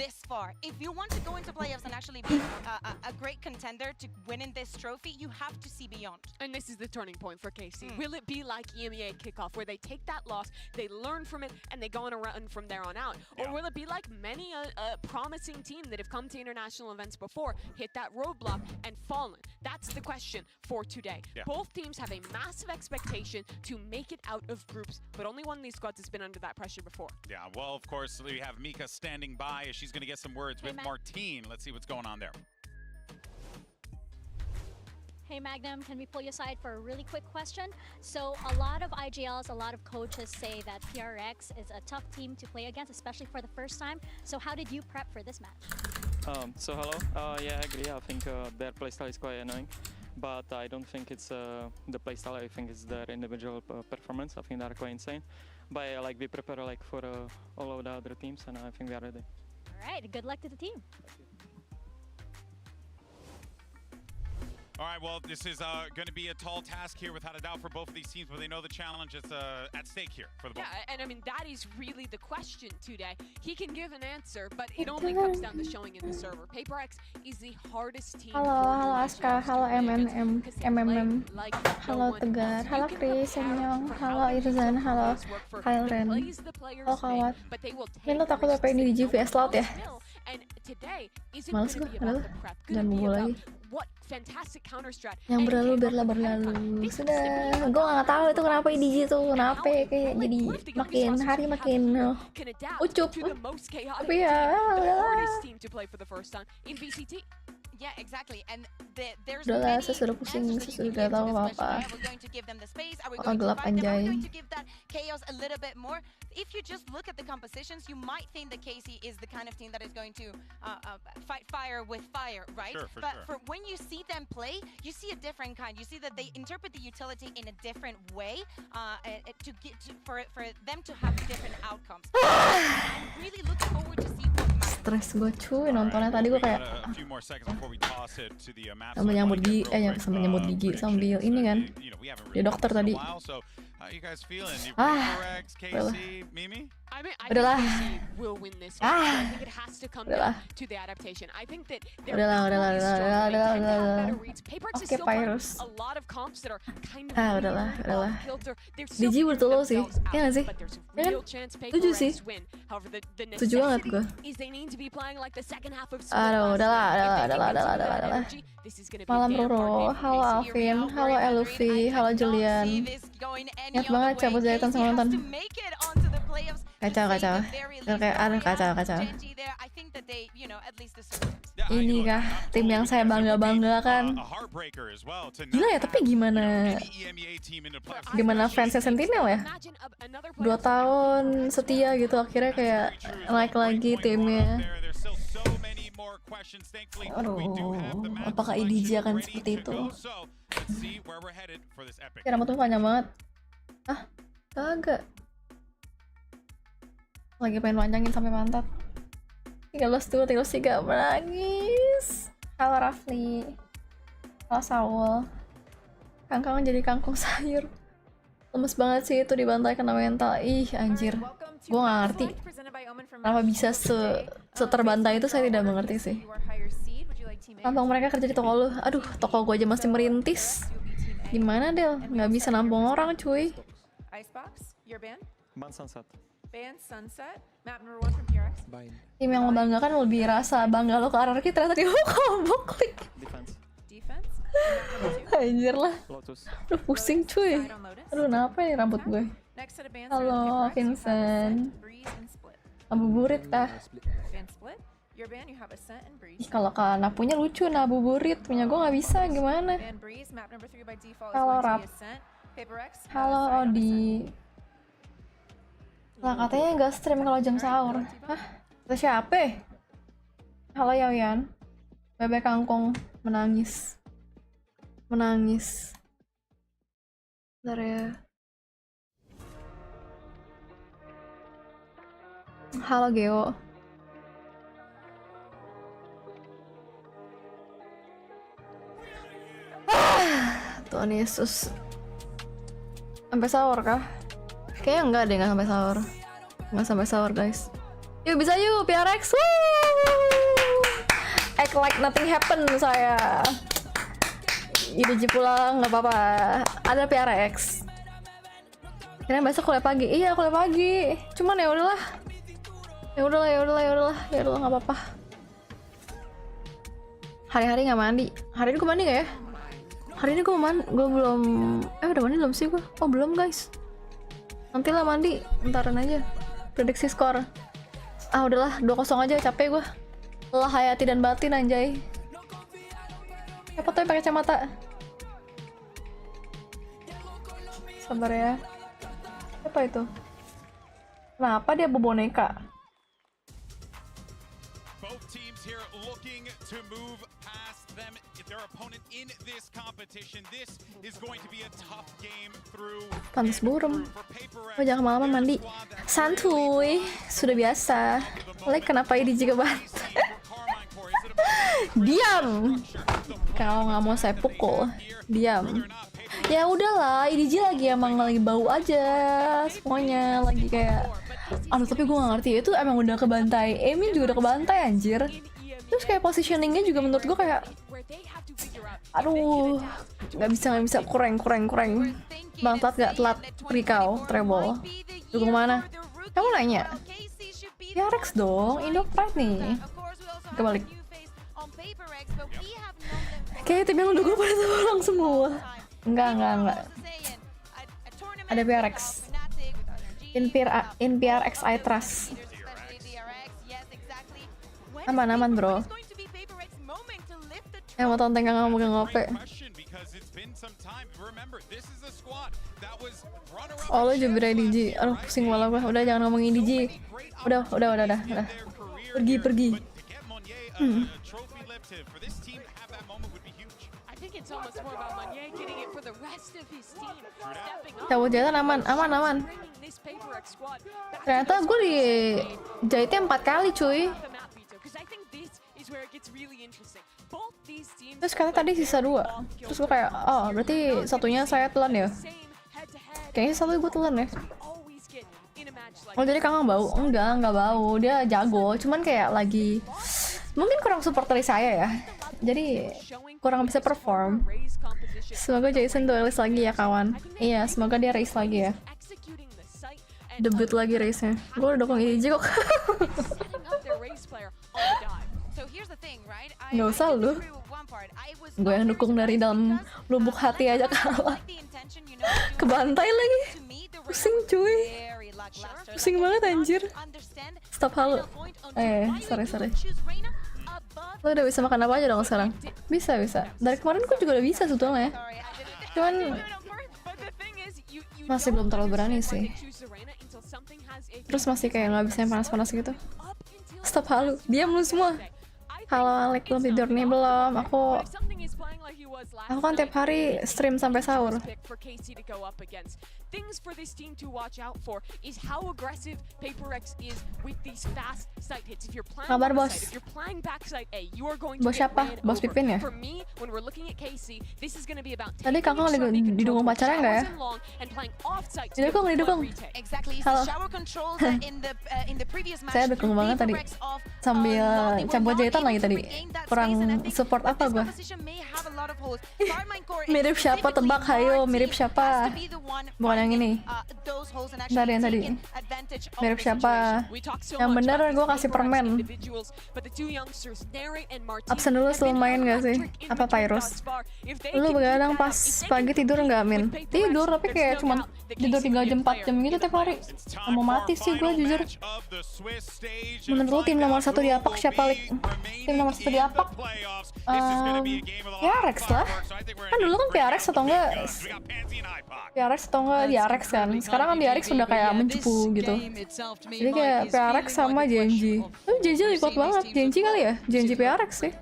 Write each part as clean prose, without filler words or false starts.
this far. If you want to go into playoffs and actually be a great contender to winning this trophy, you have to see beyond. And this is the turning point for KC. Will it be like EMEA kickoff, where they take that loss, they learn from it, and they go on a run from there on out? Or will it be like many a promising team that have come to international events before, hit that roadblock, and fallen? That's the question for today. Both teams have a massive expectation to make it out of groups, but only one of these squads has been under that pressure before. Yeah, well, of course, we have Mika standing by as she's going to get some words with Martine. Let's see what's going on there. Hey Magnum, can we pull you aside for a really quick question? So a lot of IGLs, a lot of coaches say that PRX is a tough team to play against, especially for the first time. So how did you prep for this match? So hello, yeah, I agree. I think their playstyle is quite annoying, but I don't think it's the playstyle. I think it's their individual performance. I think they're quite insane. But like we prepare like for all of the other teams, and I think we are ready. All right, good luck to the team. All right, well, this is going to be a tall task here without a doubt for both of these teams, but they know the challenge is at stake here for the both. Yeah, and I mean, that is really the question today. He can give an answer, but it only comes down to showing in the server. PRX is the hardest team. Halo Aska, halo MMM, halo Tegar, halo Chris, Senyong, halo Irzan, halo Kyren, halo Kawat. Ini lo takut apa ini di GVS Laut ya? Males gue, aduh, jangan bobo lagi. Yang berlalu biarlah berlalu. Sudah, gue gak tahu itu kenapa IDG tuh, kenapa kayak jadi makin hari makin ucup. Tapi ya, Yeah, exactly. And there's udahlah, saya sudah pusing, saya sudah gak tahu apa-apa. Oh, gelap anjay. If you just look at the compositions, you might think that KC is the kind of team that is going to fight fire with fire, right? Sure, for when you see them play, you see a different kind. You see that they interpret the utility in a different way for them to have different outcomes. I'm really looking forward to see what stres gue cuy nontonnya tadi gue kayak sambil nyambut gigi sambil ini kan dia dokter tadi. Udahlah. Oke, virus. Udahlah. DG betul sih, ya nggak sih? Ya kan? Setuju sih. Setuju banget gue. Aduh, udahlah. Malam Roro, halo Alvin, halo Eluvi, halo Julian. Ingat banget cabut jahitan sama nonton. Kacau. Kayak aduh kacau. Inikah tim yang saya banggakan? Gila ya, tapi gimana fansnya Sentinel ya? 2 tahun setia gitu, akhirnya kayak naik lagi timnya. Aduh, apakah IDG akan seperti itu? Ya, rambutnya panjang banget. Ah, kagak. Lagi pengen panjangin sampai pantat. 13-2, 13-3, menangis. Halo Rafli, halo Saul. Kangkang jadi kangkung sayur. Lemes banget sih itu dibantai kena mental. Ih anjir, gue gak ngerti kenapa bisa seterbantai itu, saya tidak mengerti sih. Nampang mereka kerja di toko lu. Aduh, toko gue aja masih merintis. Gimana Del? Nggak bisa nampung orang cuy. Tim yang membanggakan lebih rasa bangga lo ke RRQ, ternyata dia combo klik. Anjir lah. Aduh pusing cuy. Aduh kenapa nih rambut gue. Halo Vincent. Ngabuburit kah? Ih, kalau Kana punya lucu ngabuburit, punya gue nggak bisa, gimana? Halo Rap. Halo Odi. Lah katanya nggak stream kalau jam sahur. Hah? Kata siapa? Halo Yayan. Bebek kangkung menangis. Bentar ya. Halo Geo. Tuhan Yesus. Sampai sahur kah? Kayaknya enggak deh, nggak sampai sahur. Nggak sampai sahur guys. Yuk bisa yuk PRX. Woo! act like nothing happen saya. IDG pulang nggak apa-apa. Ada PRX. Kira besok kuliah pagi. Iya kuliah pagi. Cuman ya udahlah. Ya udahlah nggak apa-apa. Hari-hari nggak mandi. Hari ini gue mandi nggak ya? Hari ini gue belum. Udah mandi belum sih gue? Oh belum guys. Nantilah mandi. Bentaran aja. Prediksi skor. Ah udahlah 2-0 aja, capek gue. Lelah hayati dan batin anjay. Siapa tuh yang pakai kacamata? Sabar ya. Apa itu? Kenapa dia boneka? Both teams here looking to move past them, their opponent in this competition. This is going to be a tough game through. Panas burung. Oh jangan kemalaman mandi. Santuy, sudah biasa. Like kenapa ini juga banget? Diam. Kalau nggak mau saya pukul, diam. Ya udahlah, IDG lagi emang lagi bau aja semuanya, lagi kayak. Aduh tapi gue nggak ngerti, itu emang udah kebantai. Amy juga udah kebantai anjir. Terus kayak positioningnya juga menurut gue kayak, aduh, nggak bisa kurang. Bang telat pergi kau, treble. Dukung mana? Kamu nanya? PRX dong, Indo Pride nih. Kebalik. Kayaknya tim yang dukung pada orang semua. Enggak. Ada PRX. In PRX I trust. Aman bro. Yang mau tonton nggak ngomong ngope. Oh lo juga IDG. Aduh pusing malah gue. Udah jangan ngomongin IDG. Udah. Pergi. Cabut jahitan aman. Ternyata gue dijahitnya 4 kali cuy. Terus katanya tadi sisa 2. Terus gue kayak, oh berarti satunya saya telan ya. Kayaknya satu gue telan ya. Oh jadi kakak bau? Enggak bau. Dia jago. Cuman kayak lagi mungkin kurang support dari saya ya. Jadi kurang bisa perform. Semoga Jason duelis lagi ya kawan. Iya semoga dia race lagi ya. Debut lagi race-nya. Gue udah dukung IDG kok. Nggak usah lu. Gue yang dukung dari dalam lubuk hati aja kalah. Kebantai lagi. Pusing cuy. Pusing banget anjir. Stop halu. Sorry. Lo udah bisa makan apa aja dong sekarang? Bisa. Dari kemarin gue juga udah bisa sebetulnya. Cuman masih belum terlalu berani sih. Terus masih kayak nggak bisa yang panas-panas gitu. Stop halu. Diam lu semua. Halo Alek, belum tidur nih? Belum. Aku kan tiap hari stream sampai sahur. Things for this team to watch out for is how aggressive PRX is with these fast side hits. If you're playing kabar bos. If you're playing backside A, you are going to bos siapa? Bos Pipin ya? For me, when we're looking at KC, this is going to be about tadi kakak didukung pacarnya nggak ya? Didukung. Halo. Saya dukung banget tadi. Sambil cabut jahitan lagi tadi. Kurang support apa gua? Mirip siapa? Tebak hayo. Mirip siapa? Bukan yang ini. Dari yang tadi. Mirip siapa? Yang bener gue kasih permen. Absen dulu sebelum main gak sih? Apa Pyrus? Lu begadang pas pagi tidur nggak Min? Tidur tapi kayak cuma tidur 3 jam 4 jam gitu tiap hari. Mau mati sih gue jujur. Menurut lu tim nomor 1 di Apak siapa Lik? Tim nomor 1 di Apak? PRX lah. Kan dulu kan PRX atau enggak di RX kan. Sekarang kan di RX udah kayak mencepu gitu. Jadi kayak PRX sama 𝘰𝘰𝘮𝘮. Tapi 𝘰𝘰𝘮𝘮 lebih kuat banget. 𝘰𝘰 kali ya? 𝘰𝘰 PRX sih.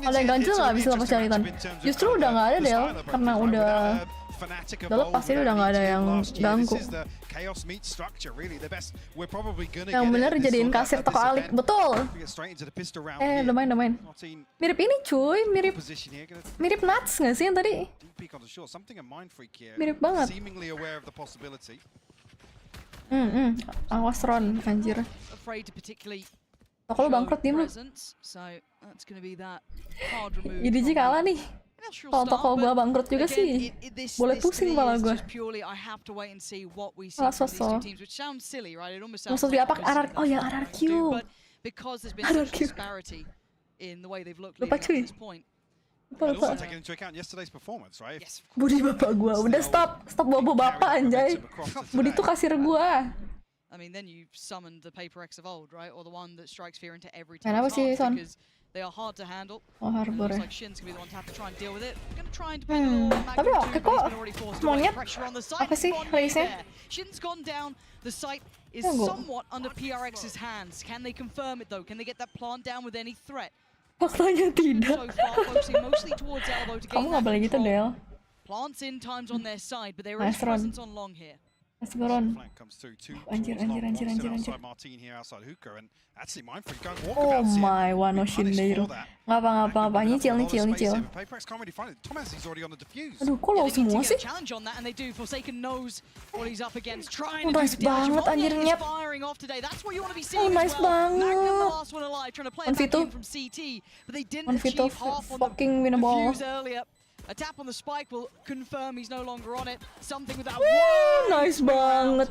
Ada yang ganjel nggak bisa lepas jahitan? Justru udah nggak ada Del, karena udah lepas ini udah nggak ada yang ganggu. Yang bener jadiin kasir toko alik, betul. Udah main. Mirip ini cuy, mirip Nuts nggak sih yang tadi? Mirip banget. Awas Ron, anjir. Toko lu bangkrut, diem lu. 𝘰𝘮𝘮𝘦𝘵 kalah nih. Kalau toko gua bangkrut juga sih, boleh pusing kepala gua. Malah sosok. Maksud dia apa? Oh ya, RRQ. RRQ. Lupa cuy. Lupa. Budi bapak gua. Udah stop bobo bapak anjay. Budi tuh kasir gua. I mean, then you summoned the PRX of old, right? Or the one that strikes fear into every Kenapa sih, Son? because they are hard to handle. Oh, harbor ya. Like Shin's gonna be the one to have to try and deal with it. Gonna try and depend a little on Tapi Magnum oke too, kok. but he's been already forced away. Monyet. Pressure on the site. Apa sih race-nya? Shin's gone down. The site is Tunggu. somewhat under PRX's hands. Can they confirm it though? Can they get that plant down with any threat? Faktanya tidak. So far, focusing mostly towards elbow to gain Kamu nggak boleh gitu, control. Del. Plants in times on their side, but there is Nice run. presence on long here. Masih turun. Anjir. Oh my, Wano Shindeiro. Ngapa. Nyicil. Aduh, kok low semua sih? Nice banget anjir nyet. Oh, nice banget. 1v2. 1v2 fucking winnable. A tap on the spike will confirm he's no longer on it. Something with that. Nice banget.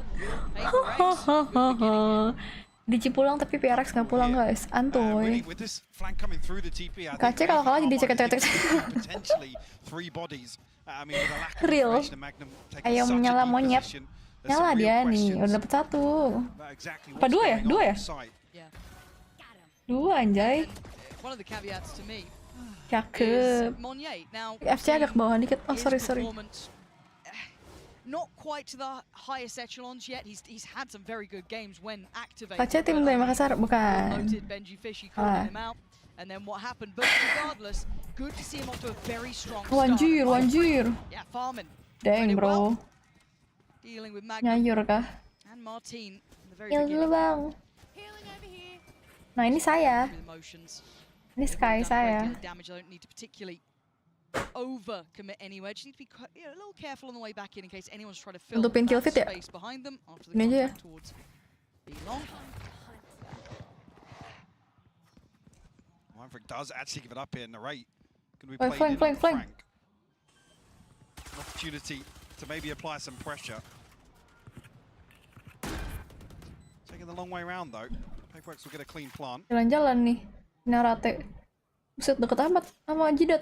Di Cipulang tapi PRX nggak pulang guys. Antoy. KC kalau kalah jadi cek. Real. Ayo menyala monyet. Nyala dia nih. Udah dapet 1. Apa 2 ya? 2 ya? 2 anjay. One of the caveats to me. Cakep. FC agak ke bawah dikit. Oh sorry. Not quite to the highest echelons yet. He's had some very good games when activated. Kaca tim dari Makassar bukan. 𝘰𝘮𝘮𝘮𝘮 calling him out. And then what happened? But regardless, good to see him off to a very strong start. Wanjir. Yeah, farming. Dang bro. Dealing with Magnum Nyayur kah? and Martin in the very Heal dulu beginning. bang. Nah ini saya. Ini Sky saya. Damage, I don't need to particularly over commit anywhere. Just need to be a little careful on the way back in case anyone's trying to fill Untuk pin kill fit ya? space behind them after the Ini aja ya. contact towards B-Long. Manfred does actually give it up here. Narrate going to be Flank. played in Frank. An opportunity to maybe apply some pressure. Taking the long way around though. PRX will get a clean plant. Jalan-jalan nih. Narate. Buset deket amat sama Jidat.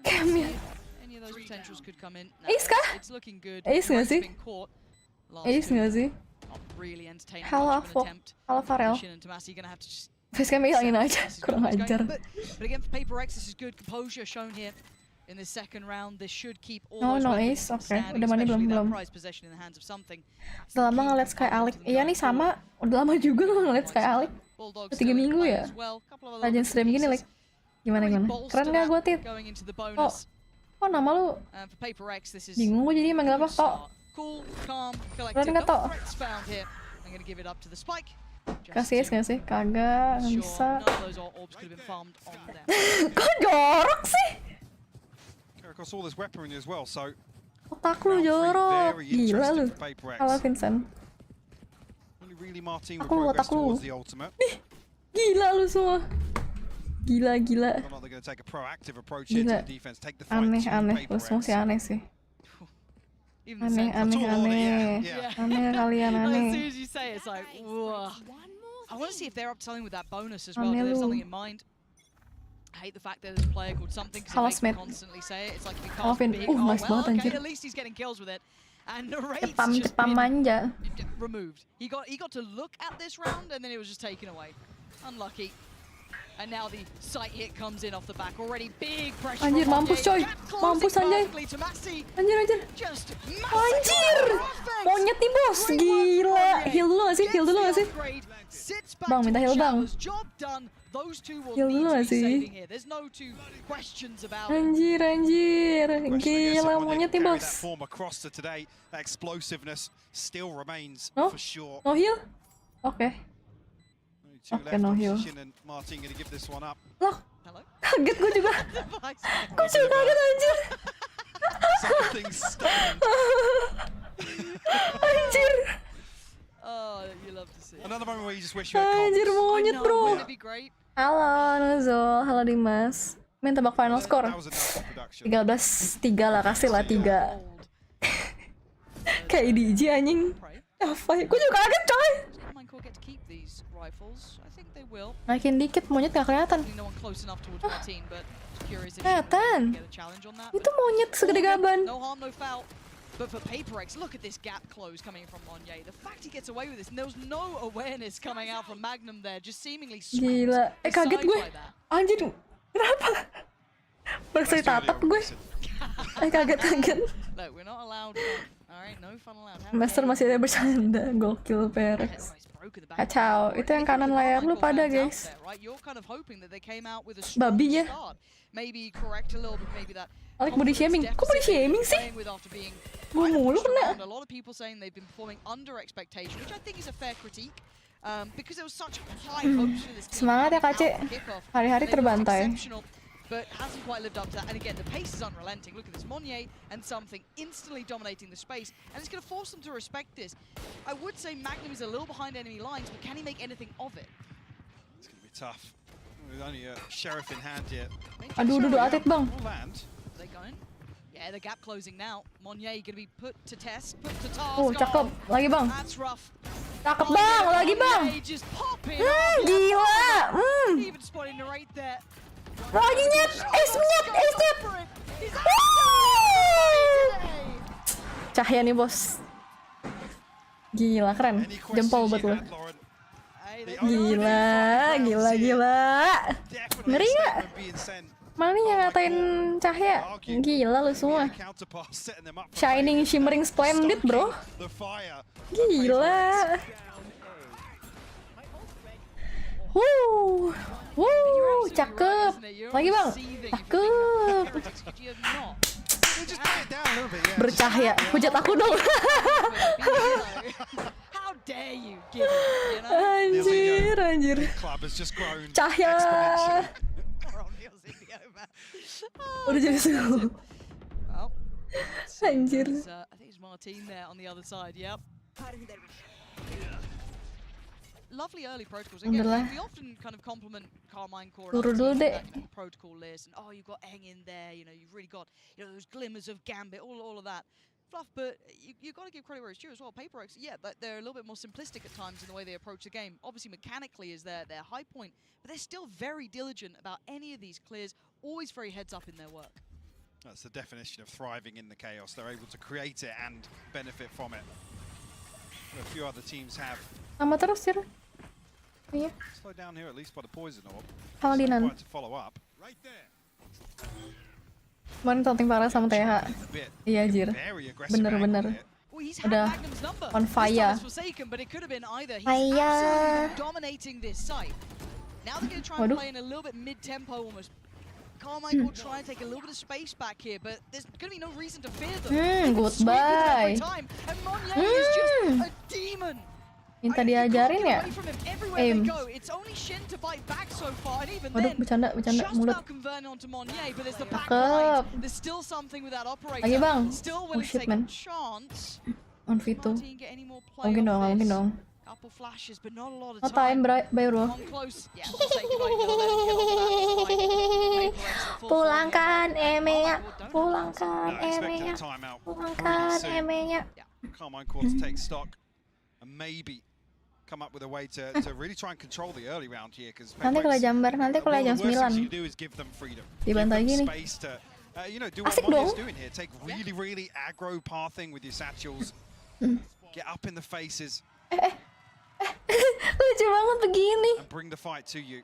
Camille. Any of those potentials could come in. Ace kah? It's looking good. Ace nggak sih? Ace nggak sih? Really entertaining. Halo Farel. Facecam hilangin aja. Kurang ajar. But again, for PRX, this is good composure shown here in the second round. This should keep all No, those no weapons ace. Oke, standing, udah mandi especially that belum. prized possession in the hands of something. Udah lama ngeliat Sky Alik. Iya nih sama. Udah lama juga ngeliat Sky Alik. Bulldogs 3 minggu ya. Rajin stream gini like. Gimana? Keren gak gue Tit? Oh nama lu bingung gue jadi manggil apa? Tok. Keren gak Tok? Kasih gak sih? Kagak, gak bisa. Kok jorok sih? Otak lu jorok. Gila lu. Halo Vincent. Aku otak lu. Gila lu semua. Gila. Aneh. Lu semua sih aneh sih. Aneh. Aneh kalian aneh. I want to see if they're up selling with that bonus as well. Do they have something in mind? I hate the fact that there's a player called something because they constantly say it. It's like if he can't big, nice banget anjir. at least he's getting kills with it. And the rate's Tepam just been manja. removed. He got to look at this round and then it was just taken away. Unlucky. And now the sight hit comes in off the back already. Big pressure. Anjir mampus coy. Mampus anjay. Anjir. Anjir. Monyet nih bos. Gila. Heal dulu gak sih? Bang minta heal bang. Heal dulu gak sih? Anjir. Gila monyet nih bos. No heal? Oke. Oke, no heal. Loh, kaget gue juga. Gue juga kaget anjir. Anjir. Oh, you love to see it. Another moment where you just wish you had Anjir comps. monyet I know, bro. wouldn't it be great? Halo Nuzul, halo Dimas. Main tebak final score. That was enough production. 13-3 lah, kasih lah 3. Old. Kayak DJ anjing. Pray. Apa ya? Gue juga kaget coy. Does 𝘰𝘯𝘯𝘵 get to keep these rifles? I think they will. Makin dikit monyet gak kelihatan. No one close enough towards my team, but just curious if Kelihatan. she can get a challenge on that. Itu monyet segede gaban. No harm, no foul. But for ��περX, look at this gap close coming from 𝘧𝘰𝘮𝘮. The fact he gets away with this, and there was no awareness coming out from Magnum there, just seemingly swept Gila. Kaget aside gue. by that. Anjir. Kenapa? Baru tatap gue. Kaget. Look, we're not allowed fun. Alright, no fun allowed. How Master dare masih ada bercanda. Gokil you? PRX. It's broken the back. Kacau. Itu yang kanan layar lu pada Carmichael guys. fans out there, right? You're kind of hoping that they came out with a strong Babi ya. start. Maybe correct a little bit, maybe that Alik body shaming. Kok body shaming sih? Gue mulu kena. A lot of people saying they've been performing under expectation, which I think is a fair critique. Because there was such high hopes for this team. Semangat ya, Kak, Cek. Hari-hari They look terbantai. exceptional, but hasn't quite lived up to that. And again, the pace is unrelenting. Look at this, 𝘰𝘯𝘮 and something instantly dominating the space, and it's going to force them to respect this. I would say Magnum is a little behind enemy lines, but can he make anything of it? It's going to be tough. With only a sheriff in hand yet. Aduh, atit bang. Will land. Are they going? Yeah, the gap closing now. 𝘰𝘯𝘮 going to be put to test, put to task. Oh, cakep. Lagi bang. That's rough. Cakep bang, lagi bang. 𝘰𝘮𝘮 just popping. Gila. Even spotting the right there. Lagi nyet. Ace nyet. He's Cahya nih bos. Gila keren. Any Jempol questions buat you lo. had, Lauren? Gila. Definitely Ngeri a nggak? statement being sent. Mana nih yang ngatain Cahya? Gila lu semua. Counterpass setting them up for Shining, shimmering, splendid bro. the fire. Gila. Cakep. Lagi bang. Cakep. They just play it down a little bit, yeah. Bercahya. Hujat aku dong. How dare you give it, you know? Anjir. The club has just grown Cahya. exponentially. Udah jadi semua. Well, Anjir. I think it's Martin there on the other side, yep. Lovely early protocols. Again, Alhamdulillah. we often kind of compliment 𝘰𝘯𝘮𝘮 Turun dulu deh. protocol list, and oh, you've got 𝘭𝑰 in there, you know, you've really got, you know, those glimmers of 𝘰𝘮𝑚, all of that fluff, but you've got to give credit where it's due as well. ��περX, yeah, but they're a little bit more simplistic at times in the way they approach the game. Obviously, mechanically is their high point, but they're still very diligent about any of these clears, always very heads up in their work. That's the definition of thriving in the chaos. They're able to create it and benefit from it. A few other teams have. Sama terus sih. Iya. Slow down here at least by the poison orb. Sama Dinan. Quite to follow up. Right there. Kemarin taunting parah sama TH. A bit. Iya anjir. Very aggressive Bener. angle here. Well, he's had Udah Magnum's number. on This fire. time it's Forsaken, but it could have been either. He's Fire. absolutely dominating this site. Now they're going to try and Waduh. play in a little bit mid-tempo almost. 𝘰𝘯𝘮𝘮 will try and take a little bit of space back here, but there's going to be no reason to fear them. They can sweep it every goodbye. time, and 𝘰𝘯𝘮 is just a demon. Minta You can't diajarin get ya? away from him. Everywhere Aim. they go, it's only Shin to bite back so far, and even Waduh, then, bercanda just mulut. about converting onto 𝘰𝘮𝘮, but there's the back Cakep. line. There's still something with that operator. Lagi bang. Still Oh willing to shit take a man. chance. On V2. Martin get any more play Mungkin dong, off mungkin this? dong. Couple flashes, but not a lot of Oh time time. bye bro. Come close. Yeah, we'll take it right middle there. Get on that. 𝘰𝘯𝘮 at full Pulangkan form. Eme-nya. Oh, don't Pulangkan No, expecting Eme-nya. a timeout. Pulangkan Pretty soon. Eme-nya. 𝘰𝘯𝘮𝘮 to take stock and maybe come up with a way to really try and control the early round here. Because Nanti kalau jambar, nanti kalau jam 9. you do is give them freedom. Dibantai Give them gini. space to, you know, do what Asik 𝘰𝘯𝘮𝘮's dong. doing here. Take really aggro pathing with your satchels. Get up in the faces Lucu banget begini. and bring the fight to you.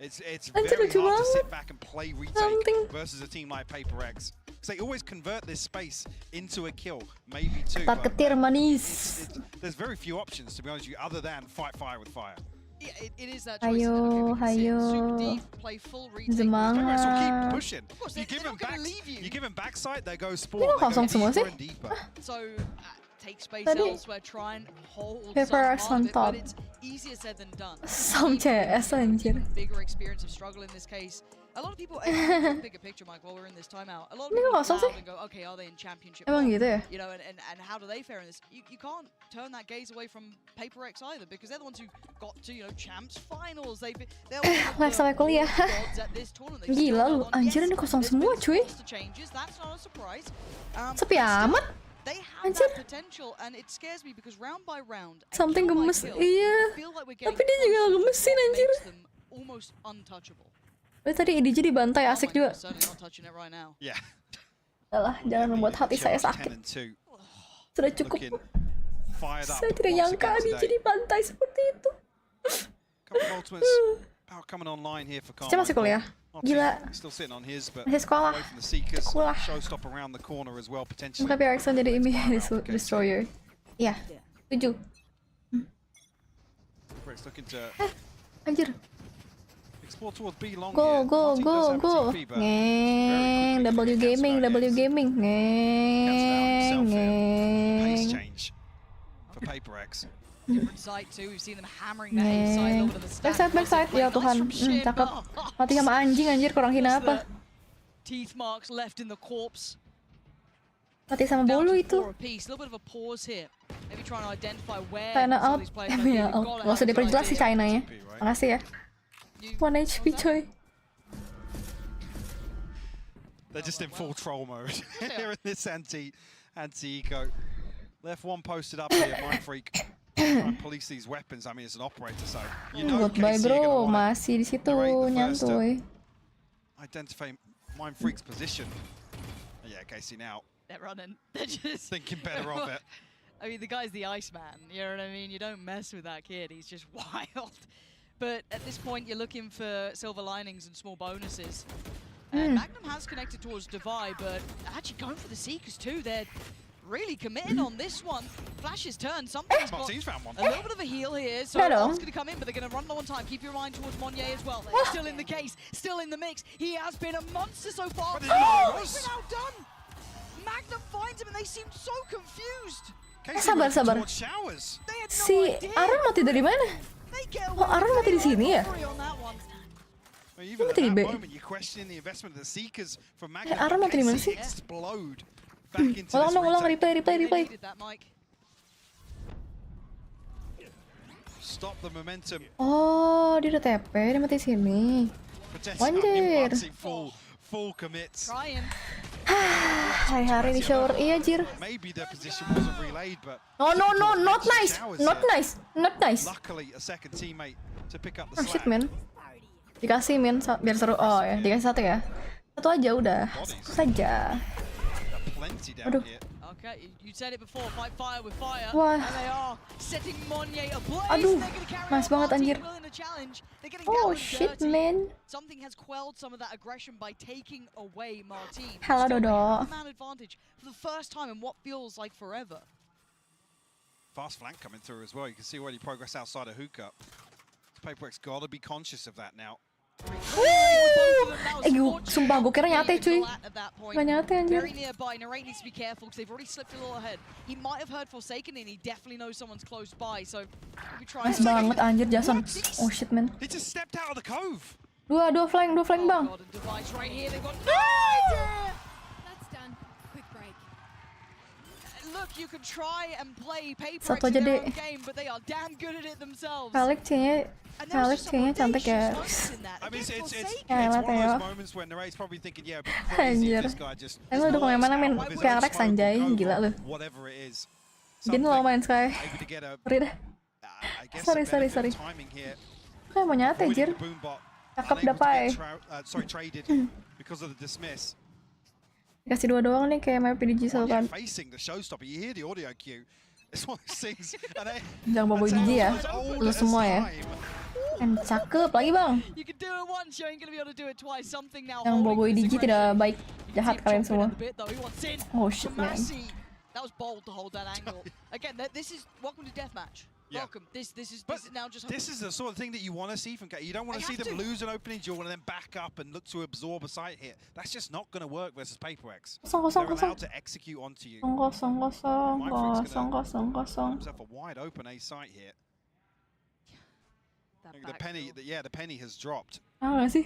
It's Anjir, very lucu hard to sit banget. back and play retake Something. versus a team like ��περX. Because they always convert this space into a kill, maybe two. Ketar but ketir manis. there's very few options, to be honest with you, other than fight fire with fire. Yeah, it is that choice. Hayo, Super hayo. deep, play full retake. Semangat. 𝘋𝘮𝘮 will keep pushing. Of course, You they're give them not gonna back, leave you. you give them backside, they go spawn. Ini kok They go kosong semua deeper sih? and deeper. So, take space Tadi elsewhere, try and hold �ル𝑒RX some on part of it, but top. it's easier said than done. Sam CS anjir. Bigger experience of struggle in this case. A lot of people, bigger picture, Mike, while we're in this timeout, a lot of Ini people kosong look sih? loud and go, okay, are they in championship? Emang form? gitu ya? You know, and how do they fare in this? You can't turn that gaze away from PRX either, because they're the ones who got to, you know, champs finals. They're Live sampai kuliah. Gila lu, anjir ini kosong semua cuy. Sepi amat. They have Anjir. that potential, and it scares me because round by round, and Something kill by gemes, kill, iya. I feel like we're getting Tapi dia juga closer to gemesin, what anjir. makes them almost untouchable. Tadi IDG dibantai Oh asik my juga. God, certainly not touching it right now. Yeah. Alah, jangan membuat hati saya Charge sakit. 10 and 2. Sudah cukup. Looking fired up Saya tidak once nyangka again IDG today. dibantai seperti itu. Couple of ultimates about coming online here for Saya masih kuliah. Gila. Still sitting on his, but Masih sekolah. away from the Seekers. Sekolah. Showstop around the corner as well potentially. Maka PRX jadi ini destroyer. Iya. 7. PRX looking to Anjir. explore towards B long Go, here. go, Martin go, does have a go. TP, but Ngeng. very W quickly gaming, cancels out W against gaming. Ngeng. himself here. Pace Ngeng. change for PRX. Different side too. We've seen them hammering that A side Ngeng. over the stack. Backside. Ya Tuhan. Cakep. Mati sama anjing anjir, kurang hina apa. Teeth marks left in the corpse. Mati sama Down bolu to itu. 4 apiece. A little bit of a pause here. Maybe trying to identify where China some of out. these players Emang are. ya We've out. gotta Gak usah have a good diperjelas sih idea. China-nya. Makasih ya. You- 1 HP what was that? coy. They're just in full troll mode they here are. in this anti-eco. Left one posted up here, Mindfreak. Try and police these weapons. I mean, it's an operator, so you know Goodbye KC are bro, gonna wanna masih di situ narrate the first, nyantuy. identify Mindfreak's position. Yeah, KC now They're running. They're just thinking better of it. I mean, the guy's the Iceman. You know what I mean? You don't mess with that kid. He's just wild. But at this point, you're looking for silver linings and small bonuses. And Magnum has connected towards Divide, but actually going for the Seekers too. They're really committed on this one. Flash's turn. Something's got Martin's found one. a little bit of a heal here. So Hello. Oll's going to come in, but they're going to run low on time. Keep your mind towards 𝘭𝘪𝘬 as well. Still in the case. Still in the mix. He has been a monster so far. But it was. He's been outdone. Magnum finds him, and they seem so confused. KC sabar, went sabar. towards showers. They had no Si idea. Aaron mati dari mana? They get Oh, Aaron mati di sini ya? away on that one. Well, even at mati di that B. moment, you're questioning the investment of the Seekers from Magnum. Aaron but mati di mana KC sih? explode back into Ulang this dong, ulang, retake. replay. They needed that, Mike. Stop the momentum. Oh, dia udah TP, dia mati di sini. Protecting Anjir. Martin full commits. Trying. Hari-hari di shower, iya jir. Maybe their position wasn't relayed, but No, not nice, Showers not there. nice. Luckily, a second teammate to pick up the Oh shit, slack. man. Dikasih, min, biar seru. Oh ya, dikasih satu ya. Satu aja udah, satu saja. Plenty down Aduh. here. Okay, you said it before. Fight fire with fire. Wah. And they are setting 𝘭𝘪𝘬 ablaze. Aduh, They're gonna carry nice out banget, Martin, anjir. willing to challenge. They're getting Oh down and shit, dirty. man. Something has quelled some of that aggression by taking away Martin. Halo, Still, they Dodo. have the man advantage for the first time in what feels like forever. Fast flank coming through as well. You can see already progress outside of hookah. PRX got to be conscious of that now. Sumpah gue kira nyate cuy. Gak nyate anjir. Very nearby. Narrate needs to be careful because they've already slipped a little ahead. He might have heard Forsaken and he definitely knows someone's close by. So maybe try. Nice banget anjir Jason. Oh shit, man. He just stepped out of the cove. Dua flank bang. God, and Device right here. They've got That's done. Quick break. Look, you can try and play PRX Satu in aja their deh. own game, but they are damn good at it themselves. Alex kayaknya cantik ya. I mean, it's Ya, one of lah, Theo. those moments when Narrate's probably thinking, yeah, it'd be crazy Anjir. if this guy just Emang lu dukung yang mana, men? with his PRX own smoke anjay, or gila lu. whatever it is. Gini lo main Sky. Maybe to get a, Sorry dah. I guess Sorry, a benefit sorry. of timing here. Kayak mau nyate Avoiding jir. the boom bot, Cakep unable to dapai. get traded because of the dismiss. Dikasih dua doang nih kayak main PDG satu kan. Facing the showstopper, you hear the audio cue. It's one of those things. Jangan bobo IDG ya. Lu semua ya. Cakep lagi bang. You can do it once, you ain't gonna be able to do it twice. Something now Yang bobo holding this IDG tidak aggression. baik, jahat Team kalian chomping semua. at the bit, though. He wants in. Oh shit, man. Kamasi. That was bold to hold that angle. Again, this is welcome to deathmatch. Yeah. Welcome. This is now just. This is the sort of thing that you want to see from KC. You don't want to see them lose an opening duel and then back up and look to absorb a site hit. That's just not going to work versus PRX. Kosong. They're allowed to execute onto you. Kosong. Himself a wide open A site here. That The penny has dropped. Ah nggak sih?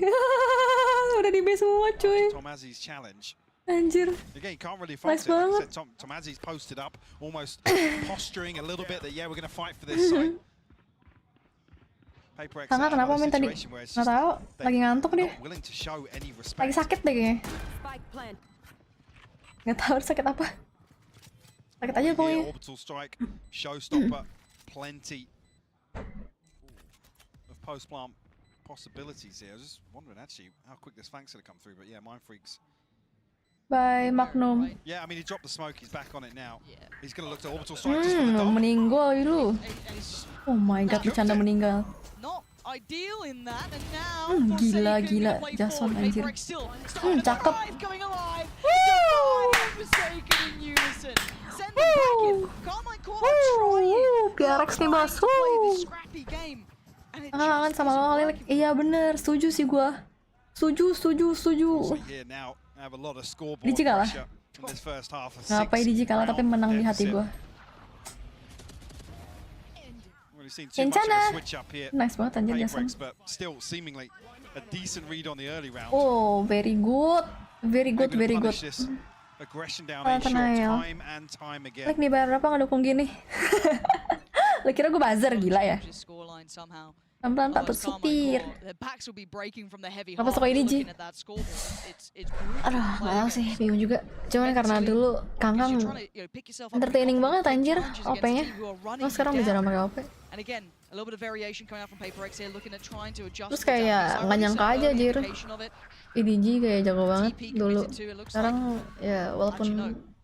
Udah di base semua cuy. 𝘭𝘪𝘬𝘮𝘮𝘦 challenge. Anjir. Again, you can't really Nice fault it. Like I banget. said, 𝘭𝘪𝘬's posted up, almost posturing a little bit that yeah, we're going to fight for this site. PRX Kakak kenapa main tadi? situation where it's Nggak just tahu. Lagi ngantuk dia. not willing to show any respect. Lagi sakit deh kayaknya. Nggak tahu sakit apa. Sakit aja Here, pokoknya. orbital strike, showstopper, plenty of post-plant possibilities here. I was just wondering actually how quick this flank's gonna come through, but yeah, Mindfreaks. Bye Magnum. Yeah, I mean he dropped the smoke, he's back on it now. Yeah. He's gonna look to orbital strike just for the dog. Meninggal itu. And it's Oh my god, bercanda meninggal. not ideal in that, and now Gila, Forsaken gila. gonna play Jason, forward. anjir. PRX still starting to cakep. arrive, going alive. Divine Forsaken in unison. Send them back in. Carmine Corp trying. PRX nih bos. Trying to play this scrappy game. And it Kangen just sama lo doesn't Lilik. work. Iya bener, setuju sih gua. Setuju. Also here now have a lot of scoreboard Digi kalah. pressure in this first half. Ngapain Digi kalah tapi menang di hati gua. Really seen too much of a Kencana. switch up here. Nice banget anjir Jason. PRX, but still seemingly a decent read on the early round. Oh, very good. Very good, They're very gonna good. punish this aggression down Ah, A short tenang ya. time and time again. Like dibayar berapa ngedukung gini? Lo kira gue buzzer gila ya? Change the scoreline somehow. Pelan-pelan Pak Otherwise, Carmine Supir. Corp, their backs will be breaking from the heavy Apa heart suka ini, Ji? looking at that scoreboard. It's brutal. Aduh, gak tau sih, bingung juga. Cuman karena dulu Kangkang You're trying to, you know, pick yourself up entertaining and banget anjir, challenges against OP-nya. a team who are running Lo sekarang you udah jarang down. pakai OP. And again, a little bit of variation coming out from PRX here, looking at trying to adjust. Terus the kayak dynamics. I nggak already nyangka said aja, early Jir. indication of it. IDG kayak jago banget TP dulu. committed to, it looks Sekarang like. ya Actually, no, walaupun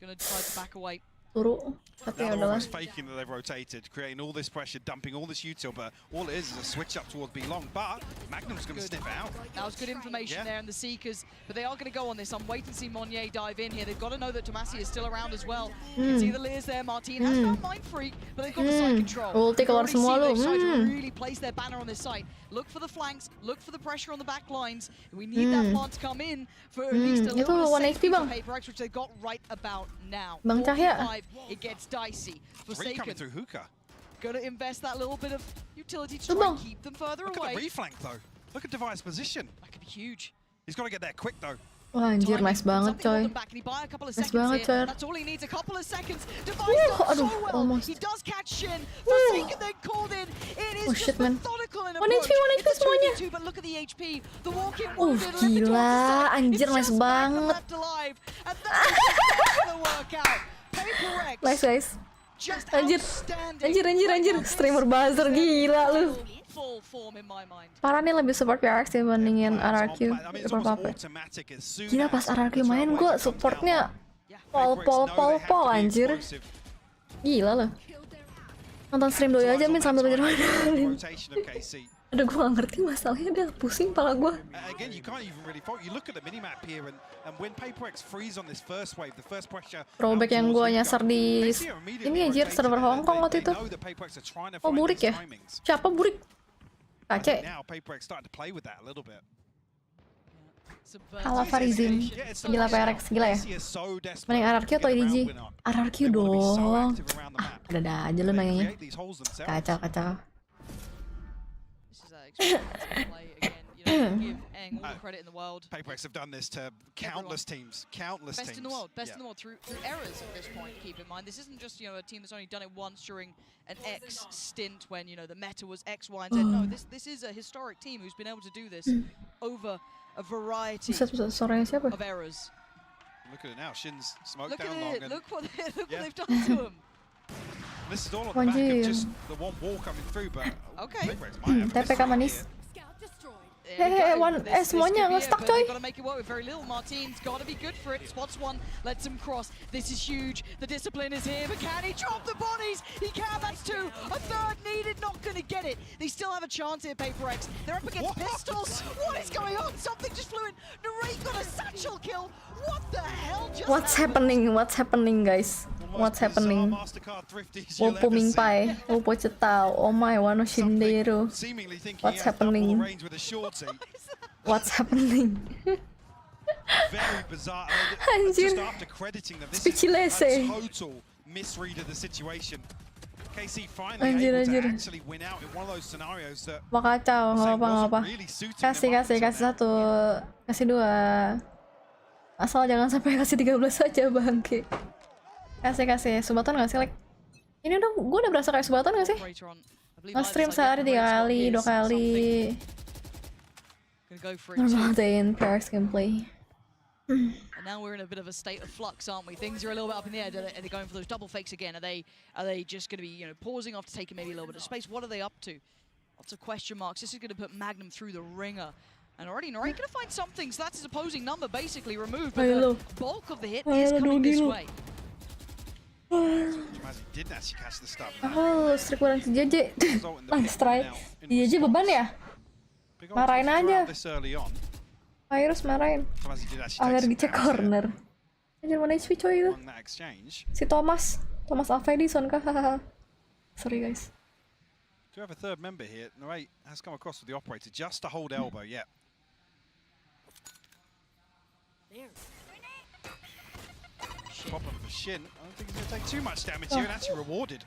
gonna try to back away. turu, tapi ya Now they're udahlah. almost faking that they've rotated, creating all this pressure, dumping all this util, but all it is a switch up towards B long. But Magnum's going to sniff it out. That was good information Yeah. there in the Seekers, but they are going to go on this. I'm waiting to see 𝘭𝘪𝘬𝘮 dive in here. They've got to know that 𝘭𝘪𝘬𝘮 is still around as well. You can see the Lears there. Martin has found Mindfreak, but they've got the site control. Ulti keluar Already semua see lu. they've started to really place their banner on this site. Look for the flanks, look for the pressure on the back lines. We need that plant to come in for at least a Itu little bit of 1 safety HP, for Bang. PRX, which they got right about now. Bang Cahya. 4v5, it gets dicey. Three coming Forsaken, through hookah. gonna invest that little bit of utility to Tuh, try and Bang. keep them further Look at the away. reflank though. Look at Device's position. That could be huge. He's got to get there quick though. Wah anjir, nice banget coy. Nice banget coy. That's all he needs, a couple of seconds. Device Wah, does so aduh, well. almost. He does catch Shin. Forsaken then called in. It is Oh, just shit, man. methodical in 1 HP, 1 HP It's a semuanya. 2v2, but look at the HP. The walk-in wounded, left it gila, towards the side. anjir, It's nice just Magnum banget. left alive, and that's gonna work out. PRX, Nice guys. just Anjir. outstanding. Anjir. Streamer buzzer gila lu. Full form in my mind. Parah nih lebih support PRX dibandingin RRQ. Support apa? Gila pas RRQ main gue supportnya pol anjir. Gila loh. Nonton stream doi aja min sambil ngejar-ngejarin. Aduh gue gak ngerti masalahnya, dia pusing pala gue. Again, you can't even really fault. You look at the minimap here, and when PRX freeze on this first wave, the first pressure. Throwback yang gue nyasar di ini anjir server Hong Kong waktu itu. Oh Burik ya? Siapa Burik? Kace. Now PRX starting to play with that a little bit. Halo Farizim. Gila PRX, gila ya. Mending RRQ atau IDG? RRQ dong. Ada aja lu nanyanya. Kacau. This is experienced play again. You know, give Eng all the credit in the world. PRX have done this to countless teams, Best in the world, best in the world through errors at this point. Keep in mind, this isn't just a team that's only done it once during an X stint when the meta was X, Y, and Z. No, this is a historic team who's been able to do this over a variety Suaranya siapa? of errors. Look at it now. Shin's smoked Look down at long. it. And Look what Yeah. they've done to him. this is all on the back of just the one wall coming through, but Okay. PRX might have a TPK manis. There we Hehehe, go. This semuanya could be it, nge-stuck, but coy. they've got to make it work with very little. Martin's got to be good for it. Spots one, lets him cross. This is huge. The discipline is here, but can he drop the bodies? He can, that's two. A third needed, not going to get it. They still have a chance here, PRX. They're up against pistols. What is going on? Something just flew in. Narrate got a satchel kill. What the hell just What's happened? happening guys? What's happening? Wopo mingpai, wopo cetau, oh my wano shinderu. What's happening? What's happening? Very bizarre. Anjir. Just after crediting them, this Speechless, is eh. a total misread of the situation. KC finally Anjir, able anjir. to actually win out in one of those scenarios that Wah kacau, nggak wasn't apa-apa. really suiting Kasih, them up kasih, until kasih now. satu, kasih dua. Asal jangan sampai kasih 13 aja bangke. Kasih, kasih. Subaton nggak sih, like? Ini udah, gue udah berasa kayak Subaton nggak sih? Operator on, I believe Nge-stream either side, sehari 3 yeah, kali, 2 Narrate's got kali. is something. Gonna go for it too. Normal day in PRX gameplay. And now we're in a bit of a state of flux, aren't we? Things are a little bit up in the air. Are they going for those double fakes again? Are they just going to be, pausing off to take maybe a little bit of space? What are they up to? Lots of question marks. This is going to put Magnum through the ringer. And already Narrate going to find something. So that's his opposing number basically removed. But the bulk of the hit is coming this way. Mazzy didn't actually catch the stop. Oh, strike bareng si JJ. Nice try. Si JJ beban ya? Big Marahin ulti aja. throughout this early on. Virus marahin. Mazzy did actually take Alergi some cek damage there corner. Anjir mana HP coy itu? among that exchange. Si Thomas Alfredison kah? Sorry guys. Do have a third member here. Narrate has come across with the operator just to hold elbow, yeah. Pop him for Shin. I don't think he's going to take too much damage here and actually rewarded.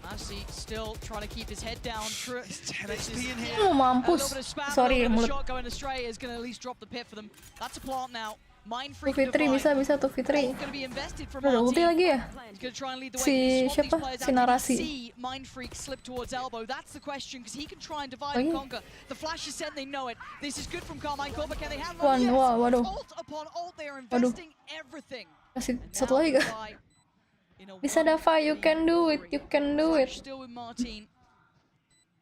Massey still trying to keep his head down. He's 10 HP in here. Oh A little mampus. bit of spam, Sorry a little bit of mulut. shot going astray is going to at least drop the pit for them. That's a plant now. Mind Freak 2v3 bisa tuh V3. going to be invested from Udah ulti Martin. lagi ya? He's going to try and lead the way. Si Can he swap siapa? these players Si out? Can he Narasi. see Mind Freak slip towards elbow? That's the question, because he can try and divide Oh, and yeah. conquer. The flash is sent, they know it. This is good from 𝘰𝘯𝘳𝘵, but can they handle One, it? Yes. waduh. Ult upon ult, they are investing everything. Kasih And satu now lagi kah? Dava in a Bisa Dava, you can do it, 1v3. you can do Flash it. still with Martin.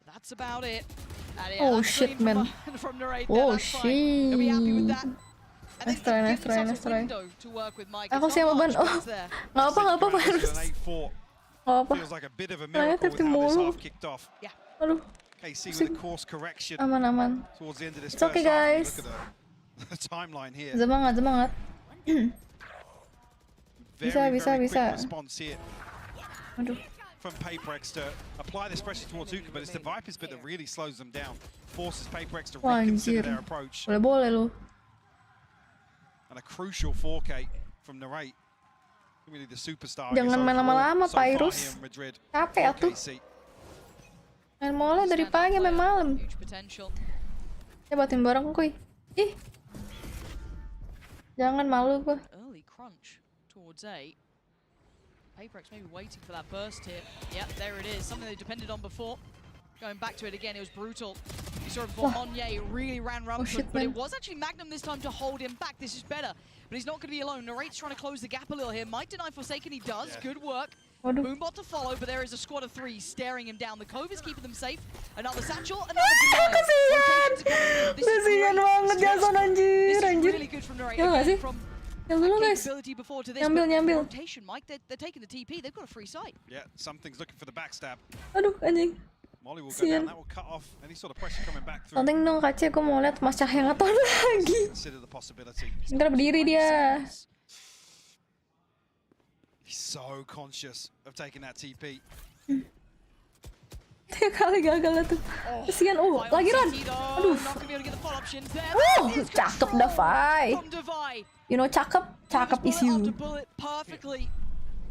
That's about it. And yeah, Oh, that's shit, clean from, man. from Narrate Oh, there, that's fine. He'll be happy with that. shit. And Nice they try, give nice try, themselves nice a try. window to work with Mike. Aku It's sih not beban. much, but Oh, it's there. nggak apa It's Virus. an 8-4. Nggak apa. Feels like a bit of a Ternyata miracle with tim how this mulu. half kicked off. Aduh, KC with a course correction aman. towards the end of this It's first okay, half. guys. Look at the timeline here. Semangat. Very, Bisa. very quick response here Aduh. from PRX to apply this pressure towards 𝘰𝘰𝘮𝘮, but it's the Viper's bit that really slows them down, forces PRX to Wah, reconsider anjir. their approach. Boleh lu. And a crucial 4K from Narrate. Really the superstar. Jangan main lama-lama, so far Pyrus. here in Madrid. Capek for atuh. KC. Main mulai dari pagi sampai malam. Huge potential. Coba tim bareng kuy. Ih. Jangan malu gua. Early crunch towards A. PRX maybe waiting for that burst here. Yep, there it is. Something they depended on before. Going back to it again, it was brutal. You saw it before. 𝘰𝘯𝘳𝘮 really ran rampant, shit, but it man. was actually Magnum this time to hold him back. This is better, but he's not going to be alone. Narrate's trying to close the gap a little here. Might deny �ル𝘁𝑰𝑚, he does. Yeah. Good work. Waduh. Boombot to follow, but there is a squad of 3 staring him down. The Cove is keeping them safe. Another satchel, another denial. Kasihan. Rotations are coming in. This is Kasihan great. banget Jason anjir, This is anjir. really good from Narrate. Ya nggak Again, sih? from Yang dulu guys. capability before to this, Nyambil. but rotation, Mike, they're taking the TP. They've got a free site. Yeah, something's looking for the backstab. Aduh anjing. Molly will go Kasian. down. That will cut off any sort of pressure coming back through. Something dong kaca, gue mau lihat Mas Cahya ngeton lagi. Consider the possibility. Ntar berdiri dia. He's so conscious of taking that TP. 3 kali gagal lah tuh. Kasian. Lagi Ron. Aduh. Cakep Davai. You know cakep is you. Perfectly.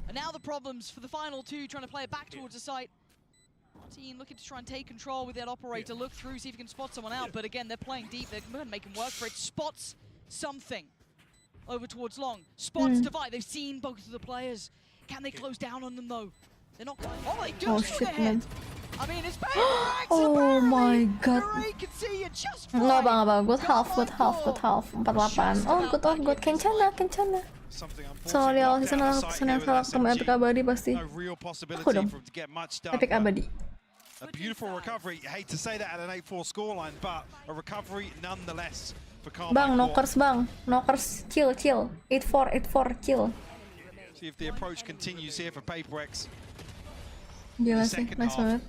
And now the problems for the final 2, trying to play it back towards the site. Martin looking to try and take control with that operator. Look through, see if he can spot someone out. But again, they're playing deep. They're going to make him work for it. Spots something over towards long. Spots Divide. They've seen both of the players. Can they close down on them though? They're not going. Oh, they do. Oh swing shit ahead. man. I mean, it's PRX. Oh my god. Narrate can see you just fine. Nggak apa. Good half. 48. Oh, good. Kencana. Something Soalnya unfortunate. season yang salah sama epic abadi pasti. No real possibility Aku dong. for him to get much done. Epic but abadi. A beautiful recovery. I hate to say that at an 8-4 scoreline, but a recovery nonetheless for 𝘰𝘯𝘳𝘮𝘮𝘮. Bang, knockers, chill. 8-4, chill. See if the approach continues here for PRX. Gila The sih, second nice half. banget.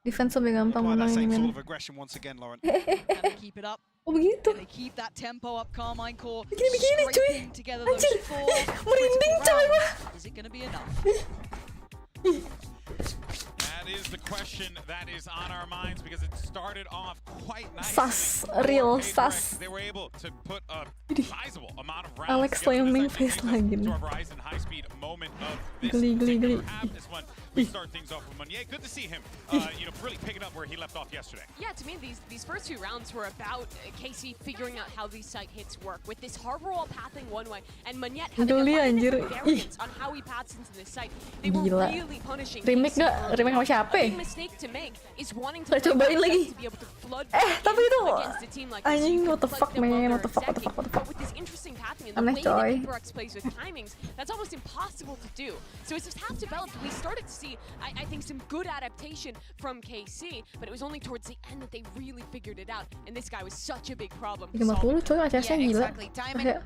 Defense lebih gampang Apply that menang same ini sort men. of aggression once again, Lauren. Can they keep it up? Oh begitu. Can they keep that tempo up? 𝘰𝘯𝘳𝘮𝘮 Begini, cuy. scraping together those Anjir. 4 Merinding critical coy rounds. gua. Is it going to be enough? That is the question that is on our minds because it started off quite nice. Sas, real sas. They were able to put a sizable amount of rounds. Alex slamming face lagi nih. Verizon high-speed moment of this Geli. This one, we start things off with 𝘰𝘯𝘬𝘮𝘮. Good to see him, really picking up where he left off yesterday. Yeah, to me, these first 2 rounds were about KC figuring out how these site hits work with this harbor wall pathing one way and 𝘰𝘯𝘮 having a lot of variance on how he paths into this site. They were Gila. really punishing Remake KC. gak? Remake sama siapa? A big mistake to make is wanting to Saya cobain lagi. be able to flood Tapi itu against a team like this. anjing, You what the can fuck flood them man, while what the fuck, they're what the fuck, what the executing. fuck. But with this interesting pathing and the Aneh, way coy. that PRX plays with timings, that's almost impossible to do. So as this half developed, we started to see, I think, some good adaptation from KC, but it was only towards the end that they really figured it out. And this guy was such a big problem to solve. 50 coy, ACS-nya Yeah, gila. exactly. Diamond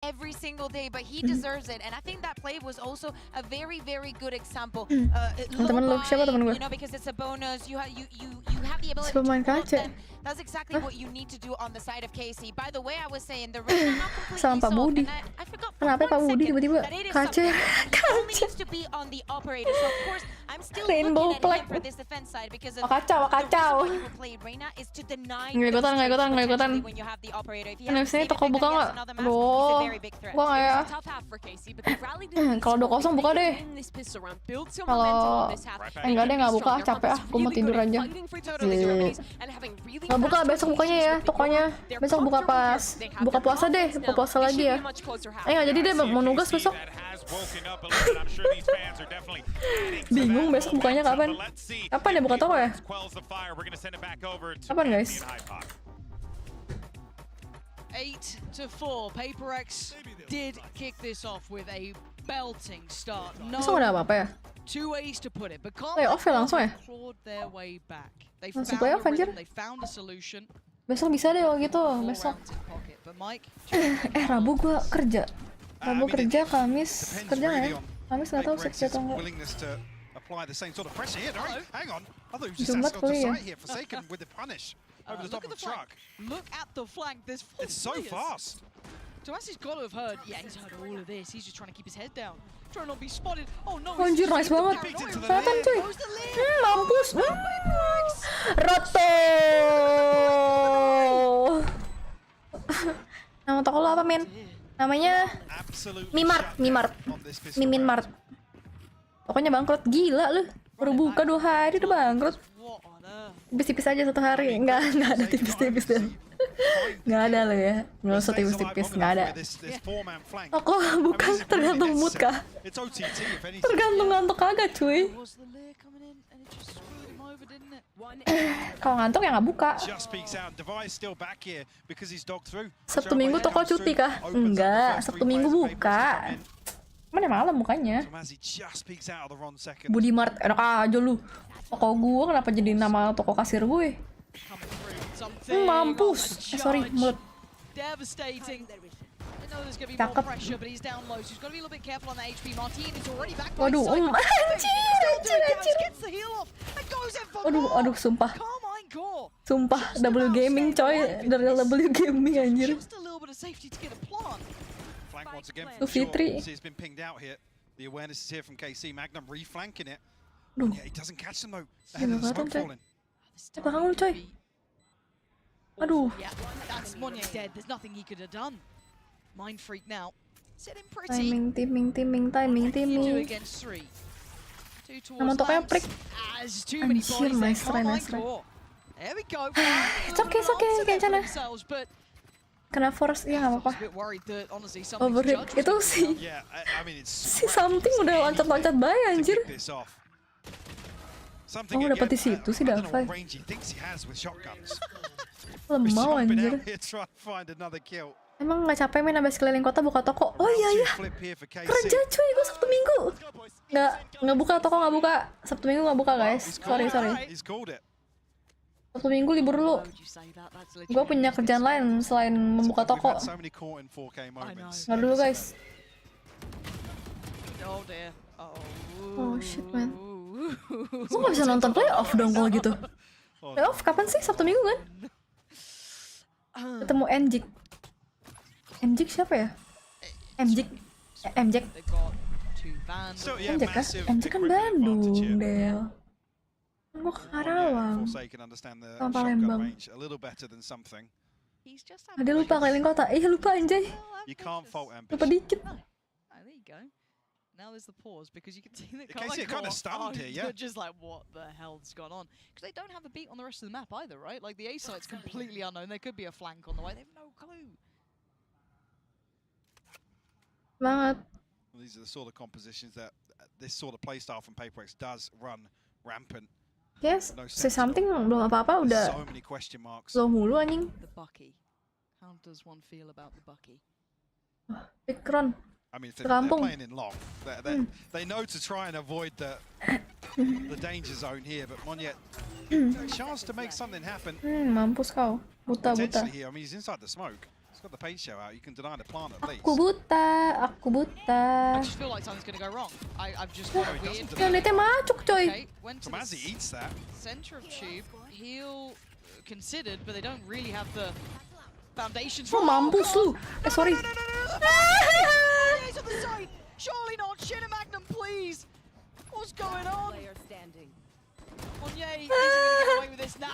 every single day, but he deserves it, and I think that play was also a very, very good example. Temen lu, siapa temen gue? You know, because it's a bonus, you have the ability Siapa to main hold kaca? them. That's exactly what you need to do on the side of KC. By the way, I was saying the rain are not completely Sama Pak solved, Budi. and I forgot for Kenapa Pak 1 Budi second tiba-tiba that it is kaca? something, and he only Kaca. needs to be on the operator. So of course, I'm still Rainbow looking at flag. him for this defense side because of Kacau. the reason why you would play Reina is to deny Nggak ikutan, those nggak ikutan, trades nggak ikutan. potentially when you have the operator. If he Kan has abis ini the toko save buka effect, he nggak? has another mask, he's a very big threat. Buka nggak ya? Tough half for KC, but they rallied in the Kalau 2-0 buka deh. win this pistol round, build some Kalau momentum on this half. enggak deh, nggak buka, capek ah, gue mau tidur aja. Nggak buka, besok bukanya ya, tokonya. Besok buka pas buka puasa deh, buka puasa lagi ya. Nggak jadi deh, mau nugas besok. Bingung besok bukanya kapan? Kapan ya buka toko ya? Kapan guys? 8-4. PRX did kick this off with a belting start. Besok ada apa-apa ya? 2 ways to put it, but Playoff ya langsung ya? clawed their way back. They Langsung found playoff, a anjir. rhythm, they found a solution. Besok bisa deh kalau gitu, Four besok. rounds in pocket. But Mike, Rabu gua kerja. Rabu kerja, Kamis kerja nggak ya? Kamis nggak tahu sih atau enggak. Willingness to apply the same sort of pressure here. Hello. Hang on. I thought he was just Jumat asking on the kuliah. side here. Forsaken with the punish over the top look of at the flank. Truck. Look at the flank. There's 4 It's so players. fast. Tomasi's got to have heard. Yeah, he's heard all of this. He's just trying to keep his head down, trying not to be spotted. Oh no! he's Anjir, just nice skipped the banget. paranoia. Kelihatan cuy. Goes the lead. Mampus. Roto. Nama toko lo apa, men? Namanya Absolutely Mimart, shut Mimart. down on this pistol Mimin round. Mart. Pokoknya bangkrut, gila lu. Baru buka 2 hari udah bangkrut. What on earth? Tipis-tipis aja 1 hari. Enggak ada tipis-tipis deh. Enggak ada lo ya. Nggak usah tipis-tipis, enggak ada. Toko bukan tergantung mood kah? It's OTT if anything. Tergantung ngantuk kagak cuy. Was the leer coming in and it just screwed him over, didn't it? Kalau ngantuk ya nggak buka. Just peeks out. Device still back here because he's dogged through. Sabtu Minggu toko cuti kah? Enggak, Sabtu Minggu buka. Mana malam bukanya? Tomazi just peeks out of the wrong second. Budi Mart, enak aja lu. Toko gua kenapa jadi nama toko kasir gue? Coming through something. Mampus. Sorry, mulut. Devastating. I know there's going to be Cakep. more pressure, but he's down low, so he's got to be a little bit careful on that HP. Martin is already back. Waduh, anjir. Gets the heal off and goes in for Aduh, more. aduh, sumpah. 𝘰𝘯𝘮𝘮𝘮. Sumpah, W Gaming coy. Dari W Gaming anjir. Just a little bit of safety to get a plant. Flank once again Tuh, from short. Fitri. See, it's been pinged out here. The awareness is here from KC. Magnum reflanking it. Duh. Yeah, he doesn't catch them though. Ahead of the kelihatan, smoke coy. falling. Belakang lu coy. Aduh. Yeah, that's 𝘰𝘯𝘮𝘮 dead. There's nothing he could have done. Mind freak now. Sitting pretty. Timing. What can you do against 3? 2 towards Nama tokonya lamps. Prick. As too many Anjir, bodies there. nice try, nice try. 𝘰𝘯𝘮𝘮. There we go. It's okay, kencana. But Kena force, ya nggak I was apa-apa. a bit worried that honestly something Overheat. Itu sih. Yeah, I mean it's Si something udah loncat-loncat bay anjir. to kick this off. Something Oh, dapat di again, situ sih I don't know Davai. what range he thinks he has with shotguns. Lemau Jumping anjir. out here trying to find another kill. Emang nggak capek main abis keliling kota buka toko? Oh iya ya. Flip here for KC. Kerja cuy, gue Sabtu Minggu. Nggak buka toko, nggak buka. Sabtu Minggu nggak buka guys. Sorry. He's called it. Sabtu Minggu libur dulu. Gue punya kerjaan lain selain membuka We've toko. had so many caught in 4K moments. Nggak dulu guys. Oh dear. Oh shit man. Gue nggak bisa nonton playoff dong kalau gitu. Playoff kapan sih? Sabtu Minggu kan? Ketemu Enjik. Enjik siapa ya? Enjik. They've got 2 vans. So yeah, Enjik kah? massive Enjik kan equipment Bandung, advantage here. Del. Gua ke Monya and Karawang. 𝘭𝘪𝘬𝘦𝘮 understand the Sama shotgun Palembang. range a little better than something. He's just Ada lupa keliling kota. Iya lupa anjay. You can't fault Lupa ambition. dikit. Oh, there you go. Now there's the pause because you can see that Yeah, Casey are kinda stunned here, yeah. They're just like, what the hell's gone on? Because they don't have a beat on the rest of the map either, right? Like the A site's completely unknown. There could be a flank on the way. They have no clue. Banget. Well, these are the sort of compositions that this sort of playstyle from 𝘭𝘪𝑥 does run rampant. Yes, No say sense something belum apa-apa There's udah so many question marks. slow mulu anjing. The 𝘭𝘪𝘬𝘮𝘦. How does one feel about the 𝘭𝘪𝘬𝘮𝘬? Background. I mean, if Ke they're kampung. playing in long, they know to try and avoid the danger zone here. But 𝘭𝘪𝘬𝘮, chance to make something happen Mampus kau. Buta. potentially here. I mean, he's inside the smoke. He's got the paint show out. You can deny the plant at least. Aku buta. I just feel like something's going to go wrong. I've just got a he weird doesn't Yang feeling. nete macuk coy. Okay, went to the 𝘭𝘪𝘬𝘮 eats that. center of tube. Heal considered, but they don't really have the foundations. Oh mampus lu. Sorry. He's on the side. Surely not. 𝘪𝘀𝘮𝘦, please. What's going on? 𝘭𝘪𝘬𝘮, is he going to get away with this now?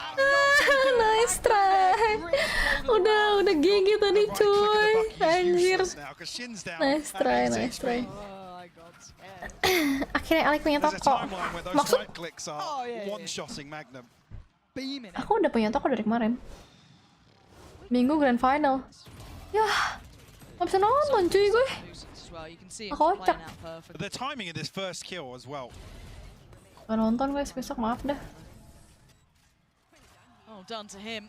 Nice try. Udah GG tadi cuy. Anjir. Nice try. Oh, I got scared. Akhirnya Alek punya There's a toko. timeline where those Maksud side clicks are Oh, yeah. one-shotting Magnum. Beaming it. aku udah punya toko dari kemarin. Minggu grand final. Yah. Gak bisa nonton cuy gue. As well. You can see him Kocak. playing out perfect. But the timing of this first kill as well. Gak nonton guys besok maaf dah. Oh, done to him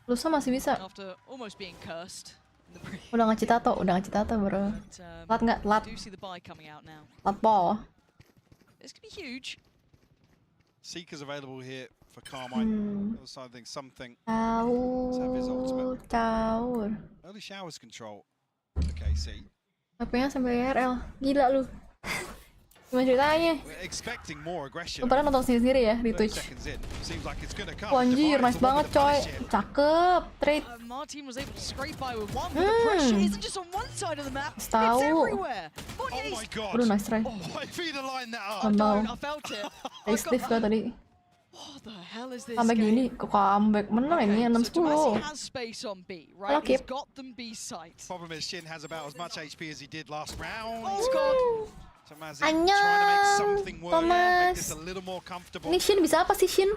Lusa masih bisa. after almost being cursed. In the pre Udah nggak citato bro. but, Lat nggak? Lat. I do see the buy coming out now. Lat pol. This could be huge. Seeker's available here for 𝘭𝘪𝘬𝘮. Also, I think something. have his ultimate. Caur. Early showers control for KC. HP-nya sampai IRL. Gila lu. Gimana ceritanya? We're expecting more aggression. Lu pada nonton sendiri ya di 30 Twitch. seconds in. Seems like it's gonna come. Oh, anjir, Defiance nice will want banget to coy. punish him. Cakep. Trade. Martin was able to scrape by with one, but the pressure isn't just on one side of the map. It's Tahu. everywhere. Oh my god. Aduh, nice try. Why feed a line that up? Lambau. I felt it. Stay stiff gak tadi? What the hell is this Sampai game? gini ke comeback menang ini So Tomasi 6-10. has space on B, right? Hello, He's Kip. got them B site. Problem is Shin has about as much HP as he did last round. Oh god. Tomasi trying to make something work, make this a little more comfortable. Ini Shin bisa apa sih Shin?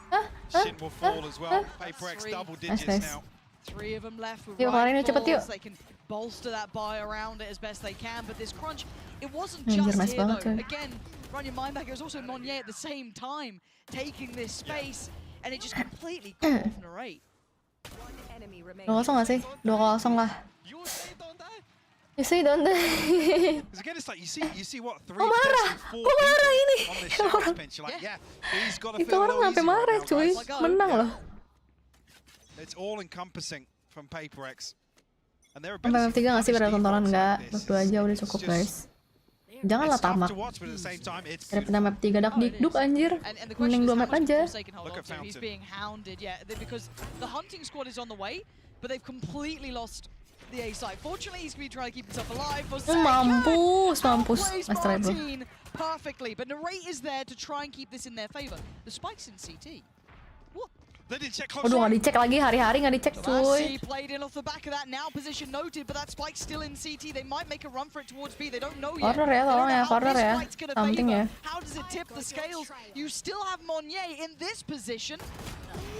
Hah? Shin will fall as well. 𝘭𝘪𝑥 double digits nice. now. 3 of them left with Yuk, kalian yuk, cepet yuk. rifles. They can bolster that buy around it as best they can, but this crunch, it wasn't Anjir, just nice here banget, though. coy. Again, run your mind back, it was also 𝘭𝘪𝘬𝘮 at the same time, taking this space, and it just completely cut off Narrate. 2-0 gak sih? 2-0 lah. You say don't die. You say don't die. Because again, it's like you see what three, marah? potentially 4 Kok marah people ini? on this showers bench. You're like, yeah, he's got to Itu feel a orang little sampai easy right marah now, cuy. guys. Menang loh. It's all encompassing from 𝘭𝘪𝑥. And their Sampai ability map 3 to gak sih pada punish tontonan defense nggak? like Map this 2 aja udah is cukup just- guys. Janganlah It's tough tamak. to watch, but at the same time, it's Daripada map 3 dak dikduk anjir. And the Mending question is 2 how map much aja. Force they can hold Look on at to. He's Fountain. being hounded, yeah, because the hunting squad is on the way, but they've completely lost the A side. Fortunately, he's going to be trying to keep himself alive. For Mampus. outplays Nice try bro. Martin perfectly, but Narrate is there to try and keep this in their favor. The spike's in CT. What? They didn't check close. Waduh gak dicek lagi, hari-hari gak dicek cuy. Tomasi played in off the back of that. Now position noted, but that spike's still in CT. They might make a run for it towards B. They don't know yet. Corner ya, They don't tolong know ya, how corner this ya. fight's gonna Something favor. ya. How does it tip the scales? You still have 𝘭𝘪𝘬𝘮 in this position.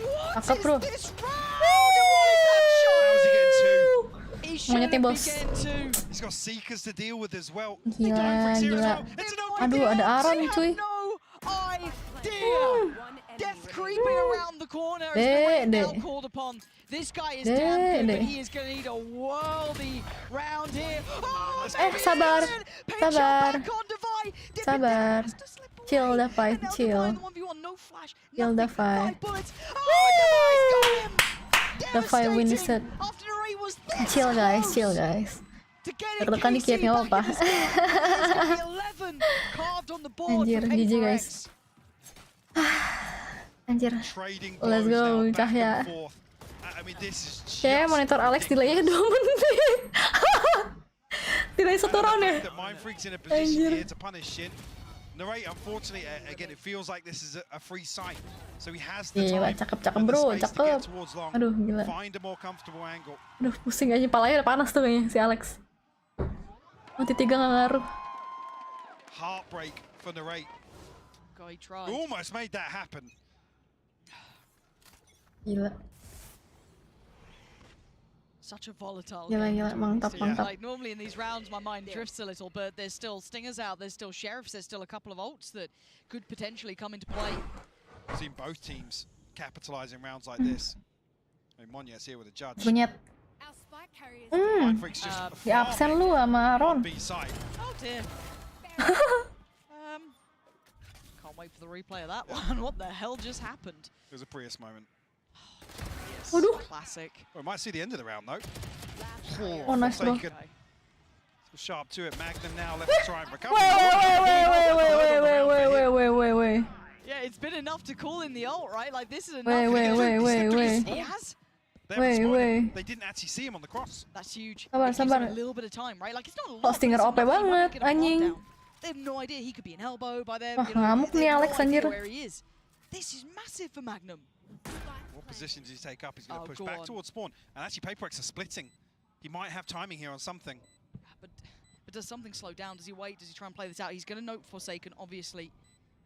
What Cakep, bro. is this round? What is that shot? How's he getting two? He Monyetnya shouldn't be bos. getting two. He's got Seekers to deal with as well. Gila, gila. It's an Aduh, ada Aaron cuy. No idea. Death creeping around the corner. As Dek, now dek. called upon. This guy is Dek, damn good, but dek. he is going to need a worldly round here. Oh, sabar, Pinch sabar. back on Devi. Dip it Sabar. down, has to slip away. Chill, And Devi, now chill. Devi in the 1v1, no flash, Chill, nothing, Devi. 5 bullets. Oh, Devi's got him. Devi wins Devastating. it. After Narrate was this Chill guys, close chill guys. to get it Deg-degan KC dikit, nggak back apa-apa. in this game. There's gonna be 11 carved on the board Anjir, for GG guys. 𝘭𝘪𝑥. Anjir. Trading Let's blows go, now, back Cahya. and forth. I mean, this is Kayaknya just monitor Alex delaynya 2 menit. Delay 1 round ya? that Mind Freak's in a position Anjir. here to punish Shin. Narrate, unfortunately, again, it feels like this is a free site. So he has the Gila, time cakep and the bro, space to cakep. get towards long. Aduh, gila. Find a more comfortable angle. Aduh, pusing aja, palanya udah panas tuh kayaknya si Alex. Mati 3 nggak ngaruh. Heartbreak for Narrate. God, he tried. Almost made that happen. Gila. Such a volatile Gila, game. gila, mantap, mantap. Like normally in these rounds my mind drifts a little, but there's still stingers out, there's still sheriffs, there's still a couple of ults that could potentially come into play. Seen both teams capitalizing rounds like this. I mean, Monya's here with a judge. Bunyet. Mind Freak's just Di absen lu sama Aaron. B side. Oh dear. Can't wait for the replay of that one. What the hell just happened? It was a Prius moment. Yes, Waduh. classic. Well, we might see the end of the round though. Oh, nice, bro. Forsaken. Still sharp to it. Magnum now left to try and recover. Wait. Yeah, it's been enough to call in the ult, right? Like this is enough. Wait. He has. Wait. They didn't actually see him on the cross. That's huge. Sabar, It gives him sabar. a little bit of time, right? Like it's not a lot. Oh, Stinger but it's OP enough. He might banget, get a block anjing. down. They have no idea he could be an elbow by them. Wah, You know, ngamuk they nih have Alex, no idea anjir. where he is. This is massive for Magnum. What position does he take up? He's going Oh, to push go back on. towards spawn. And actually, PRX are splitting. He might have timing here on something. But does something slow down? Does he wait? Does he try and play this out? He's going to note Forsaken, obviously.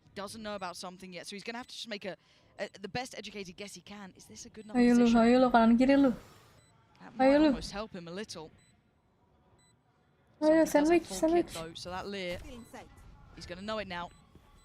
He doesn't know about something yet, so he's going to have to just make the best educated guess he can. Is this a good enough position? Ayo lu, kanan kiri lu. That might Ayo lu. almost help him a little. Ayo, Something does have sandwich, full kit sandwich. though, so that Lear, he's going to know it now.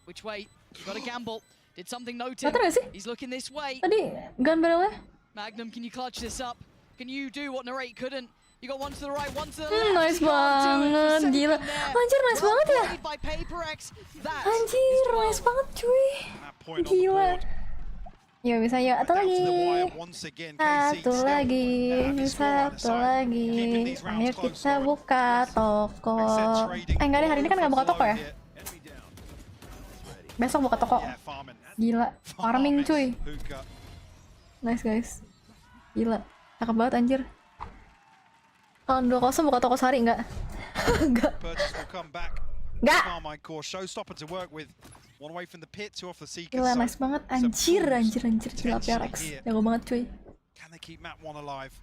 Which way? He's got to gamble. Did something note him? Mata nggak sih? He's looking this way. Tadi gun barrelnya. Magnum, can you clutch this up? Can you do what Narrate couldn't? You got one to the right, one to the Nice left. He can't do it. banget, Forsaken gila. there. Anjir, nice Well banget ya. played by PRX. That Anjir, is 12. nice banget cuy. And that point on the Gila. board. Yo, bisa yo, atau Down lagi. to the wire once again. KC Satu still, lagi, his scoreline satu aside, lagi. keeping these rounds Ayo close, kita Lauren. buka toko. Enggak deh, hari ini kan nggak buka toko ya. Besok buka toko. Yeah, farming. Gila, farming cuy. Hookah. Nice guys. Gila, cakep banget anjir. Kalau 2-0 buka toko sehari enggak? Enggak. Purchase will come back. Enggak. Carmine core showstopper to work with. One away from the pit, two off the seekers. Gila, So nice banget. Anjir. Gila, PRX. Jago banget cuy. can they keep map one alive?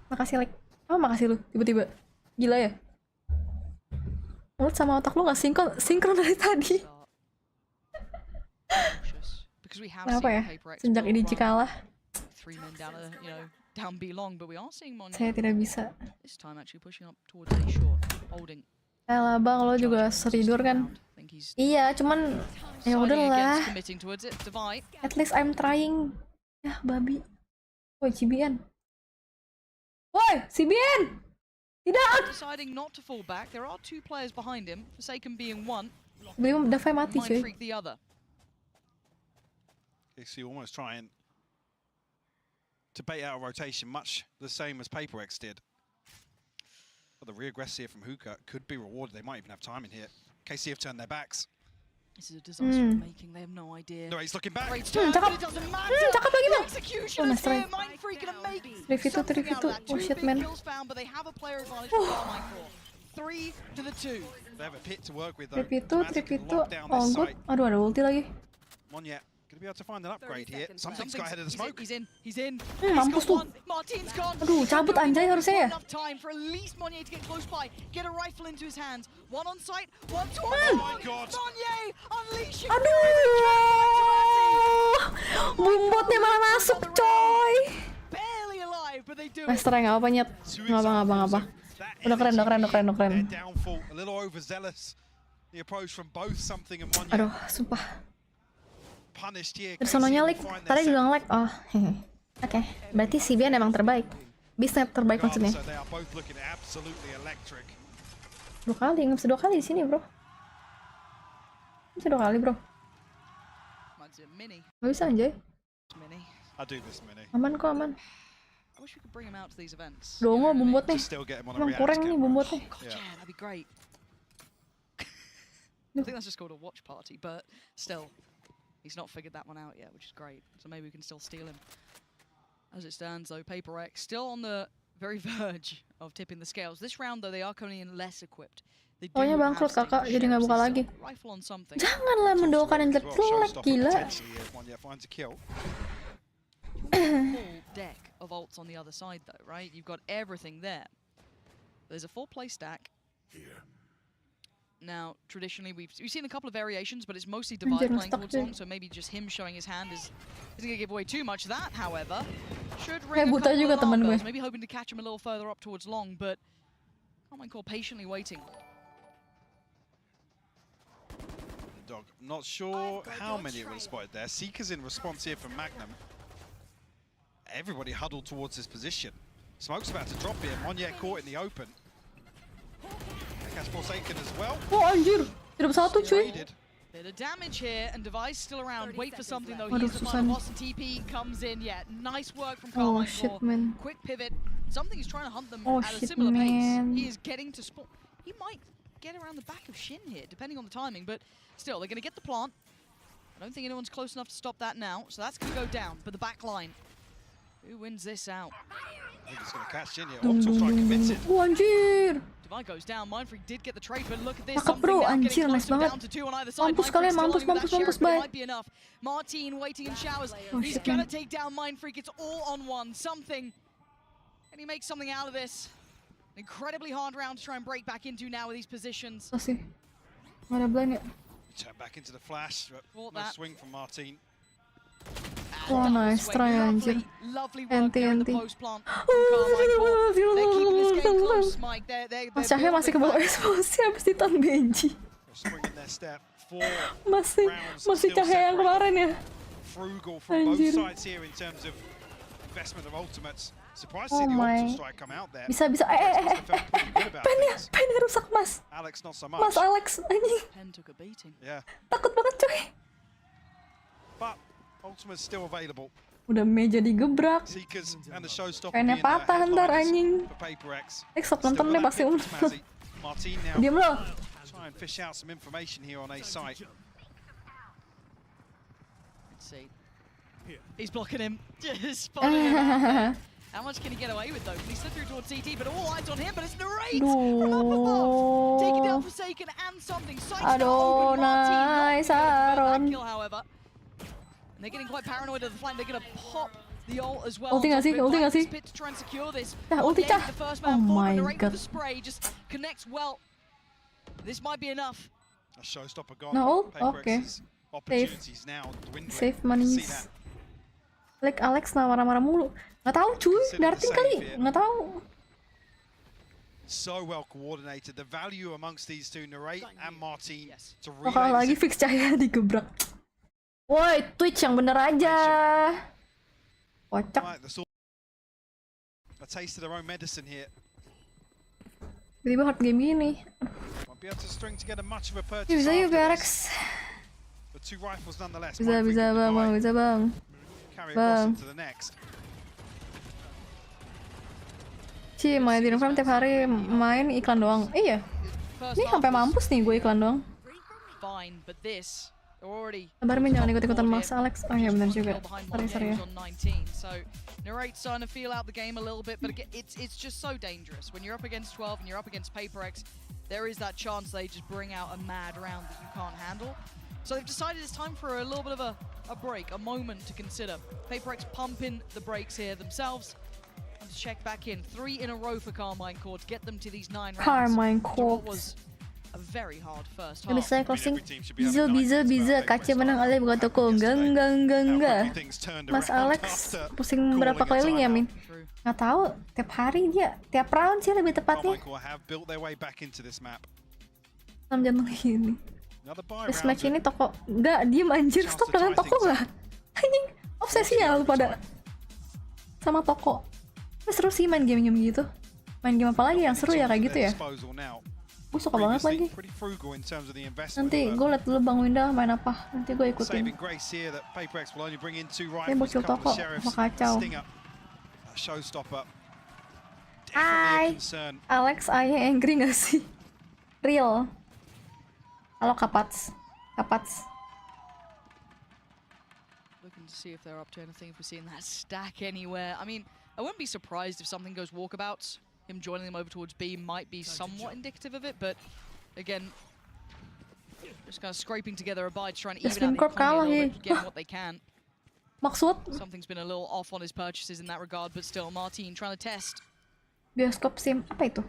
Makasih, like. Oh, makasih lu. Tiba-tiba. Gila ya. Mulut sama otak lu gak sinkron dari tadi. Because we have Kenapa seen ya? PRX Sejak will ini run kalah, 3 men down, down B long, but we are seeing Mon saya tidak bisa. this time actually pushing up towards A short, holding. Elah bang, lo juga setidur kan? Iya, cuman ya udahlah. Committing towards it, Divide. At least I'm trying. Ya, babi. Woi, CBN. Woi, CBN! Tidak! Deciding not to fall back. There are 2 players behind him, Forsaken being one, Belum Davai mati Mind cuy. Freak the other. KC almost trying to bait out a rotation, much the same as PRX did. But the re-aggressive from Hookah could be rewarded. They might even have time in here. KC have turned their backs. This is a disaster of making. They have no idea. No, he's looking back. Great turn, cakep. but it doesn't matter. Cakep lagi The bang. execution Oh, is nice try. here. Mind Freak gonna make 3v2, something out of 3v2. that. Oh 2 shit big man. kills found, but they have a player advantage for Carmine Core. 3 to the 2. They have a pit to work with though. 3v2, Dramatic can 3v2. lock down Oh this good. site. Aduh, ada ulti lagi. Monyet gonna be able to find an upgrade here. Something's got ahead of the smoke. He's in. He's in. Mampus lu. Martin's gone. Aduh, cabut anjay harusnya ya. Enough time for at least Monnier to get close by. Get a rifle into his hands. One on sight. One to Oh my god. Monnier unleashing. Aduh. Bumbotnya malah masuk coy. Barely alive, but they do it. Master nggak apa nyet. Nggak apa. Udah keren. Their downfall, a little overzealous. The approach from both something and Monyet Aduh, sumpah. punished here. Terus sononya KC like, will find tadi their juga nge-like. Oh, hehe. Oke, berarti CBN emang terbaik. Bisnet terbaik second maksudnya. so they are both looking absolutely electric. 2 kali, nggak bisa 2 kali di sini bro. Bisa 2 kali bro. Mine's a mini. Nggak bisa anjay. Mini. I do this mini. Aman kok aman. I wish we could bring him out to these events. Dongo bumbot nih. Just still get him on a Emang react kurang nih camera. bumbotnya. God, Yeah. yeah, that'd be great. I think that's just called a watch party, but still, he's not figured that one out yet, which is great. So maybe we can still steal him. As it stands, though, PRX still on the very verge of tipping the scales. This round, though, they are coming in less equipped. They do Pokoknya have bangkrut Sting. kakak, jadi nggak buka Shares lagi. a rifle on something. Janganlah mendoakan yang Well, jelek, showstopper gila. potentially if 𝘰𝘯𝘯𝘵 finds a kill. Full deck of ults on the other side, though, right? You've got everything there. There's a full play stack. Now, traditionally, we've seen a couple of variations, but it's mostly Divide Anjir, playing stuck towards deh. long, so maybe just him showing his hand isn't going to give away too much. That, however, should Kayak ring a buta couple juga of temen alarm gue. bells, maybe hoping to catch him a little further up towards long, but 𝘰𝘯𝘯 patiently waiting. Dog, not sure how many it would have spotted there. Seeker's in response here from Magnum. Everybody huddled towards this position. Smoke's about to drop here. 𝘰𝘯𝘯 caught in the open. Catch Forsaken as well. Oh anjir, tidak satu cuy. Traded. Bit of damage here, and Device still around. Wait for something, though. Waduh, He's the susah final nih. boss, and TP comes in. Yeah, nice work from Oh 𝘰𝘯𝘯. shit man. Quick pivot. Something is trying to hunt them Oh, at a shit, similar pace. man. He is getting to spawn. He might get around the back of Xin here, depending on the timing, but still, they're going to get the plant. I don't think anyone's close enough to stop that now, so that's going to go down. But the back line, who wins this out? I think it's going to catch in here. Dung Octal dung strike dung dung. committed. Oh anjir. Divide goes down. Mindfreak did get the trade, but look at this. Cakep, Something bro. now Anjir, getting nice closer banget. down to two on either side. Mampus Mindfreak kalian, still mampus, only with that mampus, sheriff, mampus, but it bye. might be enough. Martin waiting in showers. Oh, He's shit, gonna man. take down Mindfreak. It's all on one. Something. Can he make something out of this? An incredibly hard round to try and break back into now with these positions. Masih. Nggak ada blind ya? Turn back into the flash. But Thought no that. swing from Martin. Wah, nice try anjir. Lovely work there in the Enti. post plant. They're keeping this game close, Mike. Mas Cahya masih ke bawah eksplosif habis ditan benji. Spring in their step. 4 Masih rounds masih still Cahya yang separated. kemarin ya. Frugal from both Anjir. sides here in terms of investment of ultimates. Surprised to Oh see the my. Octal strike come out there. Bisa bisa. Must have felt pretty good about Pennya things. pennya rusak mas. Alex not so Mas much. Alex anjing. Pen took a beating. Yeah, Takut banget coy. but ultimate's still available. Udah meja digebrak. Seekers and the showstopper Pennya being the patah ntar headliners anjing. for PRX. Stop Still nonton got deh that pasti pick um. from Mazzy. Martin now Diam lo. try and fish out some information here on A site. Let's see. He's blocking him. Just spotting him out there. How much can he get away with, though? Can he slip through towards CT? But all eyes on him, but it's Narrate from up above. Taking down Duh. Forsaken and something. Sights Aduh, open. Martin not nice, gonna get that Aaron. kill, however. And they're getting quite paranoid of the flank. They're going to pop the ult as well. Ulti nggak sih? Ulti nggak sih? Spit to try and secure this. Dah, ulti Yay, cah. the first Oh man forward, my Narrate God. with the spray just connects well. This might be enough. A showstopper gone. No ult? PRX's opportunities now dwindling. Save See monies. that. Like Alex lah marah-marah mulu. Nggak tahu cuy, Consider the darting save kali. here. Nggak tahu. So well coordinated. The value amongst these two, Narrate and Martin, Yes. to Oh, kalau relay lagi this fix Cahya digebrak. Woi, Twitch yang bener aja. Kocak. Right, that's all. A taste of their own medicine here. Tiba-tiba hard game gini. Won't be able to string together much of a purchase. Bisa yuk after PRX. this, But 2 rifles nonetheless. Bisa, Mindfreak bisa and bang, Divide bisa bang. carry Bang. across into the next. Ci, main di Farm tiap hari main iklan doang. Iya, First ini half sampai was mampus nih gue iklan doang. fine, but this they're already Sabar Min, jangan ikut-ikutan top Mas four Alex. Oh here. iya benar Just juga. one kill behind Sorry, Montier, sorry ya. who's on 19. So Narrate's starting to feel out the game a little bit, but again, it's just so dangerous when you're up against 12 and you're up against PRX. There is that chance they just bring out a mad round that you can't handle. So they've decided it's time for a little bit of a break, a moment to consider. PRX pumping the brakes here themselves. And to check back in. 3 in a row for 𝘰𝘯𝘯𝘵 to get them to these 9 rounds. Carmine After what Corps. was a very hard first Udah half. saya closing. every team should be having Bisa, nightmares bisa. about Kaca PRX menang oleh buka toko. Enggak, enggak, enggak, How enggak. quickly things turned Mas around Alex after pusing calling berapa a keliling ya, Min? timeout. True. Nggak tahu. Tiap hari dia. Tiap round sih lebih tepatnya. 𝘰𝘯𝘯 have built their way back into this map. 6 jantung gini. Another buy This round. match ini toko. Enggak, diem anjir. Stop dengan toko nggak? Anjing. Obsesi ya lu pada. Sama toko. Tapi seru sih main game-game gitu. Main game apa lagi yang seru ya kayak gitu ya? Gue suka banget lagi. Nanti gue liat dulu Bang Winda main apa. Nanti gue ikutin. Saving grace here that PRX will only bring in 2 Dia rifles, bocil a couple toko. of sheriffs, Wah, kacau. Stinger, a showstopper. Definitely Hai. a concern. Alex, ayah angry gak sih? Real. Halo Kapats. Kapats. Looking to see if they're up to anything, if we're seeing that stack anywhere. I mean, I wouldn't be surprised if something goes walkabouts. Him joining them over towards B might be somewhat indicative of it, but again, just kind of scraping together a bite, trying to Just even out the Corp kalah, economy a eh. little bit, getting what they can. Maksud Something's been a little off on his purchases in that regard, but still, Martin trying to test. bioskop sim apa itu?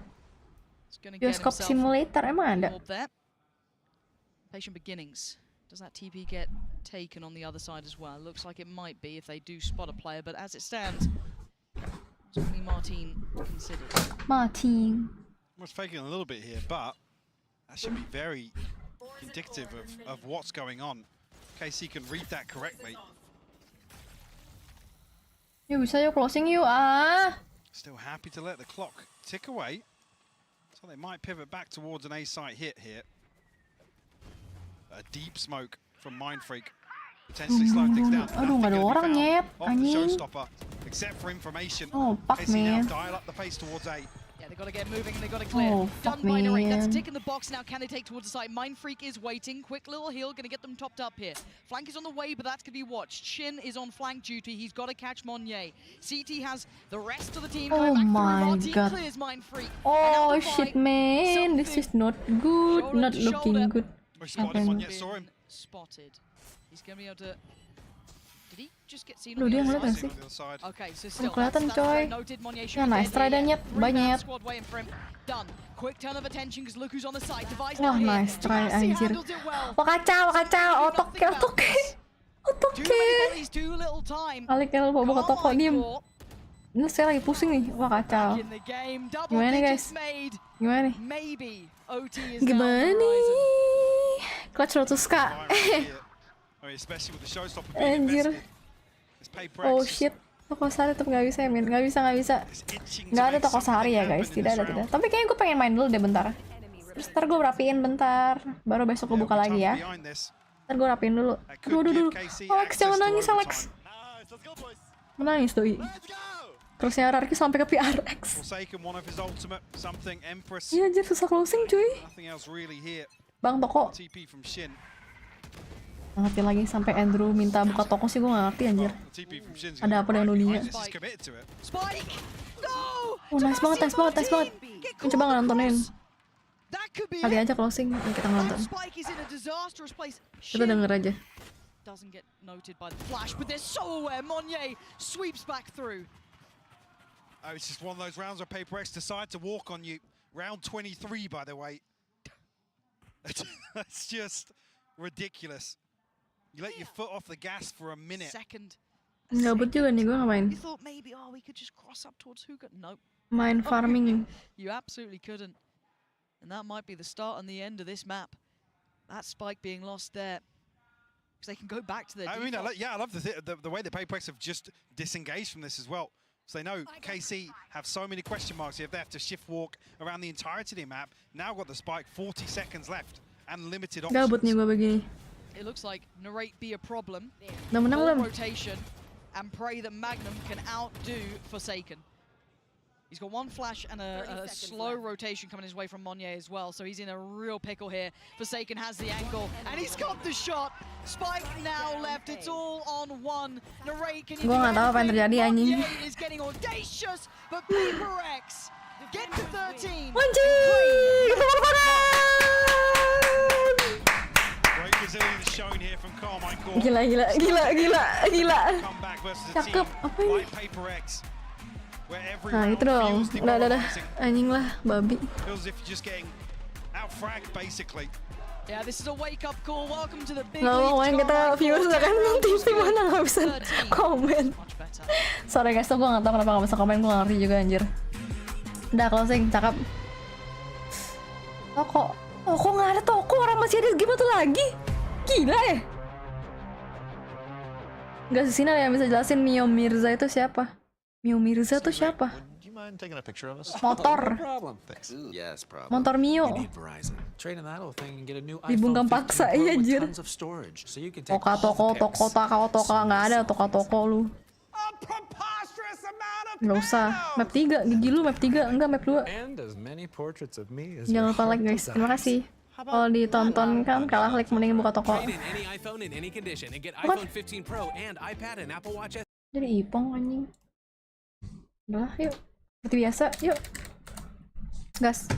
He's going to get Bioskop himself simulator emang ada? orb there. Patient beginnings. Does that TP get taken on the other side as well? Looks like it might be if they do spot a player, but as it stands, it's only Martin considered. Martin. Was faking a little bit here, but that should be very indicative of what's going on. KC can read that correctly. Yuk bisa yuk closing yuk Still happy to let the clock tick away. So they might pivot back towards an A site hit here. A deep smoke from Mindfreak. Potentially slowing things down. Aduh, nggak ada orang, Nyet. Off the Anjing. showstopper. Except for information. Oh, fuck, KC now man. dial up the pace towards A. Yeah, they've got to get moving and they've got to clear. Oh, Done fuck, by Narrate. That's a man. tick in the box now. Can they take towards the side? Mindfreak is waiting. Quick little heal, going to get them topped up here. Flank is on the way, but that's going to be watched. Shin is on flank duty. He's got to catch 𝘰𝘬𝘮𝘮. CT has the rest of the team Oh coming back my through. Martin God. clears Mindfreak. Oh shit man, this is not good, Shoulder not to looking shoulder. good. Oh, he spotted Happened. one yet, saw him. Spotted. He's going to be able to... Did he just get seen Loh, on the dia other ngeliat side? nggak sih? On the other side. Okay, so still, kelihatan, that's coy. noted. 𝘰𝘮𝘮 should Ya, be nice dead try here. dah, Nyet. Three-man Bye, Nyet. squad waiting for him. Done. Quick turn of attention because look who's on the side. Device Wah, now here. nice try, Device anjir. handles it well. Wah kacau, otoke, otoke. Too Otoke. many bodies, too little time. Alik el bawa ke toko, diem. 𝘰𝘮𝘮𝘮 Ini saya lagi pusing nih, wah kacau. back in the game. Double Gimana nih, digits guys? made. Gimana nih? Maybe OT is down Gimana the nih? horizon. Clutch 100k. I mean, especially with the showstopper Anjir. being invested. It's PRX. Oh shit. Toko sehari tetap nggak bisa ya, Min. Nggak bisa. It's itching to Nggak ada make toko sehari ya, something guys. happen in Tidak this ada, tidak. round. Tapi kayaknya gue pengen main dulu deh bentar. Terus ntar gue rapiin bentar. Baru besok gue Yeah, buka we're lagi tough ya. behind this. Ntar gue rapiin dulu. That could Aduh, give aduh. KC Alex, access jangan to nangis, Alex. overtime. Menangis doi. Terusnya Rarki sampai ke PRX. Forsaken, one of his ultimate, something Empress. Iya anjir, susah closing cuy. Nothing else really here. Bang, toko. TP from Shin. Nggak ngerti lagi sampai Andrew minta buka toko sih gue nggak ngerti anjir. TP from Shin's Ada apa dengan dunia? This is committed to it. Spike! No! Oh, nice banget, nice banget, nice banget. Ini coba nggak nontonin. That could be Kali it. aja closing, yuk kita nonton. Spike is in a disastrous place. Kita denger aja. Doesn't get noted by the flash, but they're so aware. 𝘰𝘮𝘮 sweeps back through. Oh, it's just one of those rounds where PRX decide to walk on you. Round 23, by the way. That's just ridiculous. You let your foot off the gas for a minute. Second. Gabut juga nih gue ngapain. You thought maybe, we could just cross up towards 𝘭𝘪𝘬𝘮𝘮. Nope. Main farming. You absolutely couldn't. And that might be the start and the end of this map. That spike being lost there. Because they can go back to their I mean, default. I love the way the PRX have just disengaged from this as well. So they know KC have so many question marks here. They have to shift walk around the entirety of the map. Now got the spike, 40 seconds left and limited options. Gabut nih gue begini. It looks like Narrate be a problem. Udah menang Full belum? rotation and pray that Magnum can outdo Forsaken. He's got one flash and a slow rotation coming his way from 𝘰𝘮𝘮 as well, so he's in a real pickle here. Forsaken has the angle, and he's got the shot. Spike now left, it's all on one. Narrate, can you Gua nggak tahu apa yang terjadi, anjing. 𝘰𝘮𝘮 is getting audacious, but PRX get to 13. Anjing! Tepuk tangan! Great resilience shown here from 𝘰𝘮𝘮𝘮𝘮. Gila. Comeback versus a Cakep, team apa ini? like PRX, where every Nah round itu dong. feels Udah. demoralizing. Anjing lah, babi. Feels as if you're just getting out-fragged, basically. Yeah, this is a wake-up call. Welcome to the big Nggak mau main, kita viewers akan TV mana nggak bisa komen. Much better. Sorry guys, tuh gue nggak tahu kenapa nggak bisa komen, gue nggak ngerti juga anjir. Udah closing, cakep. Toko nggak ada toko, orang masih ada game tuh lagi. Gila ya. Gak sih, sini ada yang bisa jelasin 𝘰𝘮𝘮𝘮𝘮 itu siapa? 𝘰𝘮𝘮𝘮𝘮 tuh siapa? Would you mind taking a picture of us? Motor. Problem. Thanks. Yes, problem. Motor Mio. You need Verizon. Trade in that little thing and get a new Dibungkam iPhone 15 paksa, Pro iya, with anjir. tons of storage, so you can take Toka all the toko pics. nggak ada toko lu. A preposterous amount of Nggak usah. Map 3, gigi lu map 3, enggak map 2. And as many portraits of me as Jangan your lupa heart like guys. Terima desires. kasih. Kalau ditonton kan kalah like, mending buka toko. Trade in any iPhone in any condition and get What? iPhone 15 Pro and iPad and Apple Watch S. Jadi ipong anjing. Udah lah, yuk. Seperti biasa, yuk. Gas.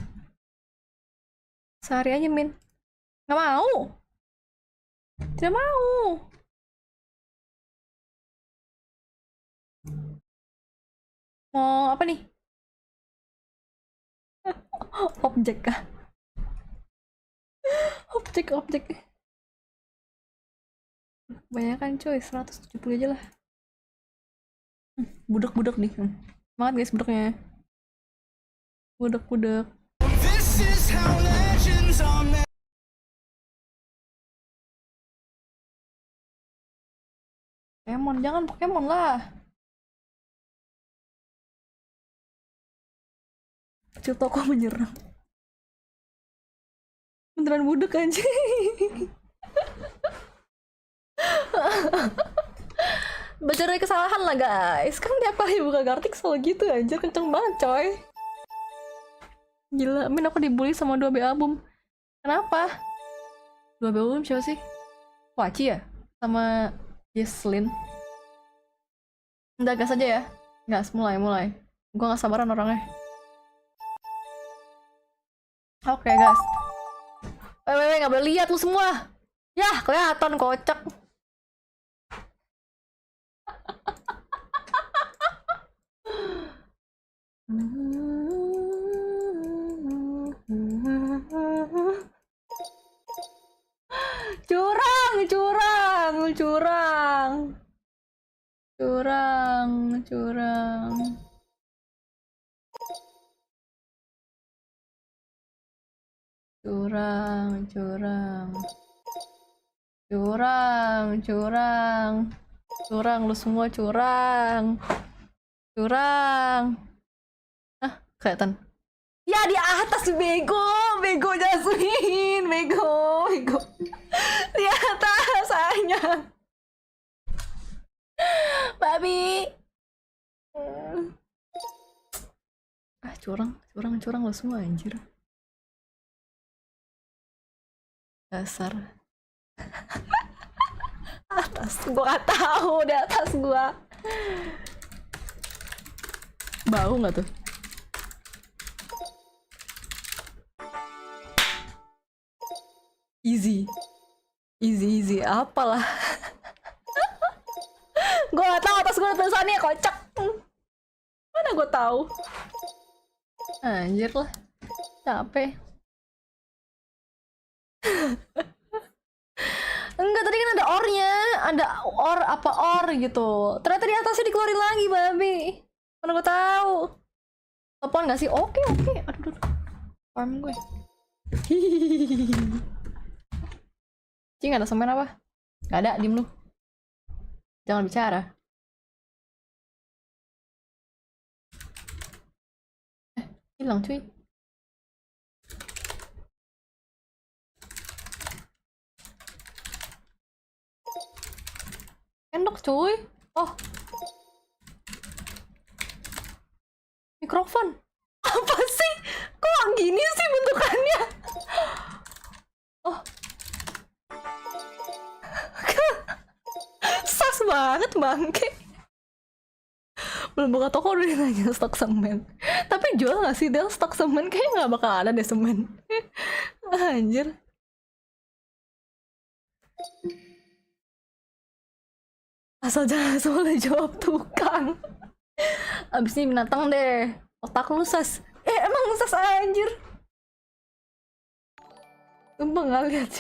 Sehari aja, Min. Nggak mau. Tidak mau. Mau apa nih? Objek kah? Objek. Banyak kan coy, 170 aja lah. Budak nih. Semangat guys budaknya. Budak. Pokemon, jangan Pokemon lah. Kecil toko menyerang. Beneran budak anjing. Belajar dari kesalahan lah guys. Kan tiap kali buka Gartic selalu gitu anjir, kenceng banget coy. Gila, Min aku dibully sama 2B album. Kenapa? 2B album siapa sih? 𝘭𝘪𝘬𝘦 ya? Sama 𝘧𝘰𝘮𝘮𝘦. Udah gas aja ya. Gas, mulai. Gua gak sabaran orangnya. Oke gas. Weh, gak boleh lihat lu semua. Yah, kelihatan kocak. Curang, lu semua curang. Ah, kelihatan. Ya di atas bego Jasmine, bego. Di atas sayang. Babi. Ah, curang lu semua anjir. Dasar. Atas gua gak tahu, di atas gua. Bau nggak tuh? Easy, apalah. Gua gak tahu atas gua tulisannya kocak. Mana gua tahu? Anjir lah, capek. Enggak, tadi kan ada ornya, ada or gitu. Ternyata di atasnya dikeluarin lagi, babi. Mana gue tahu. Telepon nggak sih? Oke. Aduh. Farm gue. Cing, ada semen apa? Gak ada, diem lu. Jangan bicara. Hilang cuy. Enak cuy. Oh. Mikrofon. Apa sih? Kok gini sih bentukannya? Oh. Sas banget bangke. Belum buka toko udah nanya stok semen. Tapi jual gak sih Del stok semen? Kayaknya gak bakal ada deh semen. Anjir. Asal jangan soalnya jawab tukang. Abis ini binatang deh. Otak lu sas. Emang sas anjir. Sumpah gak liat.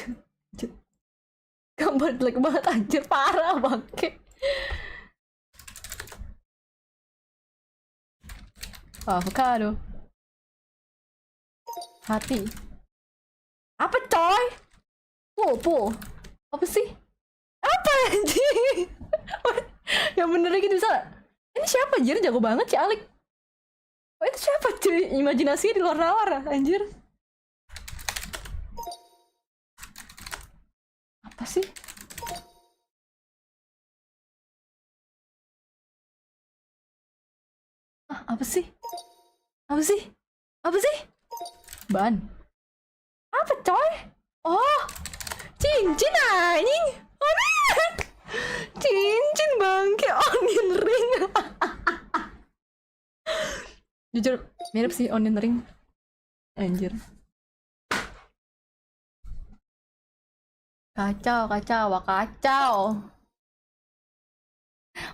Gambar jelek banget anjir. Parah bangke. Avocado. Hati. Apa coy? Pul. Apa sih? Apa anjir? Yang bener gitu bisa. Ini siapa anjir? Jago banget si Alik. Oh, itu siapa cuy? Imajinasinya di luar nalar anjir. Apa sih? Apa sih? Ban. Apa coy? Oh, cincin anjing. Cincin bangke onion ring. Jujur mirip sih onion ring. Anjir. Kacau, kacau, wah kacau.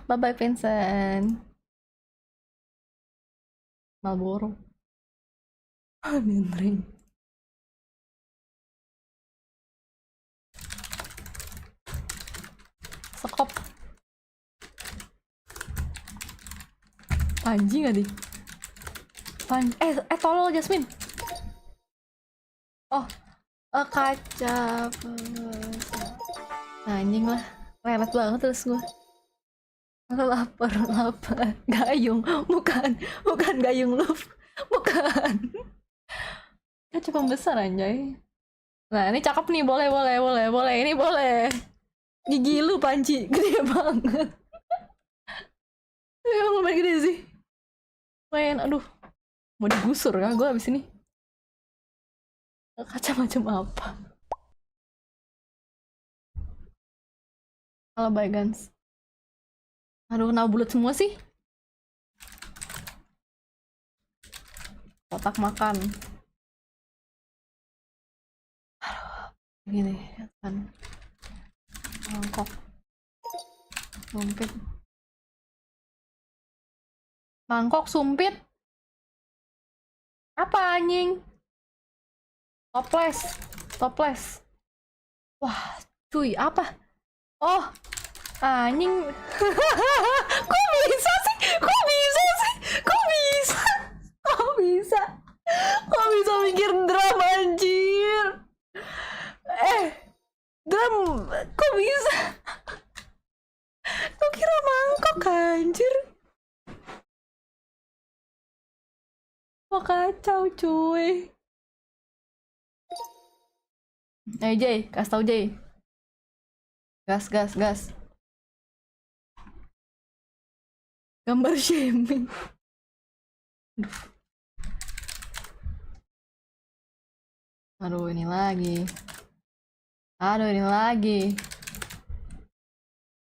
Bye-bye, Vincent. Marlboro. Nendring. Sekop. Panji nggak, di? Tolol, Jasmine. Oh, kaca. Anjing lah. Lelet banget terus gue. Lapar. Gayung. Bukan gayung love. Bukan. Kaca pembesar, anjay. Nah, ini cakep nih. Boleh. Ini boleh. Gigi lu, Panji. Gede banget. Emang lumayan gede sih. Main, aduh. Mau digusur kah gue abis ini? Kaca macam apa? Halo, bye guys. Aduh, kenapa bulat semua sih? Kotak makan. Gini kan. Mangkok. Sumpit. Mangkok sumpit. Apa anjing? Toples. Wah, cuy, apa? Oh, anjing. Kok bisa mikir drum, anjir? Drum, kok bisa? Kok kira mangkok, anjir? Wah, kacau, cuy. Jay, kasih tau, Jay. Gas. Gambar shaming. Aduh, ini lagi.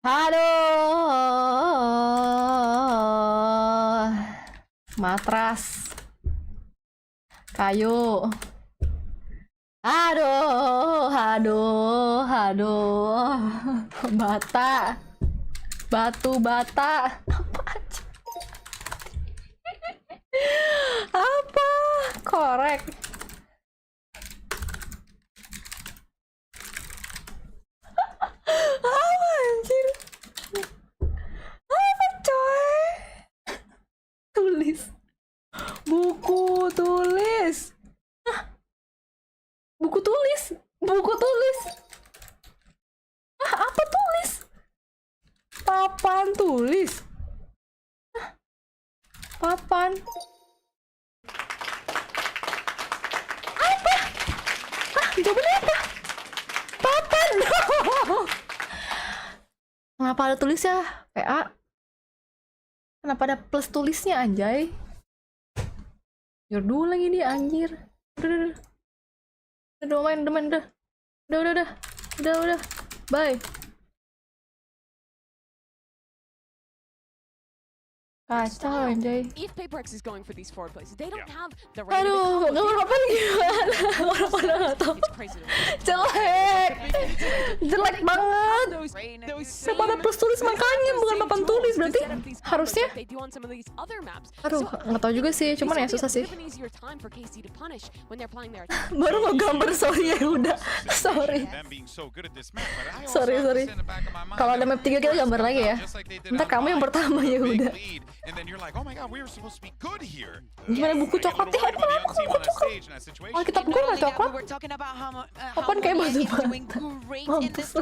Aduh. Matras. Kayu. Aduh. Batu bata. Apa? Korek. Apa, anjir? Apa, coy? Tulis. Buku tulis. Buku tulis. Apa tulis? Papan tulis. Papan. Apa? Jawabannya apa? Papan. Kenapa ada tulisnya? PA. Kenapa ada plus tulisnya, anjay? Jor dulu lagi dia, anjir. Udah main. Udah. Bye. Kacau, anjay. If PRX is going for these forward plays, they don't have the right. Aduh, apa gimana? Orang-orang nggak tahu. Jelek banget. Siapa ada plus tulis makanya bukan papan tulis, berarti harusnya. Aduh, nggak tahu juga sih, cuman ya susah sih. Baru mau gambar, sorry ya udah. Sorry. Kalau ada map 3 kita gambar lagi ya. Ntar kamu yang pertama ya udah. And then you're like, oh my god, we were supposed to be good here. Gimana buku coklatnya? Buku coklat. Oh, kitab gue nggak coklat. Apaan kayak baju mampus.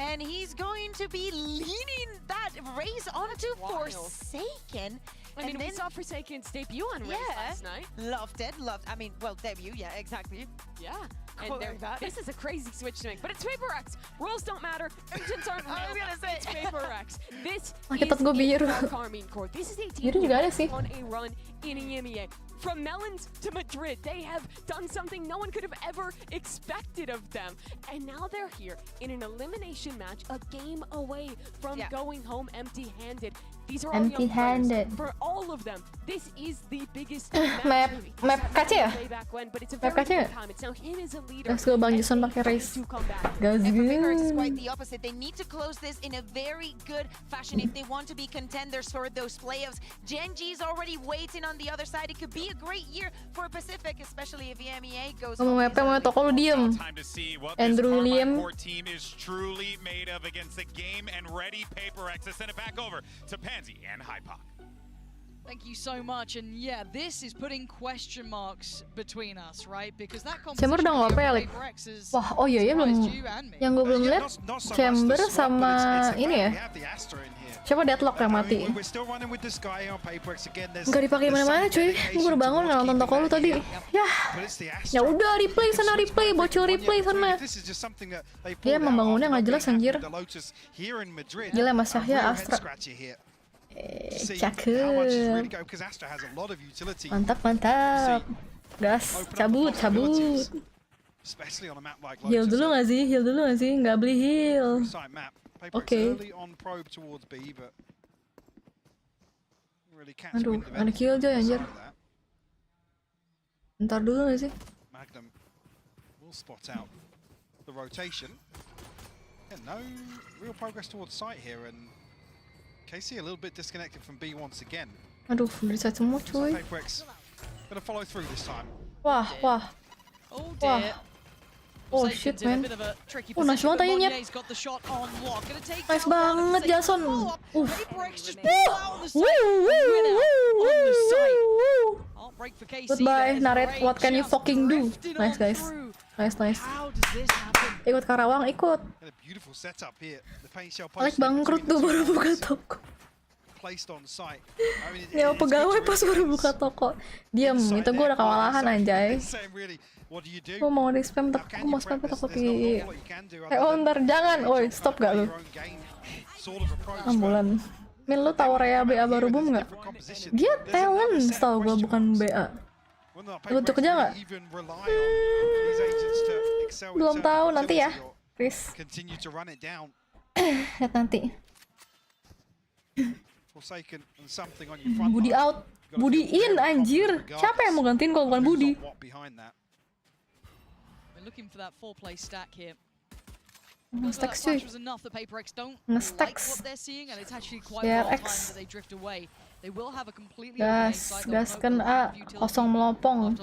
And he's going to be leaning that race onto Forsaken. I mean, we saw Forsaken's debut on Race last night. Loved it. I mean, well, debut, yeah, exactly. Yeah. And this is a crazy switch to make, but it's PRX. Rules don't matter. Engines aren't real. I was gonna say it's PRX. This kitab gue biru. Karmine Core. This is a Biru team juga ada sih. on a run in 𝘰𝘮𝘦𝘮. From Melons to Madrid, they have done something no one could have ever expected of them. And now they're here in an elimination match, a game away from going home empty-handed. These are all young players. For all of them, this is the biggest Map kaca ya? way back when, but it's a Map very kaca ya? good time. It's now him as a leader. Let's go Bang and Jason he's pakai going race. to come back. Guys, And for PRX, it's quite the opposite. They need to close this in a very good fashion if they want to be contenders for those playoffs. 𝘰𝘮𝘰 is already waiting on the other side. It could be a great year for Pacific, especially if 𝘰𝘰𝘮𝘰 goes. Ngomong map mau toko lu diem. Time to see what Andrew this Liam. Core team is truly made of against the game and ready PRX to send it back over to Pansy and 𝘧𝘀𝘀. Thank you so much, and yeah, this is putting question marks between us, right? Because that Chamber udah nggak apa ya, like? Wah, oh iya ya belum. Yang gue belum lihat Chamber sama ini ya. Siapa Deadlock yang mati? Nggak dipakai mana-mana cuy. Gue baru bangun nggak nonton toko lu tadi. Ya udah replay sana, replay bocil replay sana. Dia membangunnya nggak jelas anjir. Gila Mas Yahya Astra. Cakep. Mantap mantap. Gas, cabut. Heal dulu nggak sih? Nggak beli heal. Oke. Aduh, ada 𝘰𝘰𝘮𝘮𝘦 anjir. Ntar dulu nggak sih? Magnum will spot out the rotation. Yeah, no real progress towards site here, and 𝘰𝘰𝘮 a little bit disconnected from B once again. Aduh, udah set semua cuy. PRX gonna follow through this time. Wah. Oh shit man. Nice banget aja Nyet. Nice banget Jason. Goodbye Naret, what can you fucking do? Nice guys. Nice. Ikut Karawang, ikut. Alex bangkrut tuh baru buka toko. Ya pegawai pas baru buka toko. Diam, itu gue udah kewalahan anjay. Gue mau di-spam tapi gue mau spam takut di... ntar jangan, woi stop gak lu? Ambulan. Min lu tau Rhea BA baru boom gak? Dia talent setau gue bukan BA. Ikut kerja gak? Belum tahu nanti ya, Chris. Lihat nanti. Budi out, Budi in anjir. Siapa yang mau gantiin kalau bukan Budi? Looking for that 4-play stack here. Nge-stacks cuy. Nge-stacks. PRX. Gas kan A, kosong melopong.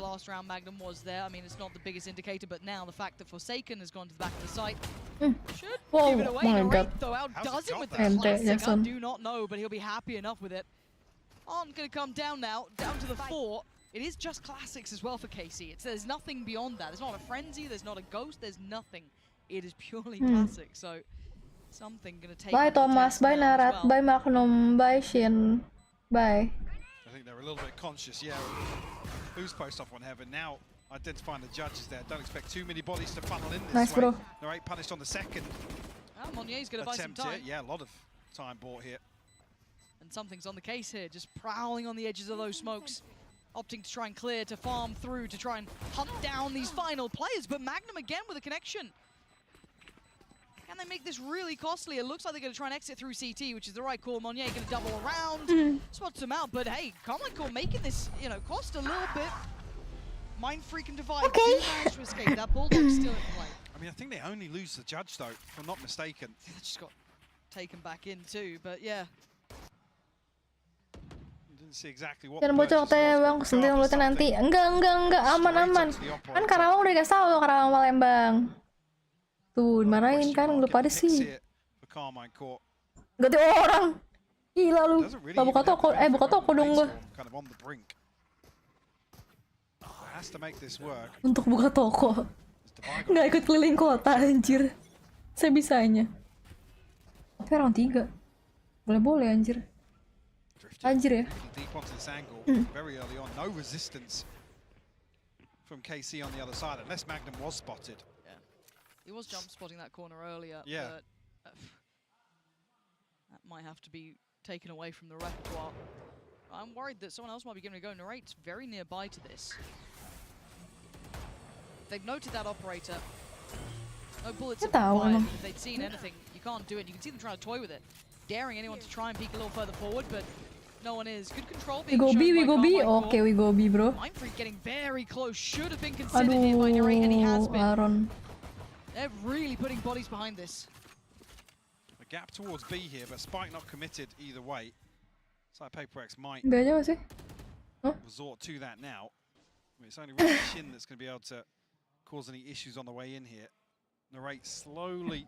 Wow, my god. Ente, Jason. It is just classics as well for 𝘰𝘰𝘮𝘰. There's nothing beyond that. There's not a frenzy, there's not a ghost, there's nothing. It is purely classic. So something gonna take. Bye Thomas, bye Narat, bye Magnum, bye Shin, bye. I think they're a little bit conscious, yeah. Who's post off on heaven now? Identifying the judges there. Don't expect too many bodies to funnel in this nice, way. bro. 𝘰𝘰𝘮𝘰 punished on the second. 𝘰𝘰𝘮𝘰's gonna buy some time. Yeah, a lot of time bought here. And something's on the case here, just prowling on the edges of those smokes. Opting to try and clear, to farm through, to try and hunt down these final players. But Magnum again with a connection. Can they make this really costly? It looks like they're going to try and exit through CT, which is the right call. 𝘰𝘰𝘮𝘰 going to double around, spots them out. But hey, 𝘰𝘰𝘮𝘰 making this, cost a little bit. Mind freak and divide. Okay. Managed to escape. That Bulldog's still in play. I mean, I think they only lose the judge though, if I'm not mistaken. That just got taken back in too. But yeah. Jangan bocor teh bang, sentil mulutnya nanti. Enggak, aman. Kan Karawang udah dikasih tau Karawang Palembang. Tuh, dimarahin kan, lu pada sih. Ganti orang. Gila lu. Gak buka toko dong gua. Untuk buka toko. Nggak ikut keliling kota anjir. Sebisanya. Tapi orang 3. Boleh anjir. Anjir ya. Very early on, no resistance from 𝘰𝘰𝘮𝘰 on the other side, unless Magnum was spotted. Yeah, he was jump spotting that corner earlier. Yeah, but that might have to be taken away from the repertoire. I'm worried that someone else might be giving it a go. 𝘧𝘬𝘮𝘮𝘦 very nearby to this. They've noted that operator. No bullets have been fired. If they'd seen anything, you can't do it. You can see them trying to toy with it. Daring anyone to try and peek a little further forward, but no one is. Good control being shown by 𝘰𝘯𝘓𝘗. Okay, 𝘰𝘯𝘓, bro. Mindfreak getting very close. Should have been considered here by 𝘧𝘬𝘮𝘮, and he has been. Aaron. They're really putting bodies behind this. A gap towards B here, but Spike not committed either way. So PRX might B aja masih. resort to that now. I mean, it's only really Shin that's going to be able to cause any issues on the way in here. 𝘧𝘬𝘮 slowly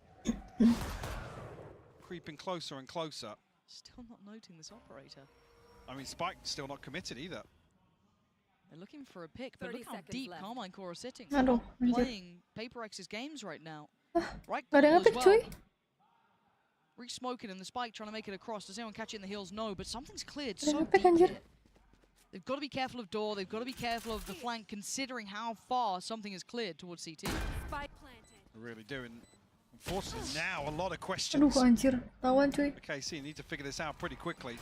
creeping closer and closer. Still not noting this operator. I mean, Spike still not committed either. They're looking for a pick, but look how deep 𝘰𝘯𝘮𝘮 are sitting. Aduh, They're playing PRX's games right now. Right Gak ada yang corner as ngepick, well. cuy. Re-smoking and the Spike trying to make it across. Does anyone catch it in the heels? No, but something's cleared Gak ada so yang ngepick, deep anjir. here. They've got to be careful of door. They've got to be careful of the flank, considering how far something is cleared towards CT. Spike planted. They really do. And unfortunately, now a lot of questions. Aduh, anjir. Tawan, cuy. KC need to figure this out pretty quickly.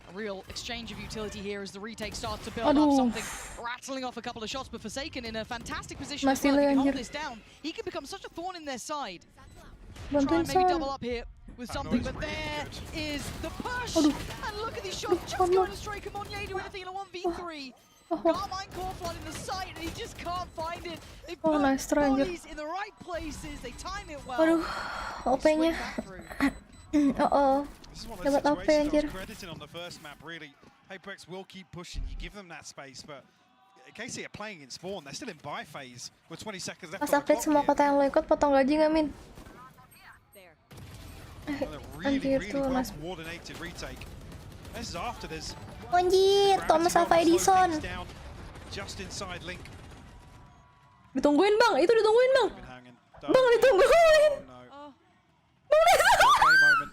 A real exchange of utility here as the retake starts to build up something, rattling off a couple of shots, but �ョ𝑠𝑒𝑘 in a fantastic position as well. If he can hold this down, he can become such a thorn in their side. Try and maybe double up here with something, but there is the push! And look at these shots, just going to 𝘧𝘰𝘮𝘮𝘦 do anything in a 1v3. 𝘰𝘯𝘮 flood in the site, and he just can't find it. They put nice try, anjir. bodies in the right places, they time it well. Aduh, OP-nya. This is one of those Dapat OP, situations I anjir. was crediting on the first map, really. PRX will keep pushing. You give them that space, but KC are playing in spawn. They're still in buy phase with 20 seconds left Pas on the update clock semua here. kota yang lo ikut potong gaji nggak, Min? Well, they're really, Anjir, really tuh, well nice. coordinated retake. This is after there's Anjir, Thomas Alva Edison. down just inside Link. Ditungguin, Bang. Itu ditungguin, Bang. Been hanging. Bang, ditungguin. Oh, no. Okay, moment.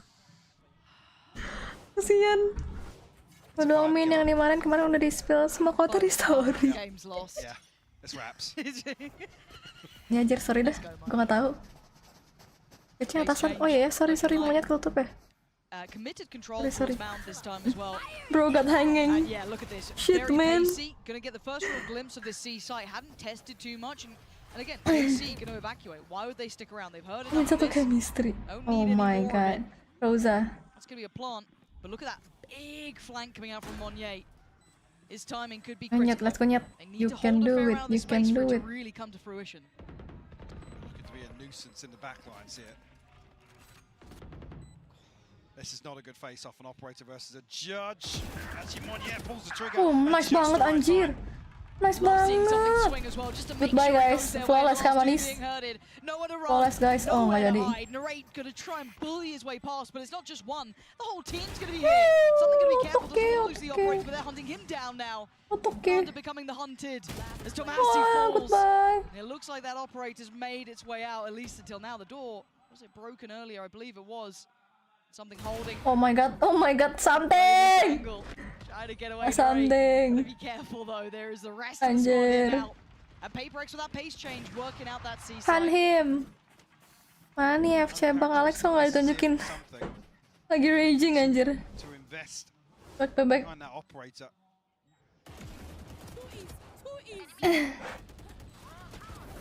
Kasian. Doang Min yang kemarin udah di-spill semua kota di story. Game's lost. Yeah, it's wraps. Ya, anjir, sorry dah. Gue nggak tahu. Kecil atasan. Oh iya ya, sorry monyet ketutup ya. Committed control Sorry. was bound this time as well. Bro got hanging. Yeah, look at this. Shit, Very man. pacey, gonna get the first real glimpse of this C site. Hadn't tested too much, and again, KC gonna evacuate. Why would they stick around? They've heard Ini enough of satu this. chemistry. Don't Oh need any my more of god. it. Rosa. That's gonna be a plant, but look at that big flank coming out from 𝘰𝘮𝘮𝘮. His timing could be Nyet, critical. let's go Nyet. They need You to can hold a do fair it. amount of You the can space for do it it. to really come to fruition. Looking to be a nuisance in the backlines here. This is not a good face-off, an operator versus a judge. Actually, 𝘰𝘯𝘮𝘮 pulls the trigger. Oh, at nice just the banget, right anjir. time. Nice Love seeing something banget. swing as well, just to make Goodbye, sure it guys. goes their way. Flawless, Last two Kamanis. being herded. Nowhere to run. Flawless, guys. Oh, Nowhere nggak to jadi. hide. 𝘧𝘬𝘮𝘮 gonna try and bully his way past, but it's not just one. The whole team's gonna be here. Something gonna be careful to okay, lose the okay. operator, but they're hunting him down now. Okay. Under becoming the hunted. As 𝘰𝘯𝘮𝘮 Wow, falls. goodbye. And it looks like that operator's made its way out, at least until now. The door, was it broken earlier? I believe it was. Something holding. Oh my god, something! Angle. Try to get away. Something. Gotta be careful though. There is the rest of the squad Anjir. in out. And PRX with that pace change, working out that C Kan side. him. Mana nih FC Bang Alex kok nggak ditunjukin? Something Lagi raging anjir. to invest Back. behind that operator.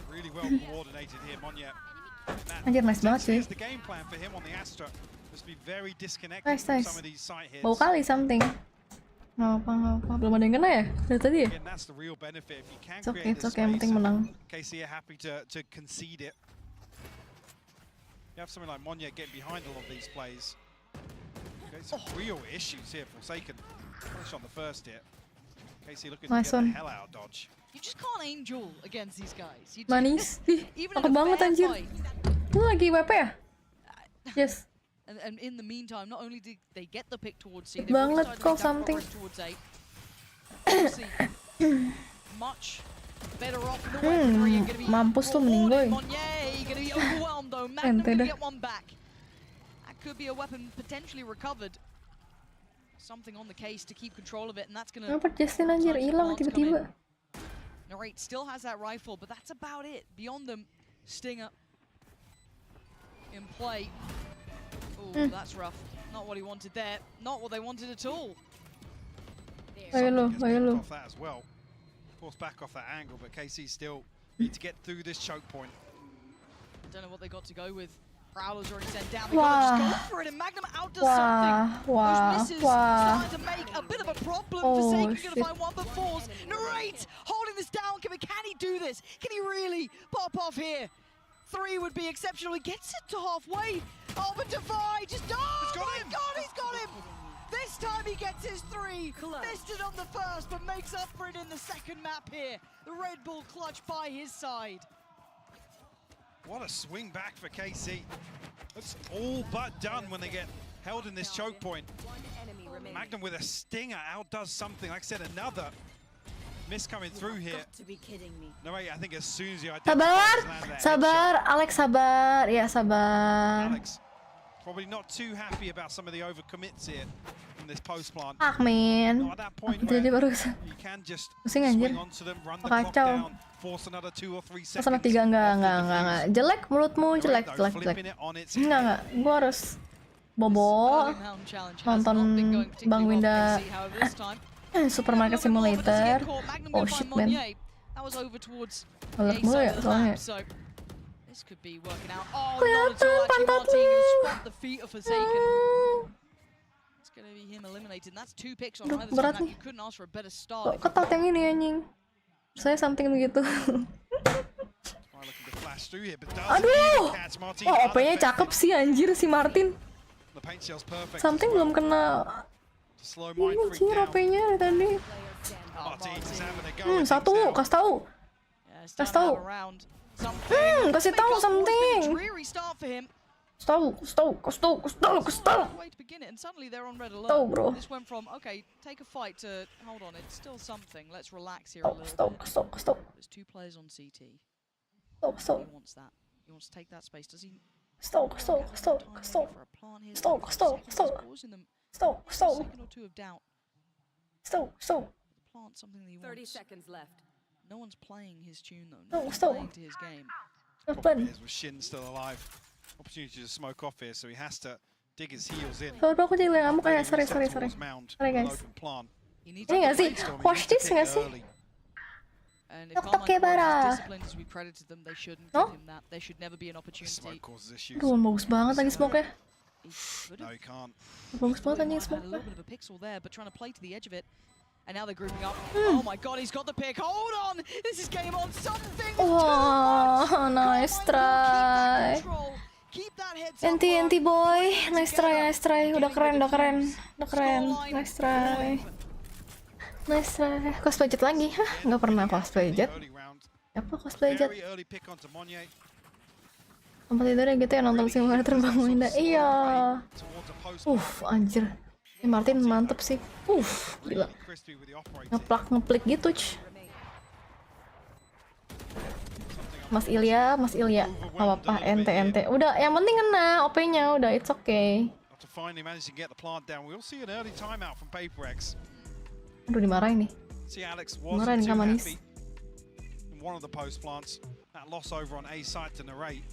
Really well coordinated here, 𝘰𝘯𝘮𝘮𝘮. Anjir, nice banget cuy. Here's the game plan for him on the Astra. Must be very disconnected Nice, from nice. some of these site hits. Bau kali something. Nggak apa. Belum ada yang kena ya? Dari tadi ya? Again, that's the real benefit. If you can It's okay, create it's this okay. Yang penting space, menang. KC are happy to concede it. You have something like 𝘰𝘯𝘮𝘮 getting behind a lot of these plays. Okay, some real issues here. 𝘭𝘪𝑠𝑒𝑘n push on the first hit. KC looking Nice to get one. the hell out of dodge. You just can't aim duel against these guys. You Manis. Ih, even takut in a banget fair anjir. fight. Lu lagi WP ya? Yes. And in the meantime, not only did they get the pick towards C, Good banget, call something. towards A. Obviously, much better off in the weaponry. Gonna be mampus tuh mending boy. 𝘰𝘯𝘮𝘮 gonna be overwhelmed though. Magnum Ente gonna dah. get one back. That could be a weapon potentially recovered. Something on the case to keep control of it, and that's gonna. Kenapa Justin anjir hilang tiba-tiba? 𝘧𝘮𝘮𝘮 still has that rifle, but that's about it. Beyond them, Stinger in play. Oh, that's rough. Not what he wanted there. Not what they wanted at all. Something has picked off that as well. Forced back off that angle, but KC still need to get through this choke point. I don't know what they got to go with. Prowler's already sent down. They gotta just go for it, and Magnum outdoes something. Those misses starting to make a bit of a problem. 𝘭𝘪𝘬𝘮𝘮 gonna find one, but falls. 𝘪𝑟ate holding this down. Can he do this? Can he really pop off here? 3 would be exceptional. He gets it to halfway. Oh, but Defy just... Oh my God, he's got him! This time he gets his 3. Missed it on the first, but makes up for it in the second map here. The Red Bull clutch by his side. What a swing back for KC. It's all but done when they get held in this choke point. Magnum with a stinger outdoes something. Like I said, another miss coming through here. 𝘧𝘰𝘮𝘮𝘦, I think as soon as you Sabar, Alex sabar, ya sabar. Alex probably not too happy about some of the overcommits here from this post plant. Men. Not at that point Jadi where baru you can just pusing anjir. swing onto them, run the clock Kacau. down, force another 2 or 3 seconds. Sama 3 enggak. Jelek mulutmu, jelek. Enggak. Gua harus bobo nonton Bang Winda Supermarket Simulator. Oh shit, man. Alert mulu ya soalnya. This could be working out. Oh, not at all. Actually, Martin can spot the feet of 𝘧𝘰𝘮𝘮. It's going to be him eliminated. And that's 2 picks on either team. You couldn't ask for a better start. Kok ketat yang ini anjing. Saya something begitu. Aduh. Oh, OP-nya cakep sih anjir si Martin. Something belum kena. Anjir OP-nya dari tadi. Satu, kasih tahu. Kasih tahu. Kasih tahu something. Tahu bro. Take a fight to hold on. It's still something. Let's relax here a little bit. There's 2 players on CT. He wants that. He wants to take that space. Does he? Stop. Second or 2 of doubt. Plant something that he wants. 30 seconds left. No one's playing his tune though. No one's Stop. playing to his game. Problem is with Shin still alive. Opportunity to smoke off here, so he has to dig his heels in. Kalau aku jadi ngamuk kayak sorry. Sorry guys. Ini nggak sih? Watch this nggak sih? And if 𝘭𝘪𝘬𝘮𝘮 as disciplined as we credited them, they shouldn't give him that. There should never be an opportunity. Aduh, bagus banget lagi smoke-nya. No, he can't. Bagus banget anjing A smoke-nya. little bit of a pixel there, but trying to play to the edge of it. And now they're grouping up. Oh my God, he's got the pick. Hold on! This is game on something! Wah, nice try. Enti boy, nice try. Udah keren. Nice try. Cosplay jet lagi? Hah, nggak pernah cosplay jet. Apa cosplay jet? Tempat tidurnya gitu ya, nonton simulator Bang Winda. Iya. Anjir. Martin mantep sih. Gila. Ngeplik gitu, Mas Ilya. Apa-apa, ente. Udah, yang penting kena OP-nya, udah, it's okay. Aduh, dimarahin nih. Dimarahin Kak Manis. One of the post plants, that loss over on A site to 𝘧𝘰𝘮𝘮𝘮.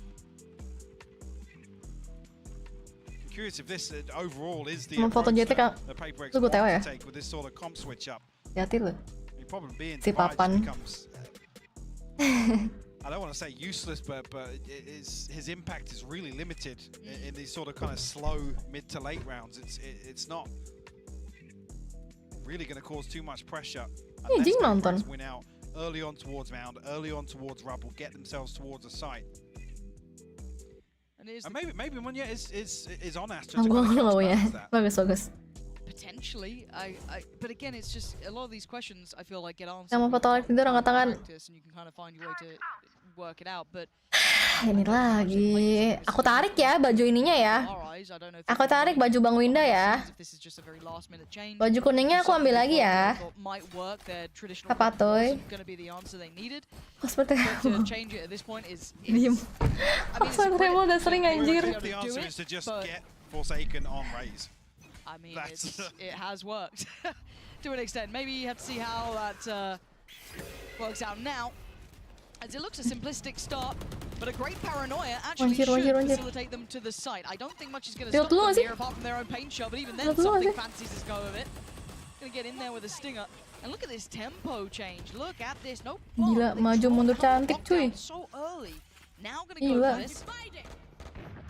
I'm curious if this overall is the approach that PRX wants to take with this sort of comp switch up. Hati lu. He'd probably be in Si Papan. becomes, I don't want to say useless, but his impact is really limited in these sort of kind of slow mid to late rounds. It's not really going to cause too much pressure unless PRX win out early on towards Mound, early on towards Rubble, get themselves towards a site. And maybe Munya is on Astra to kind of that. Bagus. Potentially, but again, it's just a lot of these questions I feel like get answered. Yang mau foto Alex tidur angkat tangan. And you can kind of find your way to work it out, but ini lagi. Aku tarik ya baju ininya ya. Aku tarik baju Bang Winda ya. Baju kuningnya aku ambil lagi ya. Apa toy? Seperti diem. Remo udah sering anjir. I mean, it has worked to an extent. Maybe you have to see how that works out now. As it looks a simplistic start, But a great paranoia actually should facilitate them to the site. I don't think much is going to stop them here apart from their own paint shot, but even then something fancies to go of it. Gonna get in there with a stinger. And look at this tempo change. Look at this. Nope. Gila, maju mundur cantik cuy. So early. Now gonna go for this.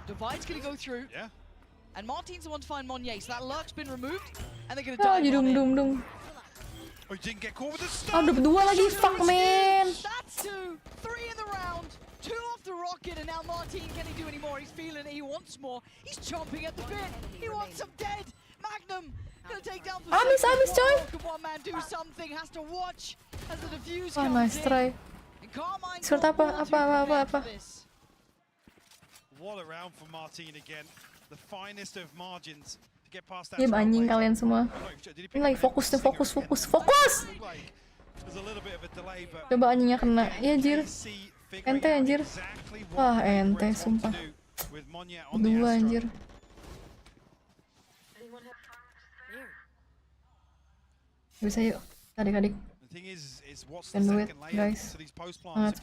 Divide's gonna go through. Yeah. And Martin's the one to find 𝘰𝘯𝘮𝘮𝘮. So that lurk's been removed. And they're gonna dive on in. Oh, he didn't get caught with the stun. Aduh, berdua lagi. Fuck, man. That's 2. 3 in the round. 2 off the rocket. And now Martin, can he do any more? He's feeling it. He wants more. He's chomping at the bit. He wants some dead. Magnum gonna take down for Habis coy. Can one man do something? Has to watch as the defuse Wah, comes nice try. in. Skirt apa. What a round for Martin again. The finest of margins to get past that. Diam anjing kalian semua. Ini lagi fokus. Coba anjingnya kena. Iya anjir. Ente anjir. Wah, ente sumpah. Dua anjir. Bisa yuk, adik-adik. Can do it, guys. Semangat.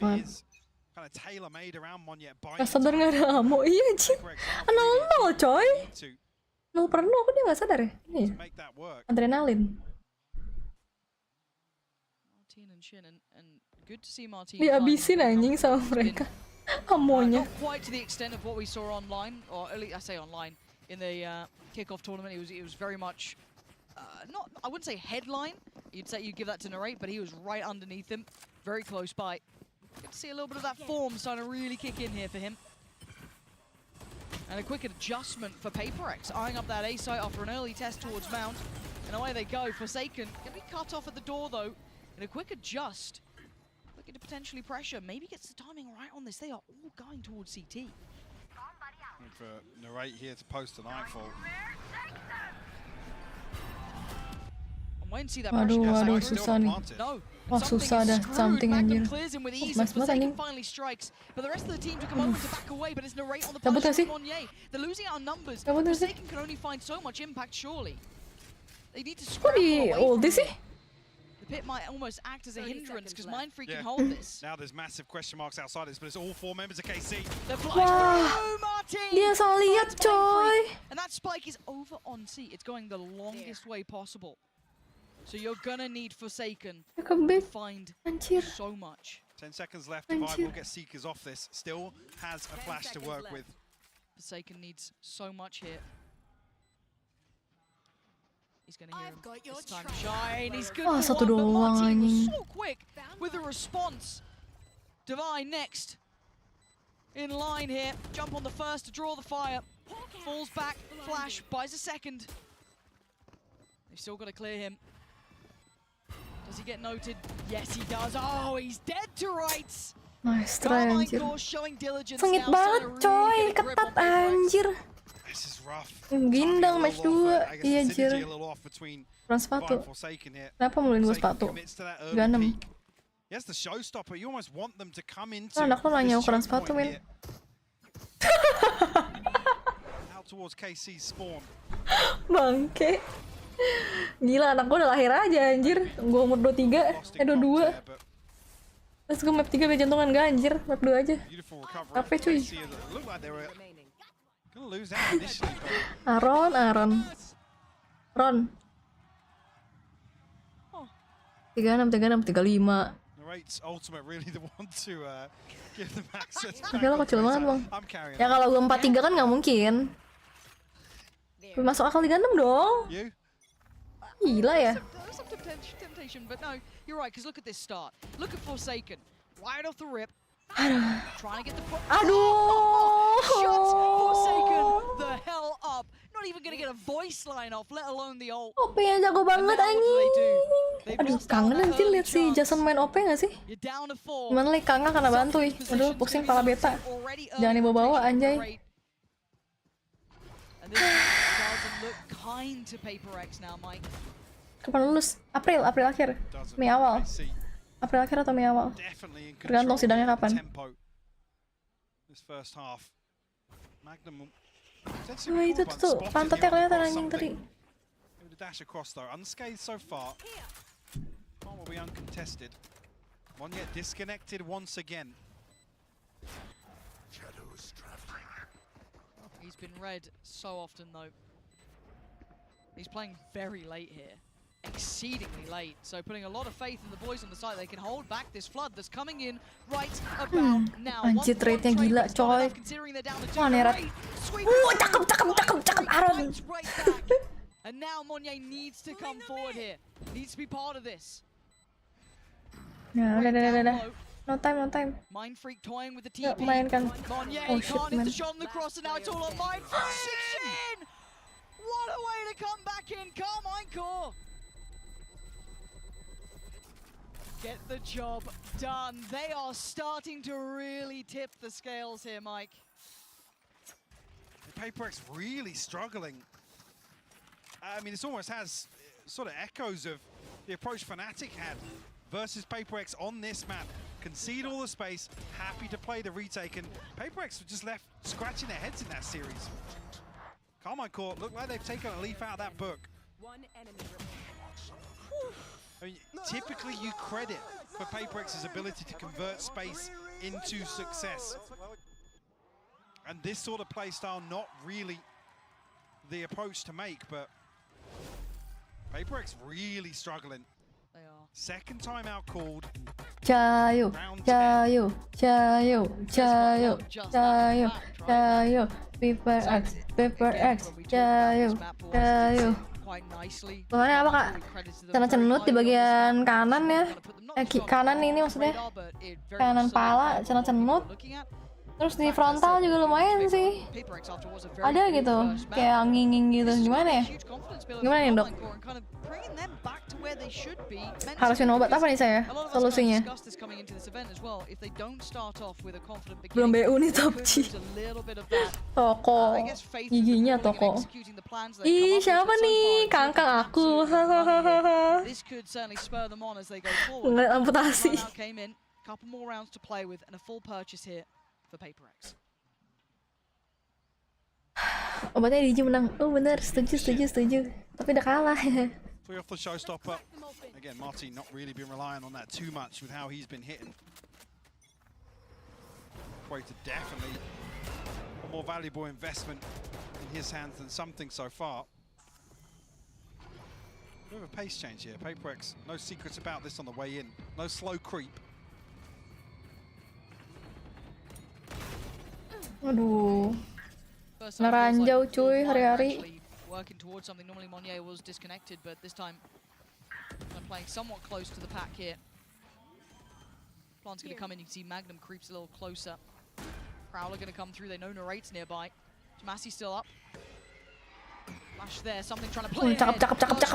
Gak sadar gak ada ammo. Iya anjir. 0-0 coy. 0/0 kok dia gak sadar ya? Ini adrenalin. Dihabisin anjing sama mereka. Ammonya. Not quite to the extent of what we saw online, or at least I say online, in the kickoff tournament. It was very much not, I wouldn't say headline. You'd say you'd give that to Narrate, but he was right underneath him, very close by. Good to see a little bit of that form starting to really kick in here for him. And a quick adjustment for PRX, eyeing up that A site after an early test towards Mount. And away they go. 𝘭𝘪𝑬𝑘𝑠 gonna be cut off at the door though. And a quick adjust, looking to potentially pressure. Maybe gets the timing right on this. They are all going towards CT. For Narrate here to post the nightfall. Aduh, susah nih. Wah, susah dah, something anjir. Mas banget anjing. Cabut gak sih? Cabut gak sih? Kok di ulti sih? The pit might almost act as a hindrance because Mindfreak can hold this. Now there's massive question marks outside this, but it's all 4 members of 𝘰𝘰. Wah, dia salah lihat coy. And that spike is over on C. It's going the longest way possible. So you're gonna need Forsaken to find so much. 10 seconds left. Divide will get Seekers off this. Still has a flash to work with. Forsaken needs so much here. He's gonna hear him this time shine. He's good for one, but Martin was so quick with the response. Divine next in line here. Jump on the first to draw the fire. Falls back, flash, buys a second. They've still got to clear him. Does he get noted? Yes, he does. Oh, he's dead to rights. Nice try anjir. Sengit banget coy, ketat anjir. This is rough. Gindang match 2. Iya anjir. Kurang sepatu. Kenapa mulai 2 sepatu? 36. Yes, the showstopper. You almost want them to come into. Anak lo nanya ukuran sepatu, men. Out towards 𝘰𝘰's spawn. Bangke. Gila, anak gue udah lahir aja anjir. Gue umur 23, 22. Terus gue map 3 biar jantungan gak anjir. Map 2 aja. Capek cuy. Ron. 36, 35. Oke, lo kecil banget bang. Ya kalau gue 43 kan gak mungkin. Masuk akal 36 dong. Gila ya. There's some temptation, but no, you're right, because look at this start. Look at Forsaken, right off the rip. Trying to get the shots Forsaken the hell up. Not even gonna get a voice line off, let alone the ult. OP yang jago banget anjing. Aduh, kangen anjir liat si Jason main OP gak sih? Gimana lagi kangen karena bantu ih. Aduh, pusing pala beta. Jangan dibawa-bawa anjay. Kapan lulus? April akhir. Mei awal. April akhir atau Mei awal? Tergantung sidangnya kapan. Wah, itu tuh pantatnya kelihatan anjing tadi. He's been read so often though. He's playing very late here. Exceedingly late. So putting a lot of faith in the boys on the side. They can hold back this flood that's coming in right about now. Anjir, trade-nya gila, coy. Wah, Nerat. Cakep, Aaron. And now Monya needs to come forward here. Needs to be part of this. Nah, udah. No time. Mind Freak toying with the Nggak TP. main kan. Monya Oh, shit, can't hit man. the shot on the cross, and now it's all on Mind Freak. What a way to come back in, 𝘰𝘯𝘮𝘵. Get the job done. They are starting to really tip the scales here, Mike. PRX really struggling. I mean, this almost has sort of echoes of the approach Fnatic had versus PRX on this map. Concede all the space, happy to play the retake, and PRX were just left scratching their heads in that series. 𝘰𝘯𝘮𝘵 look like they've taken a leaf out of that book. I mean, typically you credit for PRX's ability to convert space into success. And this sort of play style, not really the approach to make, but PRX really struggling. They are. Second timeout called. Cayo. PRX. Cayo. Pokoknya apa kak? Cenut di bagian kanan ya. Kanan ini maksudnya. Kanan pala, cenut. Terus di frontal juga lumayan sih. Ada gitu, kayak nginging gitu. Gimana ya? Gimana nih dok? Harusnya obat apa nih saya? Solusinya? Belum BU nih 𝘧𝘰𝘮𝘮𝘦. Toko. Giginya toko. Ih, siapa nih? Kangkang aku. Ngeliat amputasi. Couple more rounds to play with and a full purchase here for PRX. Obatnya Digi menang. Oh bener, setuju. Tapi udah kalah. Free off the showstopper. Again, Marty not really been relying on that too much with how he's been hitting. Equator definitely a more valuable investment in his hands than something so far. Bit of a pace change here. PRX, no secrets about this on the way in. No slow creep. Aduh. Ngeranjau cuy hari-hari. Working towards something. Normally Monya was disconnected, but this time playing somewhat close to the pack here. Plan's going to come in. You can see Magnum creeps a little closer. Prowler going to come through. They know Narrate's nearby. 𝘂𝑚𝑎Si still up. Flash there. Something trying to play ahead. Cakep banget.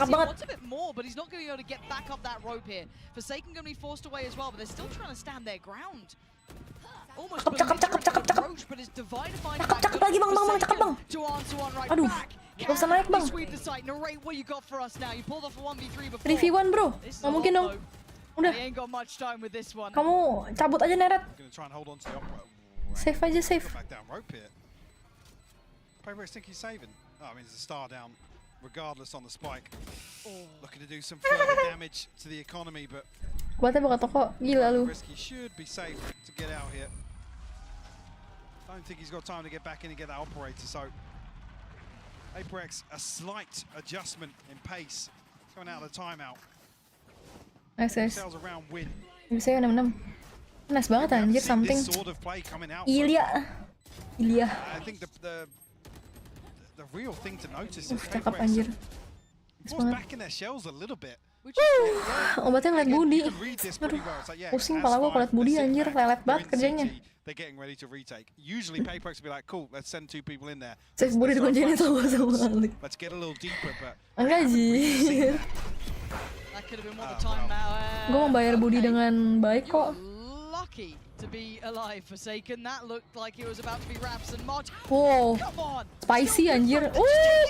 Wants a bit more, but he's not going to be able to get back up that rope here. Forsaken going to be forced away as well, but they're still trying to stand their ground. Almost Cakep but it's divided by Cakep lagi bang, cakep bang. to answer one right Aduh, back. gak usah naik bang. Sweep the site. Narrate what you got for us now. You pulled off a 1v3 before. 3v1 bro, gak mungkin dong. Udah, They ain't got much time with this one. kamu cabut aja Neret. Gonna try and hold on to the Save aja, save. back down rope here. PRX think he's saving. Oh, I mean, there's a star down regardless on the spike. Looking to do some further damage to the economy, but Buatnya buka toko, gila lu. Risky should be safe to get out here. Don't think he's got time to get back in and get that operator, so PRX a slight adjustment in pace coming out of the timeout. Nice guys. Sales around win. Bisa ya 6-6. Nice banget anjir, something. This sort of play coming out. Ilya. I think the real thing to notice is Cakep anjir. PRX almost back in their shells a little bit. Obatnya ngeliat Budi. You can read this pretty well. It's like, yeah, Pusing as kepala gua fine, ngeliat Budi they're sitting anjir, back, lelet they're banget in kerjanya. CT, they're getting ready to retake. Usually PRX would be like, cool, let's send 2 people in there. Save Budi dikunciin sama Alik. Let's get a little deeper, but Enggak anjir. That could have been one of the time now. Gue mau bayar Budi dengan baik kok. Lucky to be alive, Forsaken. That looked like it was about to be Raps and Mod. Wow, Come on. spicy anjir.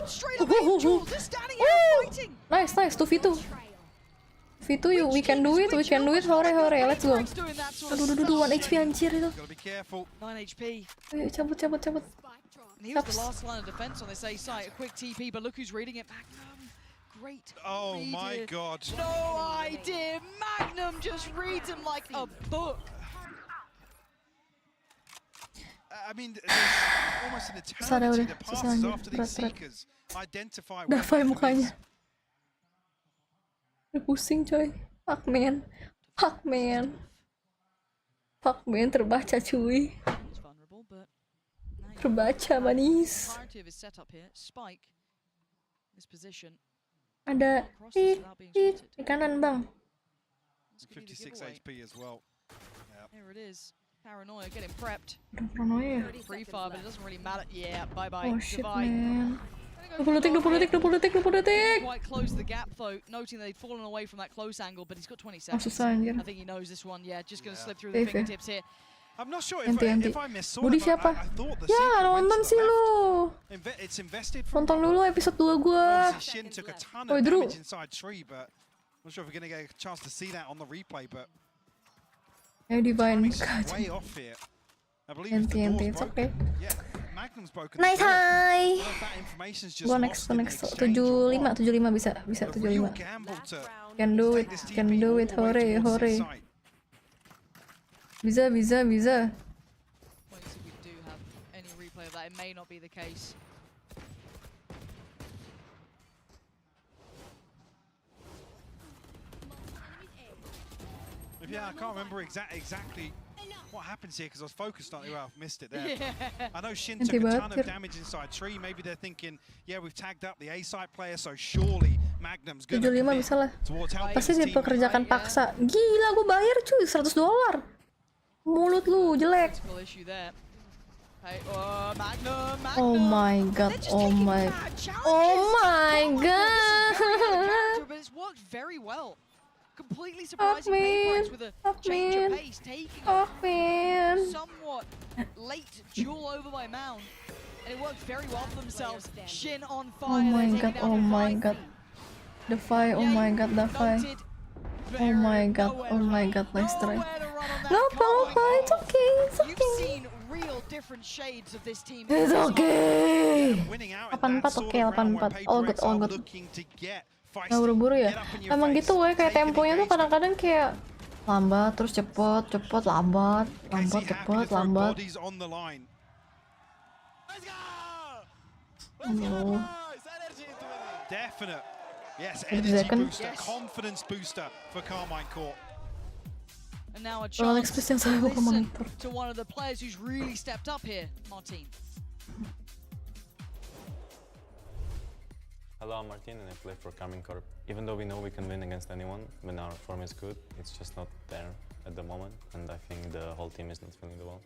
Straight away, Jules is standing here fighting. Nice, 2v2. V2 we can do it, hore, let's go. Aduh, 1 HP anjir itu. gotta be careful. 9 HP. Ayo, cabut. And he was the last line of defense on this A site. A quick TP, but look who's reading it. Magnum. Great. Oh read my here. god. No idea. Magnum just reads him like a book. I mean, there's almost an Sadar eternity udah, that susah passes anjir, after these berat-berat. seekers identify where Davai Magnum mukanya. is. Udah pusing coy. Fuck man. Fuck man. Fuck man terbaca cuy. It's vulnerable, but now you Terbaca manis. entirety of his setup here. Spike. This position. Ada tit tit di kanan bang. This could be the 56 giveaway. HP as well. Here it is. Paranoia getting prepped. Udah paranoia. Free fire, but it doesn't really matter. Yeah, bye bye. Oh shit Divide. man. Gonna go 20 detik, 20 detik, 20 detik, 20 detik. Quite close the gap though, noting they'd fallen away from that close angle, but he's got 20 Oh seconds. susah anjir. I think he knows this one. Yeah, just gonna slip through the Safe ya. fingertips here. I'm not sure Enti. if I missaw Budi it, but siapa? I thought the Ya seeker went nonton to sih the lu. left. It's invested from Nonton dulu episode 2 gua. Obviously, Shin took a ton Oi, of Drew. damage inside tree, but I'm not sure if we're going to get a chance to see that on the replay, but Ayo divine. timing's way off here. I believe if the Enti, door's it's okay. broken, yeah, Magnum's broken. Nice the door. hi. All of that information's just Gua lost in the next exchange 75 or what? 75 bisa The real 75. gamble to Can do it, take this can TP do all it. the way Hore towards hore. this site. Bisa. Well, if we do have any replay of that, it may not be the case. Yeah, I can't remember exactly what happens here because I was focused on it. Well, I've missed it there. Yeah. I know Shin Enti took a ton banget, of Kir. damage inside tree. Maybe they're thinking, yeah, we've tagged up the A-side player, so surely Magnum's going to 75 bisa lah. towards helping Pasti his dia team. pekerjakan Right, yeah. paksa. Gila gue bayar cuy $100. Mulut lu jelek. Political issue there. Hey, Magnum. Oh my god. They're just Oh taking my. mad challenges. Oh my This is very out of character, god. but it's worked very well. Completely Fuck surprising PRX man. with a Fuck change of man. pace, taking Fuck a man. somewhat late duel over by Mound. And it worked very well for themselves. Shin on Oh fire. my they're god. taking Oh down my Divine. god. Defy. Oh Yeah, my you god. Defy. noted Oh my very god. nowhere Oh to my run. god. Nice try. Nowhere to run on that No Carmine apa-apa. It's goal. okay. It's You've okay. seen real different shades of this team. It's okay. Winning out in 84, that sort oke, of round where 84. All good, PRX all are good. looking to get Nggak feisty, buru-buru ya. get up in your Emang face, gitu kayak take an temponya tuh engagement. kadang-kadang kayak lambat terus cepet lambat KC lambat happy to cepet throw lambat. bodies on the line. Let's go! Oh. Definite. Yes, 30 energy second. booster, Yes. confidence booster for Carmine Court. And now a Rolex chance Plus yang to saya buka listen monitor. to one of the players who's really stepped up here, Martin. Hello, I'm Martin and I play for Carmine Corp. Even though we know we can win against anyone when our form is good, it's just not there at the moment, and I think the whole team is not feeling the well.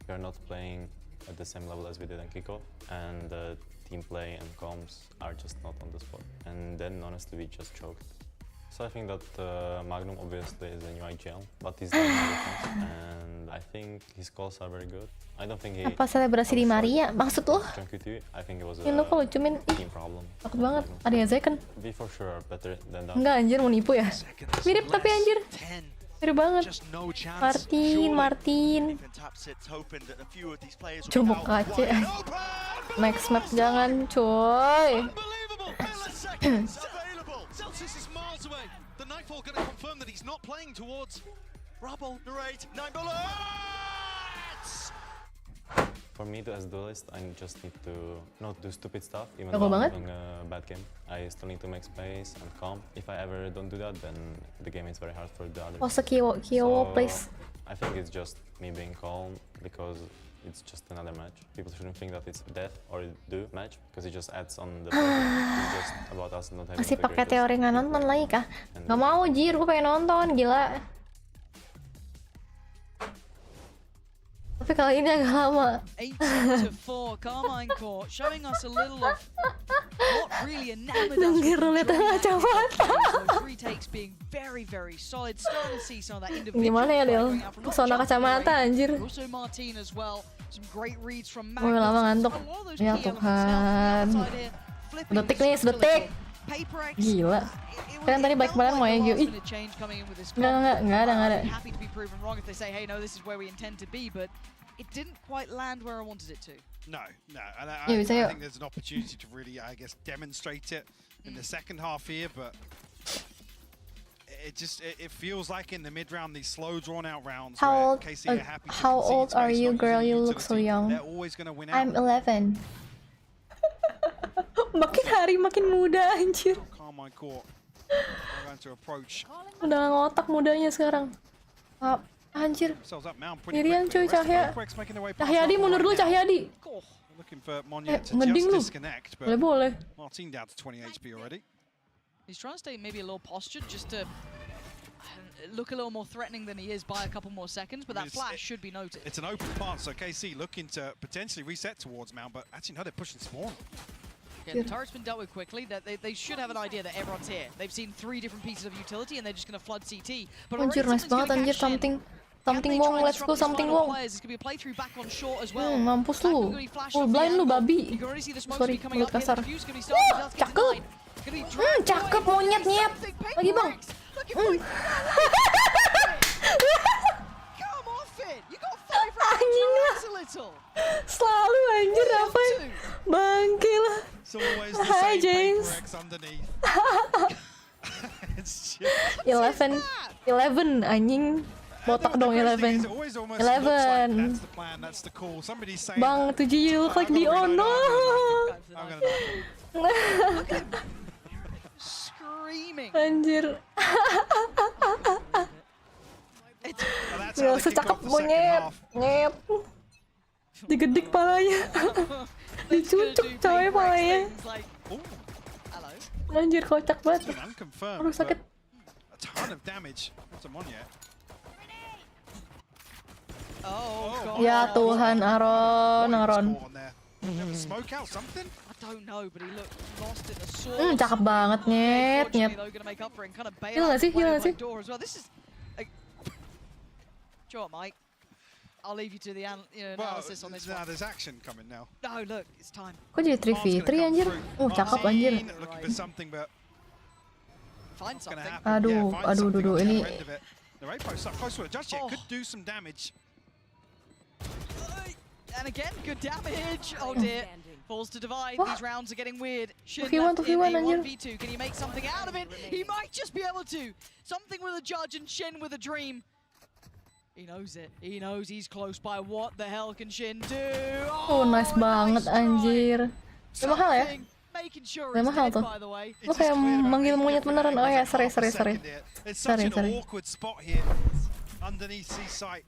We are not playing at the same level as we did in kickoff, and the team play and comms are just not on the spot. And then honestly, we just choked. So I think that Magnum obviously is a new IGL, but he's done everything, and I think his calls are very good. I don't think he... Apa selebrasi di Maria? Maksud lo? 𝘧𝘰𝘮𝘮𝘦, I think it was Ya lo kok a lucu men. Ih, team problem. takut banget. Ada ya Zeken? We for sure are better than that. Enggak anjir mau nipu ya? Mirip tapi anjir. Mirip banget. Martin. Coba kace. Next map jangan coy. Celsius is miles away. The Nightfall going to confirm that he's not playing towards Rubble. Narrate. 9 bullets! For me, as duelist, I just need to not do stupid stuff, even Jago though I'm banget. having a bad game. I still need to make space and calm. If I ever don't do that, then the game is very hard for the others. 𝘭𝘰𝘯𝘬𝘦 please. I think it's just me being calm because it's just another match. People shouldn't think that it's death or do match because it just adds on the pressure. It's just about us not having Masih the pakai greatest teori nggak nonton lagi kah? and Nggak mau jir, gue pengen nonton, gila. Tapi kali ini agak lama. 8-4, Carmine Court, showing us a little of what really enamored us. Nunggu with them roulette during that kacamata. introduction. Those 3 takes being very, very solid. Starting to see some of that individual Gimana ya play Del? going out from not Pesona just kacamata Ray, anjir. but also Martin as well. Some great reads from Gue lama ngantuk. A lot of those Ya key elements now Tuhan. from the outside here, flipping Detik the nih, switch a sedetik. little. PRX, Gila. it Kalian tadi baik banget mau ya, Gio. Ih. Nggak ada. Happy to be proven wrong if they say, hey, no, this is where we intend to be, but it didn't quite land where I wanted it to. No. And Yeah, I bisa yuk. think there's an opportunity to really, I guess, demonstrate it in the second half here, but it feels like in the mid round, these slow drawn out rounds. How where KC are happy to how concede old are space, you, not girl? using You look so utility. young. They're always gonna win out. I'm 11. Makin hari makin muda anjir. Calm my court. I'm going to approach. Udah ngotak mudanya sekarang. Anjir. Themselves up now pretty Miriam quickly. cuy, The rest of Cahya. PRX making their way past Cahyadi Alpha mundur dulu right now. Cahyadi. Looking for Monya to ngeding just lu. disconnect, but Boleh. Martin down to 20 HP already. He's trying to stay maybe a little postured just to look a little more threatening than he is by a couple more seconds, but that flash should be noted. It's an open path, so KC looking to potentially reset towards Mount, but actually no, they're pushing spawn. Yeah, the turret's been dealt with quickly. That they should have an idea that everyone's here. They've seen 3 different pieces of utility, and they're just going to flood CT. But Anjir, nice banget anjir, something wrong, let's go something wrong. It's going to be a playthrough back on short as well. Mampus lu. Full blind lu babi. Sorry, mulut kasar. Cakep. Cakep monyet nyet. Lagi bang. Anjing lah. Selalu anjir apa? Bangke lah. Hi James. 11 anjing. Botak dong 11. 11. Bang 7 you look like the oh no. Anjir. Gak secakep monyet. Nyet. Digedik palanya. Dicucuk coy palanya. Anjir kocak banget. Aduh sakit. A ton of damage. That's a Monya. Ya Tuhan, Aaron. Smoke out something? I don't know, but he looked lost in the sword. Cakep banget nyet. Heal gak sih? This is sure, Mike. I'll leave you to the analysis on this one. There's action coming now. No, look, it's time. Kok jadi 3v3 anjir? Cakep anjir. Looking for something, but find something. Aduh, ini. The Ray post up close to a judge could do some damage. And again, good damage. Oh dear. Falls to divide. These rounds are getting weird. Should 2v1, 1v2. Can he make something out of it? He might just be able to. Something with a judge and Shin with a dream. He knows it. He knows he's close by. What the hell can Shin do? Oh, nice banget anjir. Udah mahal ya? Udah mahal tuh. Lu kayak manggil monyet beneran. Oh ya, sorry. It's such an awkward spot here underneath C site.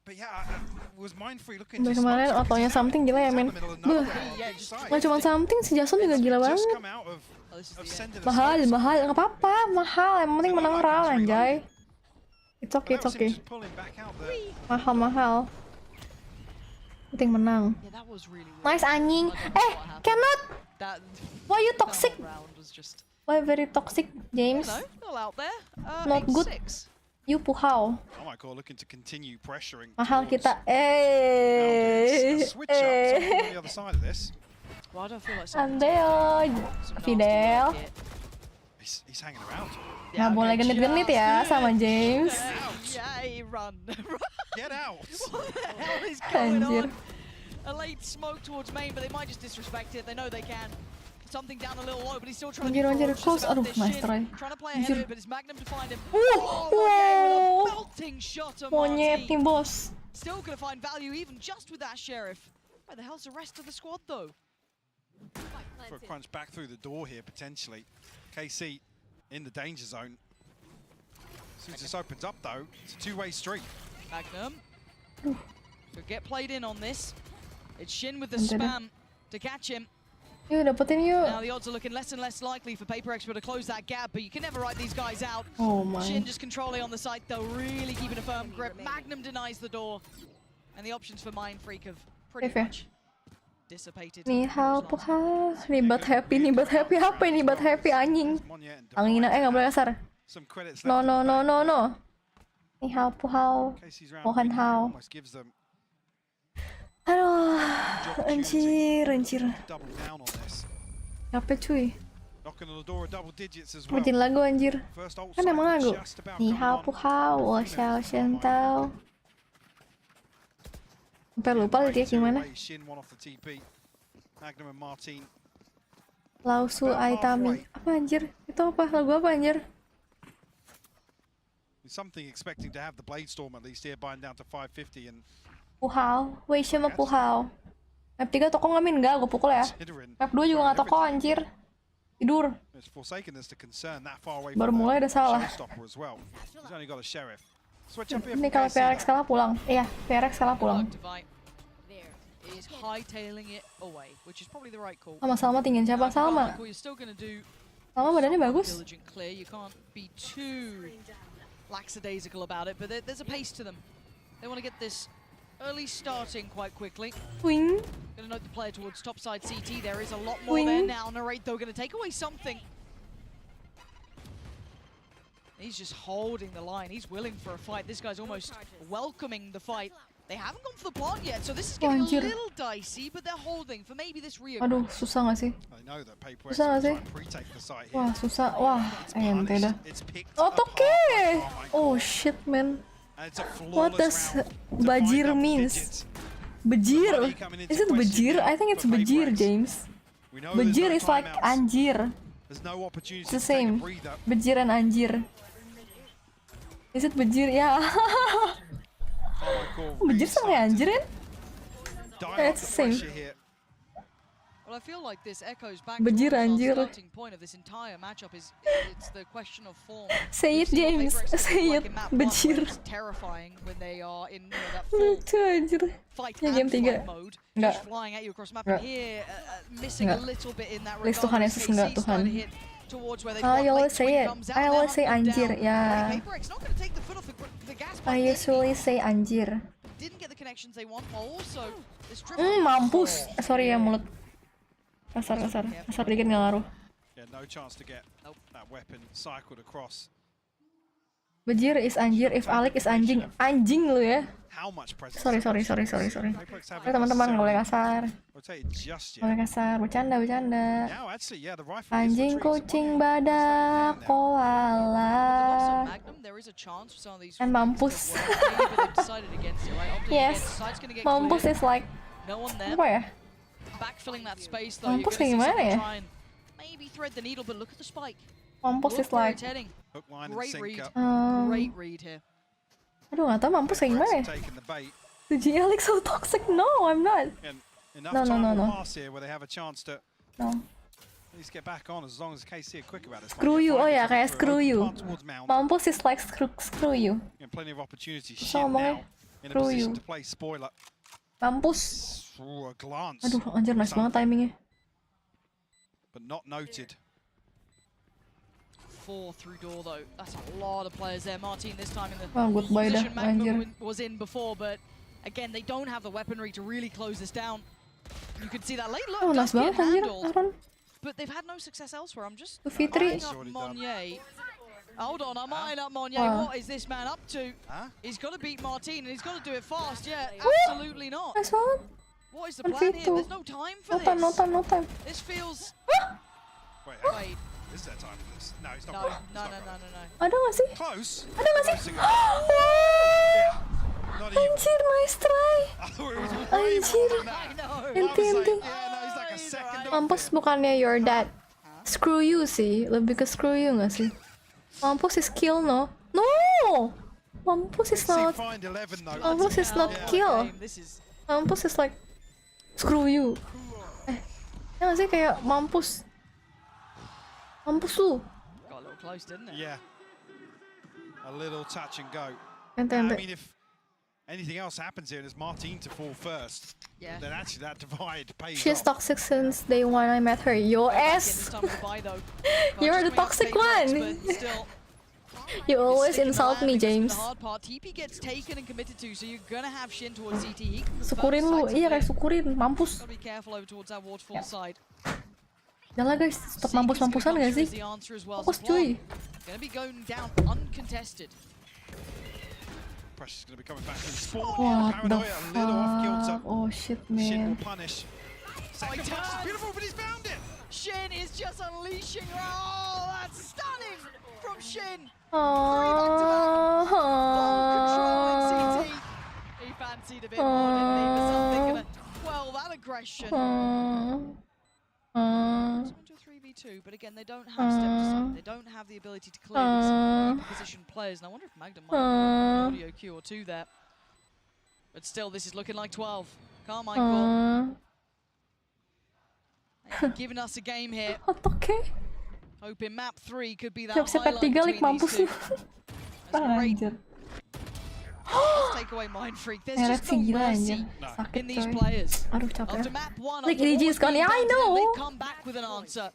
But yeah, was Mindfree looking to kemarin otonya something gila ya men. Nggak cuma something, si Jason juga gila banget. Mahal, nggak apa-apa, mahal. Yang penting menang round anjay. It's okay. Mahal. Penting menang. Nice anjing. Cannot. Why you toxic? Why very toxic, James? Not good. You puhau. Looking to continue pressuring. Mahal kita. Switch up on the other side of this. Andeo, Fidel. He's hanging around. Nggak boleh genit-genit ya sama James. Run. Get out. What the hell is going Anjir. on? A late smoke towards main, but they might just disrespect it. They know they can. Something down a little low, but he's still trying to Anjir, close. Aduh, nice try. Trying to play ahead of it, but it's Magnum to find him. Wow. Belting shot on Monyet nih, Martin. bos. Still gonna find value even just with that sheriff. Where the hell's the rest of the squad though? For a crunch back through the door here potentially. KC in the danger zone. As soon as this opens up though, it's a two-way street. Magnum could get played in on this. It's Shin with the spam to catch him. Yuk, dapetin yuk. Now the odds are looking less and less likely for PRX to close that gap, but you can never write these guys out. Oh my. Shin just controlling on the site though, really keeping a firm grip. Magnum denies the door. And the options for Mindfreak have pretty much dissipated. Nih puha. Nibat happy. Apa ini nibat happy anjing? Angin nggak boleh kasar. No. Nih puha. Mohan hao. Aduh, anjir. Capek cuy. Bikin lagu anjir. Kan emang lagu. Ni hao pu hao, wo xiao shen tao. Sampai lupa dia gimana. Lau su ai tami. Apa anjir? Itu apa? Lagu apa anjir? Something expecting to have the Blade Storm at least here, buying down to 550 and Puhao. Wei sama Puhao. Map 3 toko ngamin enggak, gue pukul ya. ☰𝘮. Map 2 juga nggak toko anjir. Tidur. It's forsaken us to concern that far away Baru from mulai udah salah. Showstopper as well. He's only got a sheriff. Switch up here Ini from kalau KC, PRX though. kalah pulang. Iya, PRX kalah pulang. Is hightailing it away, which is probably the right call. Sama-sama tinggiin siapa? Sama. You're still going to do Sama badannya bagus. diligent clear. You can't be too lackadaisical about it, but there's a pace to them. They want to get this early starting quite quickly. Wing. Going to note the player towards topside CT. There is a lot more Wing. there now. Narrate, though, going to take away something. He's just holding the line. He's willing for a fight. This guy's almost welcoming the fight. They haven't gone for the plant yet, so this is getting a little dicey, but they're holding for maybe this Rio. Aduh, susah nggak sih? They know that PRX Susah nggak will sih? try and pre-take the site here. Wah, susah. Wah, ente dah. It's picked Otoke! apart. Oh shit, man. And it's a What flawless does round to 𝘰𝘰𝘮𝘮 find double means? digits. Bejir. Money coming into Is it question bejir? here I think it's for bejir, PRX. James. We know there's Bejir no is like timeouts. anjir. There's no opportunity It's the to take a same. breather. Bejir and anjir. Is it bejir? Ya. Bejir sama kayak anjir kan? Dial Yeah, up it's the the same. pressure here. Well, I feel like this echoes back Bejir, to our anjir. starting point of this entire matchup. It's the question of form. Say it, James. Say it. Bejir. It's terrifying when they are in that full Lucu anjir. fight Ya, and game 3. flight mode, Enggak. just flying at you across map. Enggak. And here, missing a Enggak. little bit in that Please, regard. Tuhan as Yesus, KC enggak, Tuhan. starting to hit towards where they I want. always Late say twin it. comes out, I they're always say hunted anjir. down. Ya. PRX not going to take the foot off the gas. I usually say anjir. Didn't get the connections they want. While also, this Mampus. Sorry ya mulut. Kasar. Kasar dikit nggak ngaruh. Yeah, no chance to get that weapon cycled across. Bejir is anjir, if Alik is anjing. Anjing lu ya. How much presence? Sorry. PRX haven't Teman-teman nggak boleh necessarily kasar. rotated just Boleh yet. kasar. Bercanda. Now, actually, yeah, the rifle is Anjing, retreating. kucing, badak, koala. Magnum, there is a chance for some of these And mampus. Yes. Mampus is like No one there. apa ya? Backfilling that space though. Mampus You're gonna kayak see gimana someone ya? try and maybe thread the needle, but look at the spike. Mampus Look is where like it's heading. Hook, line, and Great read. sinker. Great read here. aduh nggak tahu mampus kayak gimana ya? Taking the bait. Tuji Alik so toxic. No, I'm not. And enough No. time will pass here where they have a chance to No. at least get back on as long as KC are quick about this. Screw you. Oh ya, kayak screw you. Mount. Mampus is like screw you. And plenty of opportunities. Susah Shin ngomongnya. now in a Screw position you. to play spoiler. Mampus. Through a glance. Aduh, anjir nice banget timingnya. But not noted. 4 through door though. That's a lot of players there. Martin this time in the Wah, goodbye dah, position Magnum anjir. was in before, but again they don't have the weaponry to really close this down. You can see that late look Oh, does nice get banget anjir, handled, Aaron. but they've had no success elsewhere. I'm just 2v3. eyeing up *𝘰𝘮𝘮𝘮𝘮. Hold on, I'm eyeing up *𝘰𝘮𝘮𝘮. Wow. What is this man up to? Huh? He's got to beat Martin and he's got to do it fast. Yeah, Woo! absolutely not. Nice banget. What is the 1v2. plan here? There's no time for No this. time. This feels. Wait, Wait, is there time for this? No, it's not. no, quite. no, It's no, not no, no, quite. no. Ada nggak sih? Close. Ada nggak sih? Closing it. Wow! Not even. Anjir, nice try. I thought it was way Anjir. more than that. I know. I was Enti. like, yeah, no, he's like a second off Mampus it. bukannya your dad. Screw you sih, lebih ke screw you nggak sih? Mampus is kill no? No! Mampus is See, not. find 11 though. Mampus is not Yeah. kill. This is Mampus is like screw you. Ya nggak sih kayak mampus. Mampus lu. got a little close, didn't it? Yeah. A little touch and go. Ente. I mean, if anything else happens here and it's Martin to fall first, Yeah. then actually that divide pays She's off. toxic since day one I met her. Your This ass. time with the buy, though. You're Just the coming up toxic PRX, one. but still, You always sticking insult the me, landing is James. The hard part. TP gets taken and committed to, so you're gonna have Shin towards CT. He can confirm Syukurin lu. sides Iya of kayak it. syukurin. Mampus. Gotta be careful over towards that waterfall side. Jangan guys, stop mampus-mampusan gak sih? Fokus cuy. Gonna be going down uncontested. Pressure's going to be coming back in spawn. What the Paranoia, a little off kilter. fuck? Oh shit, Shin will man. punish. Second touch is beautiful, but he's found it. Shin is just unleashing. Oh, that's stunning from Shin. Oh, Control in CT. He fancied a bit more, didn't he? But something gonna quell that aggression. oh. Into a 3v3 3v2, but again, they don't have step design. They don't have the ability to clear these position players. And I wonder if Magnum might have an audio cue or two there. But still, this is looking like 12. 𝘭𝘪𝘬𝘮𝘮𝘦 giving us a game here. Oke. Hoping map 3 could be that Siap highlight tiga between mampus these lu. two. That's great. Anjir. Take away Mind Freak. There's Meret just sih no gila mercy anjir. in Sakit these coy. players. Aduh After capek. map 1, Like after EG is what's gone. been Yeah, I done to them, know. They come back with an answer.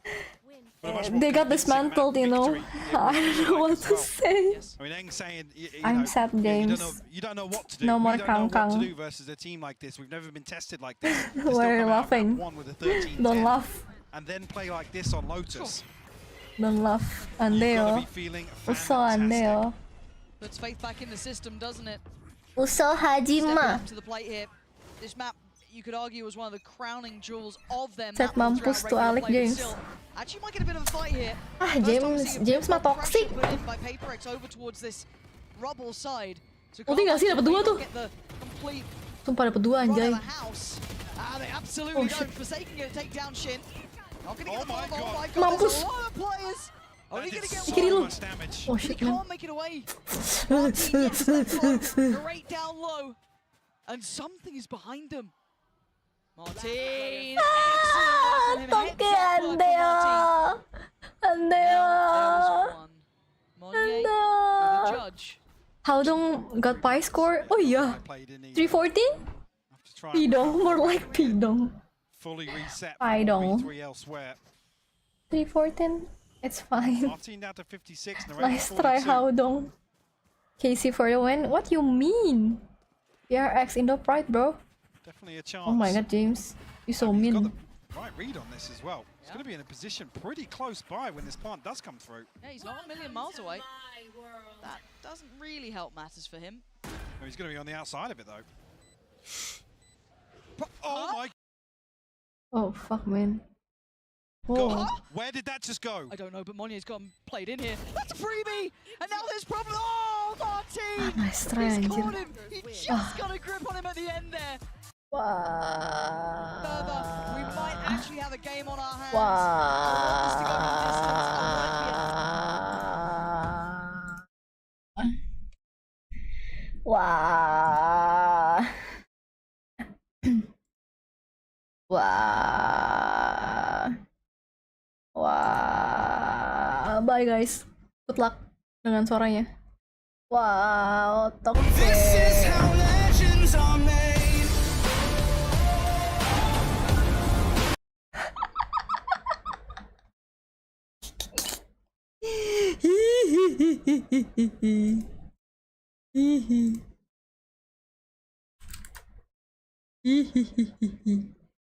They got dismantled, you know. I don't know what to say. I mean, Eng saying, I'm sad, James. You don't know what to do. No more you don't know what to Kang. do versus a team like this. We've never been tested like this. We're laughing. With a 13-10, Don't laugh. and then play like this on Lotus. Don't laugh. You've got to Andeo. be feeling Uso fantastic. andeo. Puts faith back in the system, doesn't it? Uso Stepping hajima. up to the plate here. This map, you could argue, was one of the crowning jewels of their Set map mampus throughout tuh regular Alex play, but James. still, actually might get a bit of a fight here. Ah, First, James obviously, a James bit mah more pressure toxic. put in by PRX over towards this rubble side. So Ulti nggak sih Carl dapat dua tuh? get the complete Sumpah dapat dua run anjay. of the house. They absolutely Oh, don't. shit. Forsaken gonna take down Shin. Not gonna get Oh my the bomb. Oh God. my god, Mampus. there's a lot of players. Only That gonna did get so Kiri lu. much damage. Oh He shit man. can't make it away. Martin gets that throw right down low. And something is behind them. Martin! Excellent work Toke from him. Heads up work for andeo. Martin. Andeo. Now there's one. Monye with the judge. Howdong got pie score. Oh iya. Played in 314? Have to try and Pidong, more like Pidong. fully reset I don't. 3 elsewhere. 314? It's fine. 14 down to 56. Nice try, Howdong. Casey for the win? What you mean? PRX Indo Pride, bro. Definitely a chance. Oh my god, James. You so He's got mean. the right read on this as well. He's Yeah. going to be in a position pretty close by when this plant does come through. Yeah, he's not a million miles away. That doesn't really help matters for him. Oh, he's going to be on the outside of it though. Oh my Oh fuck, man. god. Oh. Where did that just go? I don't know, but Monye's got him played in here. That's a freebie! And now there's problem. Oh, Martin! Nice try, He's anjir. caught him. He just got a grip on him at the end there. Further, we might actually have a game on our hands. I want this to go the distance. I want it to be a Wah. Wah. Wah. Bye guys. Good luck dengan suaranya. Wow, toxic.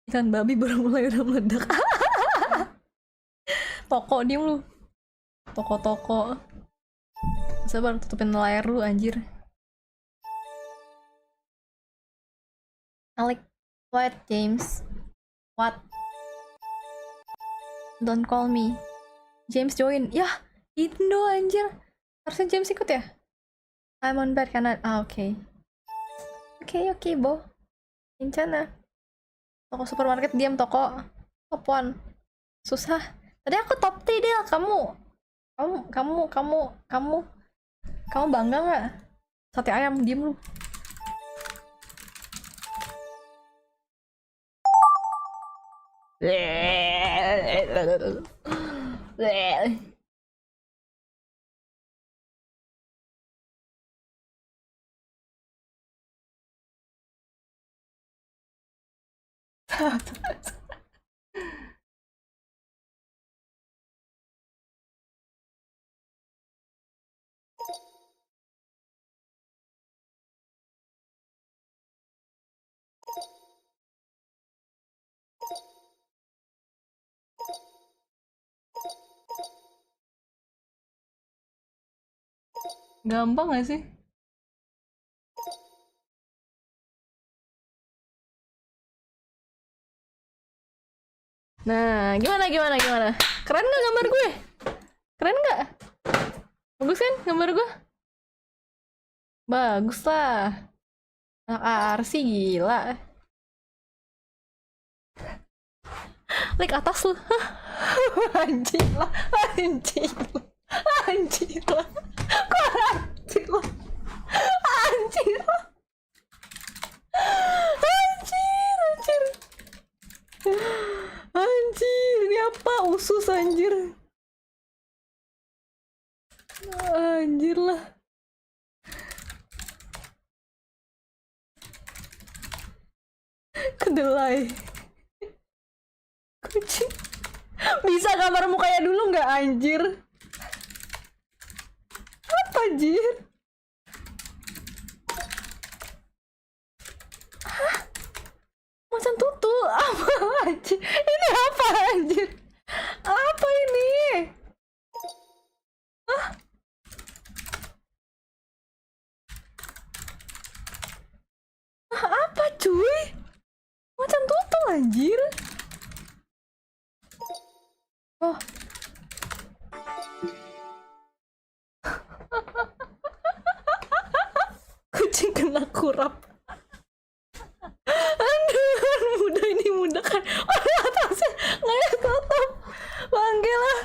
Ikan babi baru mulai udah meledak. Toko diem lu. Toko-toko. Sabar tutupin layar lu anjir. Alex, what James? What? Don't call me. James join. Yah, Indo anjir. Harusnya James ikut ya? I'm on bed karena oke. Oke, Bo. Rencana. Toko supermarket diam toko. Top 1. Susah. Tadi aku top 3 Del. Kamu bangga nggak? Sate ayam diem lu. Gampang gak sih? Nah, gimana? Keren gak gambar gue? Keren gak? Bagus kan gambar gue? Bagus lah. Anak RC gila. Like atas lu. Hah? Anjing lah. Anjing lah. Anjing lah. Kok anjing lah. Anjing lah. Anjir, anjir. Anjir, ini apa? Usus anjir. Anjir lah. Kedelai. Kucing. Bisa gambar mukanya dulu nggak anjir? Apa anjir? Hah? Macan tutu? Apa anjir? Ini apa anjir? Apa ini? Hah? Apa cuy? Macan tutu anjir. Oh. Kucing kena kurap. Aduh, mudah ini mudah kan. Oh, atasnya nggak tutup. Bangke lah.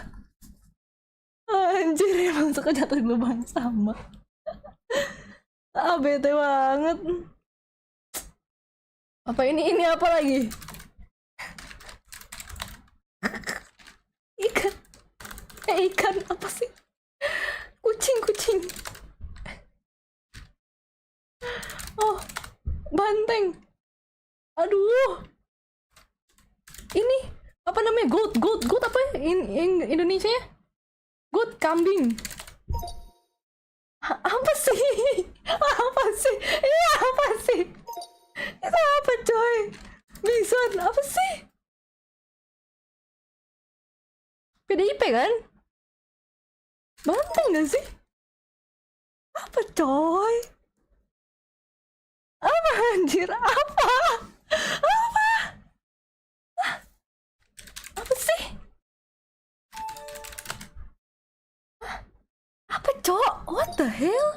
Anjir, emang suka jatuh di lubang sama. Ah, bete banget. Apa ini apa lagi? Ikan. Ikan apa sih? Kucing. Oh, banteng. Aduh. Ini apa namanya? Goat apa ya? Indonesia ya? Goat, kambing. Apa sih? Apa sih? Ini apa sih? Itu apa coy? Bison, apa sih? PDIP kan? Banteng gak sih? Apa coy? Apa anjir? Apa? Apa? Apa sih? Apa cok? What the hell?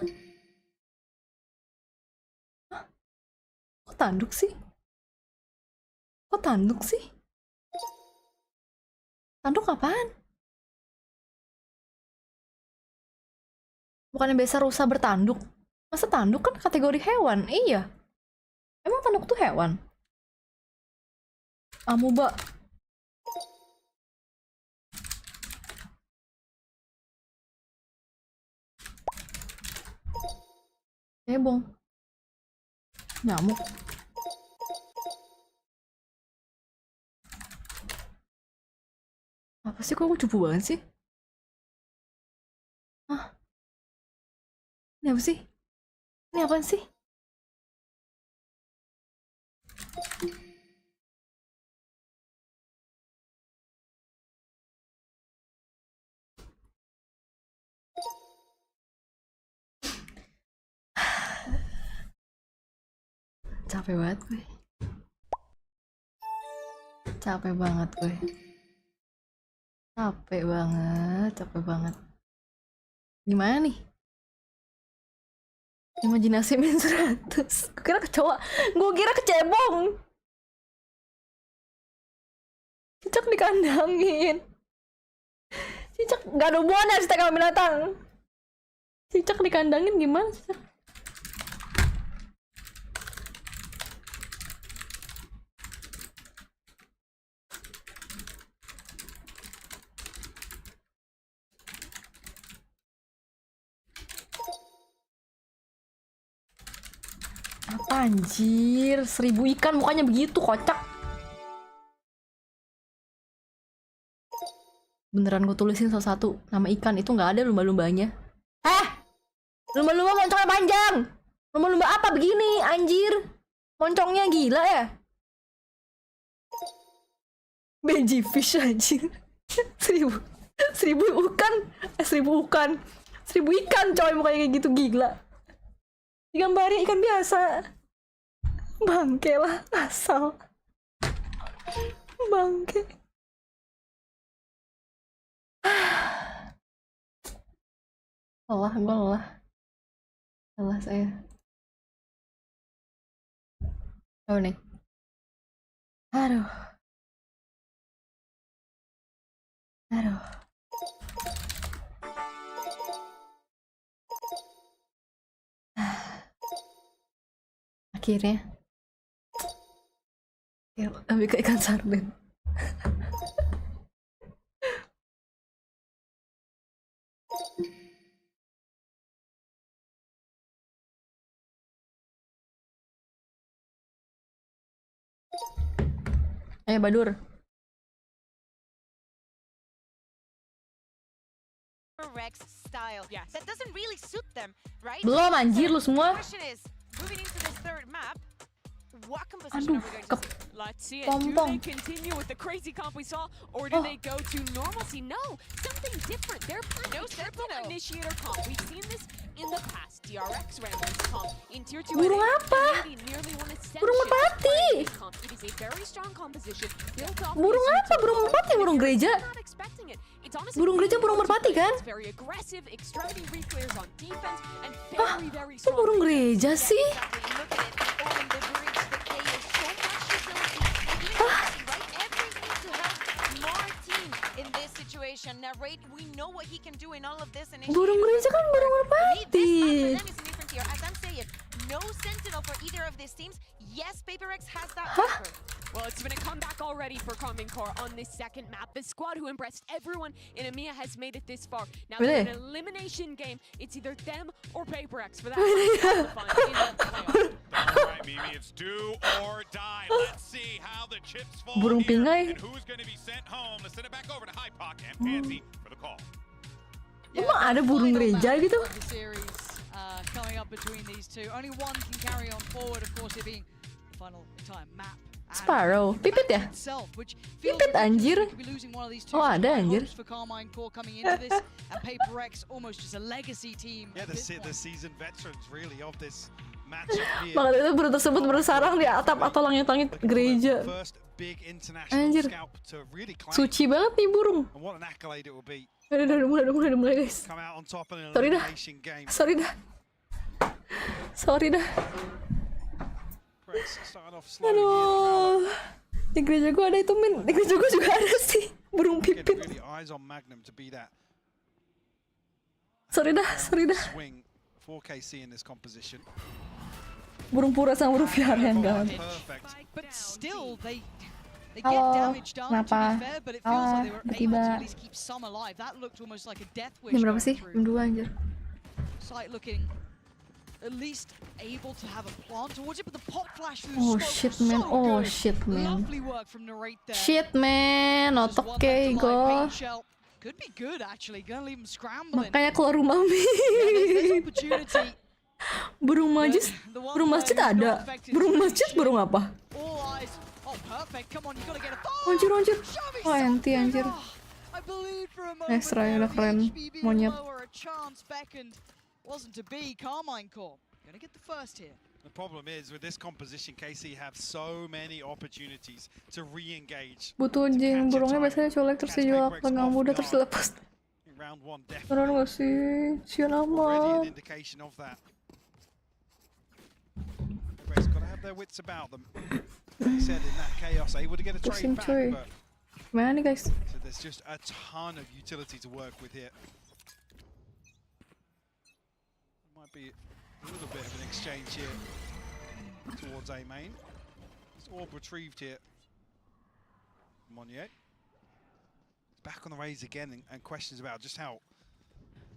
Kok tanduk sih? Kok tanduk sih? Tanduk apaan? Bukannya biasa rusa bertanduk? Masa tanduk kan kategori hewan? Iya. Emang tanduk tuh hewan? Amuba. Cebong. Nyamuk. Apa sih, kok cupu banget sih? Hah? Ini apa sih? Ini apaan sih? Capek banget gue. Capek banget gue. Capek banget. Gimana nih? Imajinasi min 100. Gue kira kecoa. Gue kira kecebong. Cicak dikandangin. Cicak gak ada hubungannya sih sama binatang. Cicak dikandangin gimana cicak? Apa anjir? 1000 ikan mukanya begitu, kocak. Beneran gue tulisin satu-satu nama ikan itu nggak ada lumba-lumbanya. Lumba-lumba moncongnya panjang. Lumba-lumba apa begini, anjir? Moncongnya gila ya? Beji fish anjir. 1000 ikan, 1000 ikan coy mukanya kayak gitu, gila. Digambarin ikan biasa. Bangke lah, asal. Bangke. Gue lelah. Lelah saya. Oh nih. Aduh. Aduh. Akhirnya. Ya, lebih ke ikan sarden. Ayo Badur. PRX style. Yes. That doesn't really suit them, right? Belum anjir lu The semua. question is, moving into this third map, what composition Aduh, are we going to see? Let's see it. Do Pompong. they continue with the crazy comp we saw, or do they go to normalcy? No, something different. They're playing No triple Sentinel. initiator comp. We've seen this in the past. DRX ran this comp in tier 2. Burung apa? Nearly won ascension. Burung merpati. Comp. It is a very strong composition built off Burung these apa? Burung merpati, burung gereja. Not expecting it. It's honestly Burung gereja, burung merpati kan? It's very aggressive, extremity reclears on defense, and Hah? very Kok burung gereja sih? Exactly. Look at it. On the bridge, the K is so much utility. Right? Everything to help more team in this situation. Now, right, we know what he can do in all of this. Burung gereja kan burung merpati. This map for them is a different tier. As I'm saying, no Sentinel for either of these teams. Yes, PRX has that offer. Well, it's been a comeback already for 𝘰𝘯𝘳𝘮 on this second map. The squad who impressed everyone in EMEA has made it this far. Now, Really? in an elimination game, it's either them or PRX for that qualifying in the playoff. All right, Mimi, it's do or die. Let's see how the chips fall Burung here pingai. and who's going to be sent home. Let's send it back over to 𝘧𝘀𝘳 and 𝘭𝘪𝘬 for the call. Emang ada burung gereja gitu? The series coming up between these two. Only one can carry on forward, of course, it being the final time map. Sparrow. Pipit ya? Pipit anjir. Oh ada anjir. For 𝘰𝘯𝘳𝘳 coming into this, and PRX almost just a legacy team. Yeah, the seasoned veterans really of this matchup here. Makanya itu burung tersebut bersarang di atap atau langit-langit gereja. First big international Anjir. scalp to really claim. Suci banget nih burung. And what an accolade it will be. Udah mulai guys. Come out on top in an Sorry dah. elimination game. Sorry dah. PRX started off slow here. Aduh. Di gereja gua ada itu Min. Di gereja gua juga ada sih. Burung Getting pipit. really eyes on Magnum to be that Sorry dah. swing for 𝘰𝘰𝘮 in this composition. Burung pura sama burung piara yang gak. Perfect. But still, they get Halo, damage done, to kenapa? be fair, but it feels like they were able Tiba-tiba. to at least keep some alive. That looked almost like a death wish Jam berapa going sih? Jam through. 2 anjir. Sight looking at least able to have a plant towards it, but the pot flash through Oh the smoke shit was man. so Oh good. shit man. Lovely work from Narrate there. Shit man. Just Otak one left alive. go. Pain shell could be good actually. Gonna leave him scrambling. Makanya keluar rumah Mi. There's opportunity. Burung majis. Burung masjid ada. Burung masjid burung apa? All eyes. Oh, perfect. Come on, you gotta get a Anjir. Shoving Oh anti anjir. I believed for a moment Extra there udah the keren. HB being Monyet. lower, a chance beckoned. Wasn't to be. 𝘰𝘯𝘳𝘳 gonna get the first here. The problem is with this composition, 𝘰𝘰𝘮 have so many opportunities to re-engage. Butuh anjing. Burungnya biasanya colek terus dijual pegang muda terus dilepas. In round one, Beneran definitely gak sih? Sian already amat. an indication of that. PRX got to have their wits about them. Like you said, in that chaos, able to get a Pusing trade cuy. back, but Gimana nih guys? so there's just a ton of utility to work with here. Might be a little bit of an exchange here towards A main. It's orb retrieved here. 𝘰𝘯𝘳𝘳𝘮. Back on the raise again and questions about just how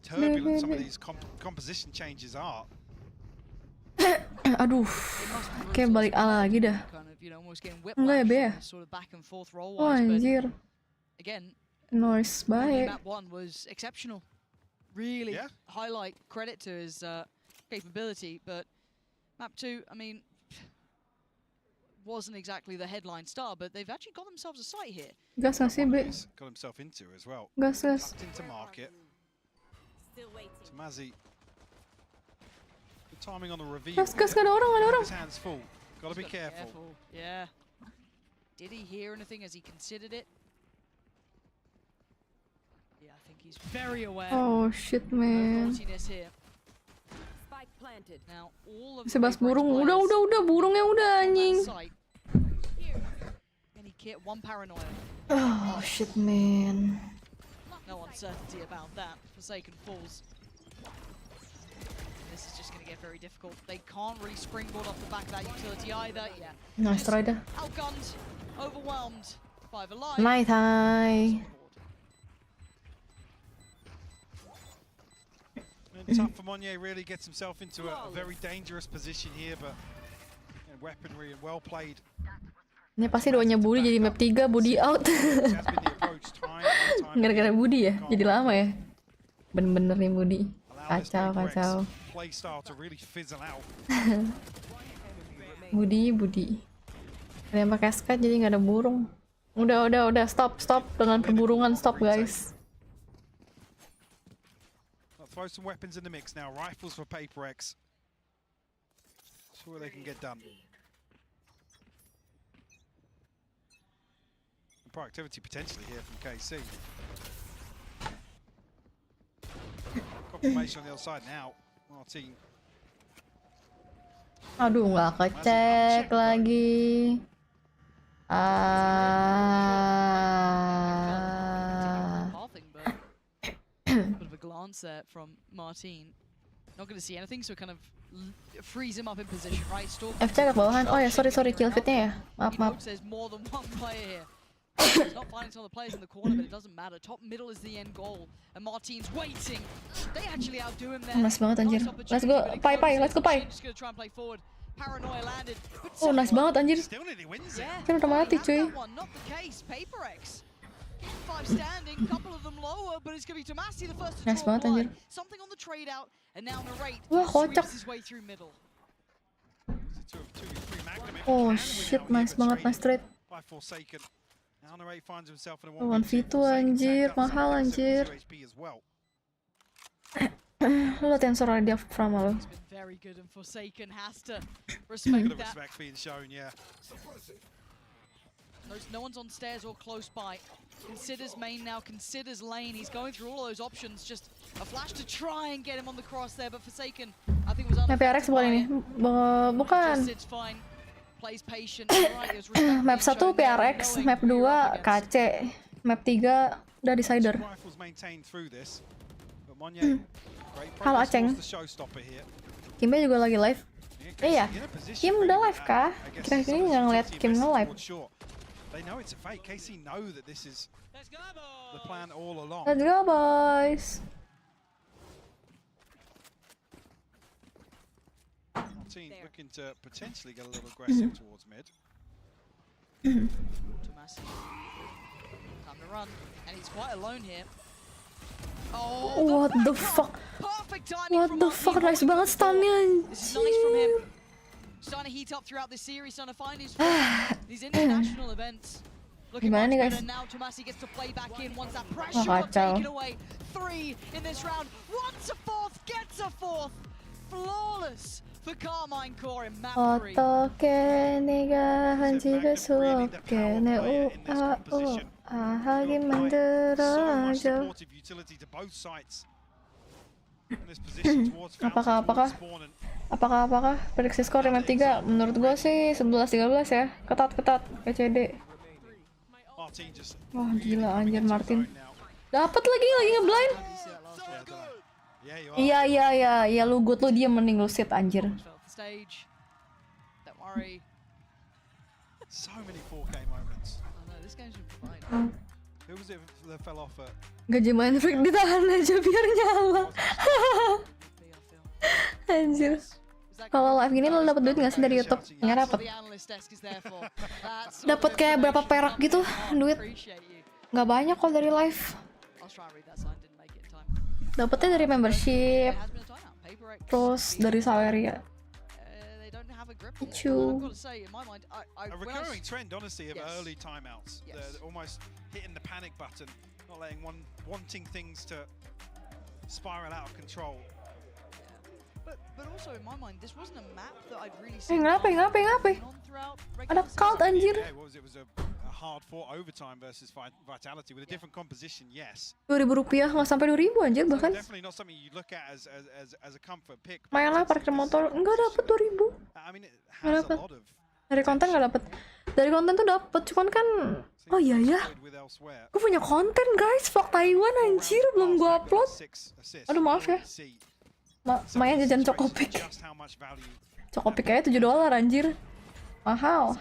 turbulent some of these composition changes are. Aduh, kayak balik A lagi dah. Kind of, you know, almost getting Enggak ya, whiplash Be ya? on this sort of back and forth roll Oh wise, but anjir, again, noise baik. map one was exceptional. Really Yeah. highlight credit to his capability, but map two, I mean, wasn't exactly the headline star, but they've actually got themselves a site here. Gas gak sih, Be? He's got himself into as well. Gas. Tucked into market. So Mazzy. Good timing on the reveal. Gas, gak ada orang. His hands full. Got to be He's gotta careful. Yeah. Did he hear anything as he considered it? Yeah, I think he's very aware. Oh shit of man. naughtiness here. Now, all of Masih bahas the burung. players Udah, burungnya udah on that anjing. site. Any kit, one paranoia. Oh shit man. No uncertainty about that. Forsaken falls. This is just going to get very difficult. They can't really springboard off the back of that utility either. Yeah. Nice try dah. Outgunned, overwhelmed, 5 alive. Nice high. And tough for 𝘰𝘯𝘬𝘮 really gets himself into a very dangerous position here, but weaponry and well played. Ini pasti doanya Budi jadi map 3, Budi out. Gara-gara Budi ya, jadi lama ya. Bener-bener nih Budi. Kacau, kacau. Budi. Ada yang pakai skat jadi nggak ada burung. Udah, stop dengan perburungan, stop guys. Throw some weapons in the mix now. Rifles for PRX. See what they can get done. Proactivity potentially here from 𝘰𝘰𝘮𝘮𝘦. Confirmation on the other side now. Martin. Aduh, nggak kecek lagi. Bit of a glance there from Martin. Not going to see anything, so kind of freeze him up in position, right? FC agak bawahan. Oh ya, sorry kill fitnya ya. Maaf. There's more than one player here. He's not finding some of the players in the corner, but it doesn't matter. Top middle is the end goal, and Martin's waiting. They actually outdo him there. Nice banget anjir. Let's go, Pai. Let's go, Pai. Just gonna try and play forward. Paranoia landed. Oh, nice banget anjir. Yeah. Kan udah mati cuy. Not the case. PRX. 5 standing, couple of them lower, but it's gonna be 𝘭𝘪𝘬 the first to Nice draw banget anjir. blood. Something on the trade out, and now Narrate Wah, kocak. sweeps his way through middle. Oh shit, nice banget, nice trade. Lawan V2 anjir, mahal anjir. Lu latihan suara dia from lo. Very good, and Forsaken has to respect that. No one's on stairs or close by. Considers main now, considers lane. He's going through all those options. Just a flash to try and get him on the cross there, but Forsaken, I think, was PRX bukan ini? Bukan. It's fine. Plays patient. Map 1 PRX, map 2 𝘰𝘰𝘮𝘮𝘦, map 3 udah decider. Halo Aceng. Kimnya juga lagi live. Iya, Kim udah live kah? Kira-kira ini nggak ngeliat Kim nge-live. Let's go boys. Looking to potentially get a little aggressive towards mid. Time to run, and he's quite alone here. Oh, what the fuck? What the fuck? Nice banget stunnya. This is nice from him. Starting to heat up throughout this series, trying to find his these international events. Looking much better now. 𝘭𝘪𝘬𝘮 gets to play back in once that pressure got taken away. 3 in this round. Wants a 4th, gets a 4th. Flawless for 𝘰𝘰𝘮𝘮𝘮 in map 3. 어떻게 네가 한집에 수없게 내 우아우 하게 만들어줘. Apakah prediksi skor map 3? Menurut gue sih 11-13 ya. Ketat 𝘰𝘰𝘮𝘮𝘮. Wah gila anjir Martin. Dapat lagi ngeblind. Iya lu good lu diem mending lu sit anjir. Gaji main freak ditahan aja biar nyala. Anjir. Kalau live gini lo dapet duit nggak sih dari YouTube? Nggak dapet. Dapet kayak berapa perak gitu duit. Nggak banyak kok dari live. Dapetnya dari membership, terus dari 𝘧𝘰𝘮𝘮𝘦. Lucu. A recurring trend, honestly, of early timeouts. They're almost hitting the panic button, not letting wanting things to spiral out of control. But also in my mind, this wasn't a map that I'd really seen. Ngapain? Ada cult anjir. It was a hard-fought overtime versus Vitality with a different composition, yes. Rp2.000 nggak sampai 2.000 anjir bahkan. Definitely not something you look at as a comfort pick. Main lah parkir motor nggak dapet 2.000. I mean, it has a lot of dari konten nggak dapet. dari konten tuh dapet, cuman kan oh iya ya, gue punya konten guys, vlog Taiwan anjir, belum gue upload. Aduh maaf ya. Maya jajan Cokopik. Cokopik kayaknya $7 anjir. Mahal.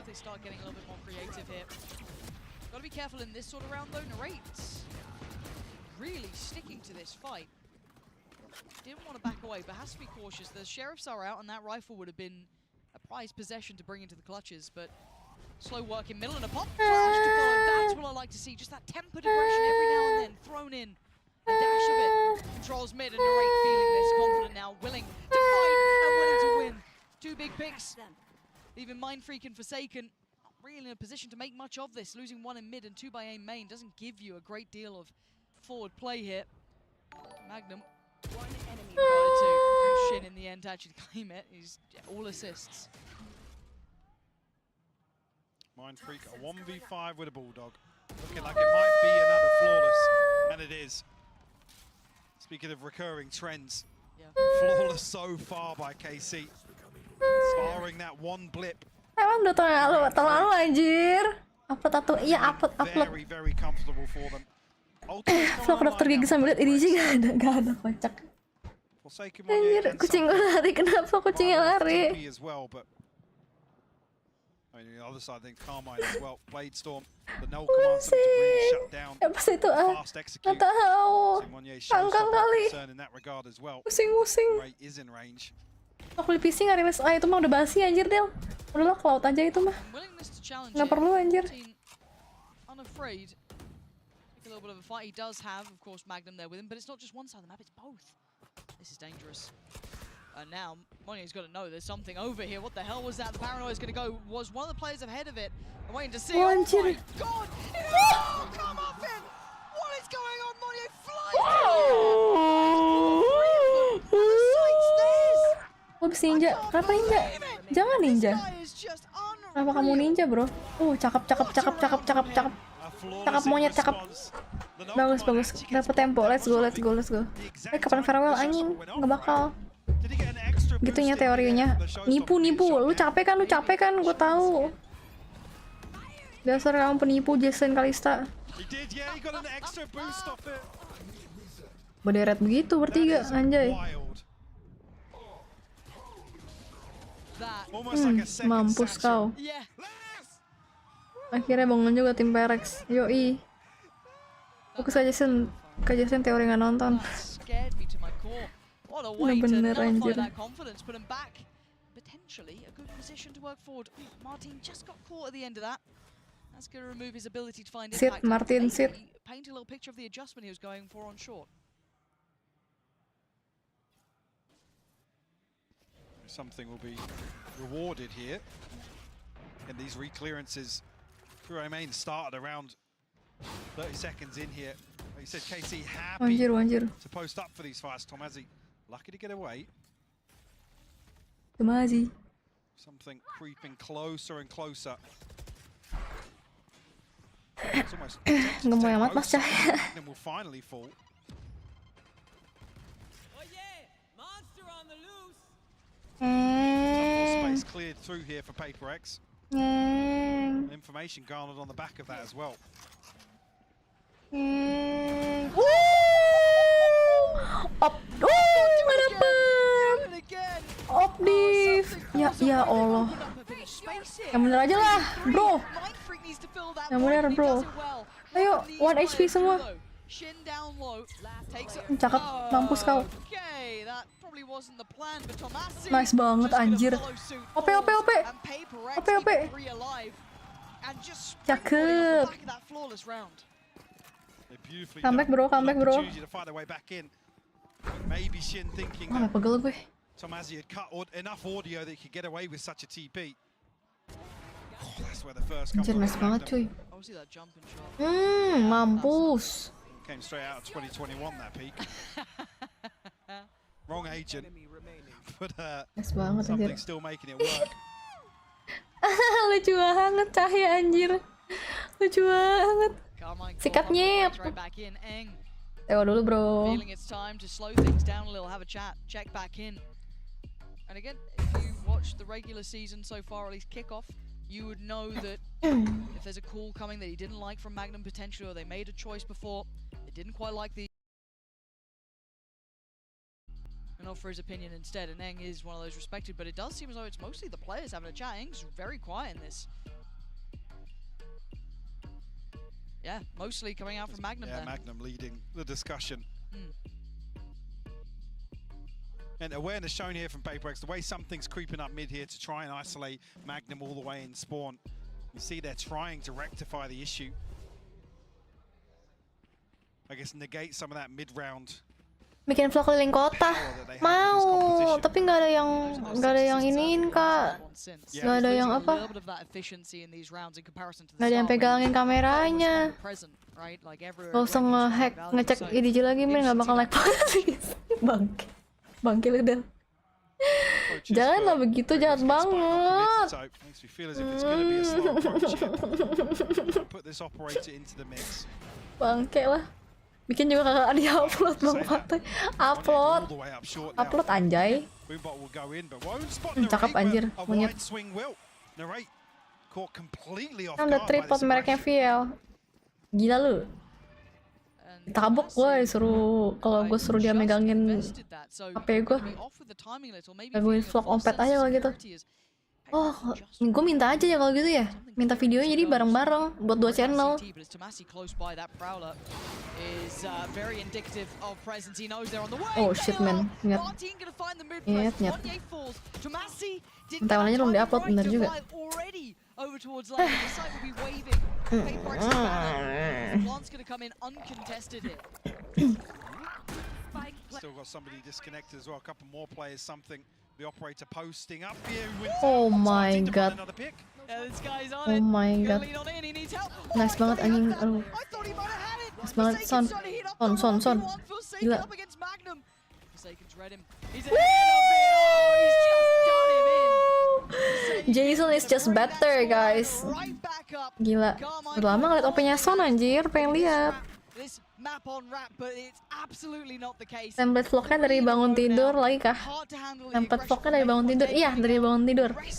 Gotta be careful in this sort of round though. 𝘰𝘮𝑚 really sticking to this fight. Didn't want to back away, but has to be cautious. The sheriffs are out, and that rifle would have been a prized possession to bring into the clutches. But slow work in middle and a pop flash to follow. That's what I like to see. Just that tempered aggression every now and then thrown in. A dash of it. Controls mid, and 𝘰𝘮𝑚 feeling this confident now, willing to fight and willing to win. Two big picks. Even Mind Freak and Forsaken not really in a position to make much of this. Losing one in mid and two by A main doesn't give you a great deal of forward play here. Magnum wanted to Shin in the end to actually claim it. He's all assists. Mind Freak, a 1v5 with a Bulldog. Looking like it might be another flawless, and it is. Speaking of recurring trends, flawless so far by 𝘰𝘰𝘮. Sparring that one blip. Emang udah tahun lalu anjir. Upload atau iya upload. Very comfortable for them. Vlog dokter gigi sambil lihat ini sih gak ada kocak. Anjir, kucing gue lari, kenapa kucingnya lari? Other side, then 𝘰𝘯𝑚𝑚 as well. Blade Storm, the null commands them to really shut down. Pas itu nggak tahu. Kangkang kali. Pusing. Is in range. Aku di PC nggak rilis. Itu mah udah basi anjir Del. Udahlah ke laut aja itu mah. Nggak perlu anjir. Unafraid. A little bit of a fight. He does have, of course, Magnum there with him, but it's not just one side of the map, it's both. This is dangerous. And now, 𝘰𝘮𝑚𝑚's got to know there's something over here. What the hell was that? The Paranoia is going to go. Was one of the players ahead of it. I'm waiting to see. Oh my god! Oh, come off him! What is going on? 𝘰𝘮𝑚 flies! Oh, bisa ninja. Kenapa ninja? Jangan ninja. Kenapa kamu ninja, bro? Cakep. Cakep monyet, cakep. Bagus. Dapat tempo. Let's go. Kapan farewell anjing? Nggak bakal. Gitunya teorinya. Nipu. Lu capek kan? Gue tahu. Dasar kamu penipu, 𝘧𝘰𝘮𝘮𝘦𝘵. Berderet begitu bertiga, anjay. Mampus kau. Akhirnya bangun juga tim PRX. Yoi. Fokus aja Sen. Kajasen teori nggak nonton. Bener anjir. Sit, Martin, sit. Something will be rewarded here. And these reclearances, 𝘰𝘮𝑚𝑚 started around 30 seconds in here. Like you said, 𝘰𝘰𝘮 happy to post up for these fights. 𝘭𝘪𝘬𝘮 lucky to get away. Something creeping closer and closer. It's almost nggak mau amat Mas Cahya. Will finally fall. Space cleared through here for PRX. Information garnered on the back of that as well. Nggak dapet. Opdiv. Ya Allah. Yang bener aja lah, bro. Yang bener, bro. Ayo, 1 HP semua. Cakep, mampus kau. Nice banget anjir. OP. Cakep. Comeback bro. Pegel gue. 𝘭𝘪𝘬𝘮 had cut enough audio that he could get away with such a TP. That's where the first Anjir, nice banget cuy. Mampus. Came straight out of 2021 that peak. Wrong agent. But something still making it work. Lucu banget Cahya anjir. Lucu banget. Sikat nyet. Tewa dulu bro. And again, if you watch the regular season so far, at least kickoff, you would know that if there's a call coming that he didn't like from Magnum potentially, or they made a choice before, they didn't quite like the and offer his opinion instead, and 𝘰𝘰𝘮𝘮 is one of those respected, but it does seem as though it's mostly the players having a chat. 𝘰𝘰𝘮𝘮's very quiet in this. Yeah, mostly coming out from Magnum there. Magnum leading the discussion. And awareness shown here from PRX, the way something's creeping up mid here to try and isolate Magnum all the way in spawn. You see they're trying to rectify the issue. I guess negate some of that mid-round. Bikin vlog keliling kota. Mau, tapi nggak ada yang iniin, Kak. Nggak ada yang apa? Nggak ada yang pegangin kameranya. Gak usah nge-hack, ngecek IDG lagi, Min, nggak bakal like banget. Bangke udah. Janganlah begitu, jahat banget. Bangke lah. Bikin juga kagak di-upload, Bang Fatih. Upload anjay. Cakep anjir, monyet. Kan udah tripod mereknya VL. Gila lu. Tabok gue kalau gue suruh dia megangin HP gue. Gue vlog ompet aja kalau gitu. Oh, gue minta aja ya kalau gitu ya. Minta videonya jadi bareng-bareng buat 2 channel. Oh shit man, nyet. Taiwannya belum diupload, bener juga. Still got somebody disconnected as well. A couple more players, something. The operator posting up here. Oh my god. Oh my god. Nice banget anjing. Aduh. Nice banget. Son. Gila. Jason is just better, guys. Gila. Udah lama ngeliat OP-nya Son anjir, pengen lihat. Template vlognya dari bangun tidur lagi kah? Template vlognya dari bangun tidur? Iya, dari bangun tidur. Dari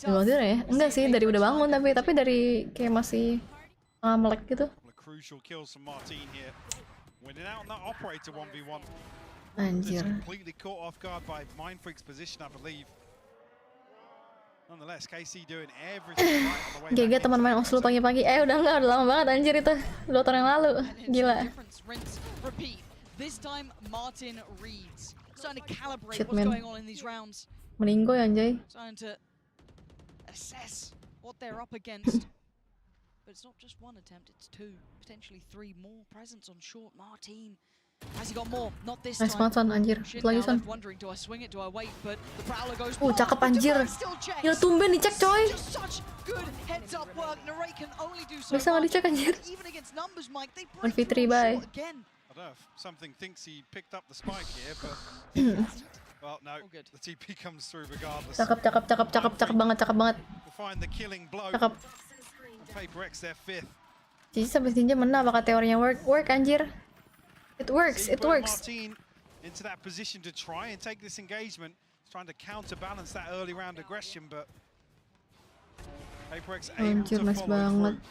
bangun tidur ya? Enggak sih, dari udah bangun tapi dari kayak masih melek gitu. Anjir. GG teman main Oslo pagi-pagi. Udah lama banget anjir itu. 2 tahun yang lalu. Gila. Shit man. Meninggoy anjay. Nice banget Son, anjir. Lagi Son. Cakep anjir. Gila tumben dicek coy. Bisa nggak dicek anjir. 1v3 bye. Something thinks he picked up the spike here, but well, no, the TP comes through regardless. Cakep banget. Cakep. PRX their 5th. Jadi sampai tinja menang, apakah teorinya work anjir? It works. Martin into that position to try and take this engagement, trying to counterbalance that early round aggression, but PRX able to nice follow banget. through.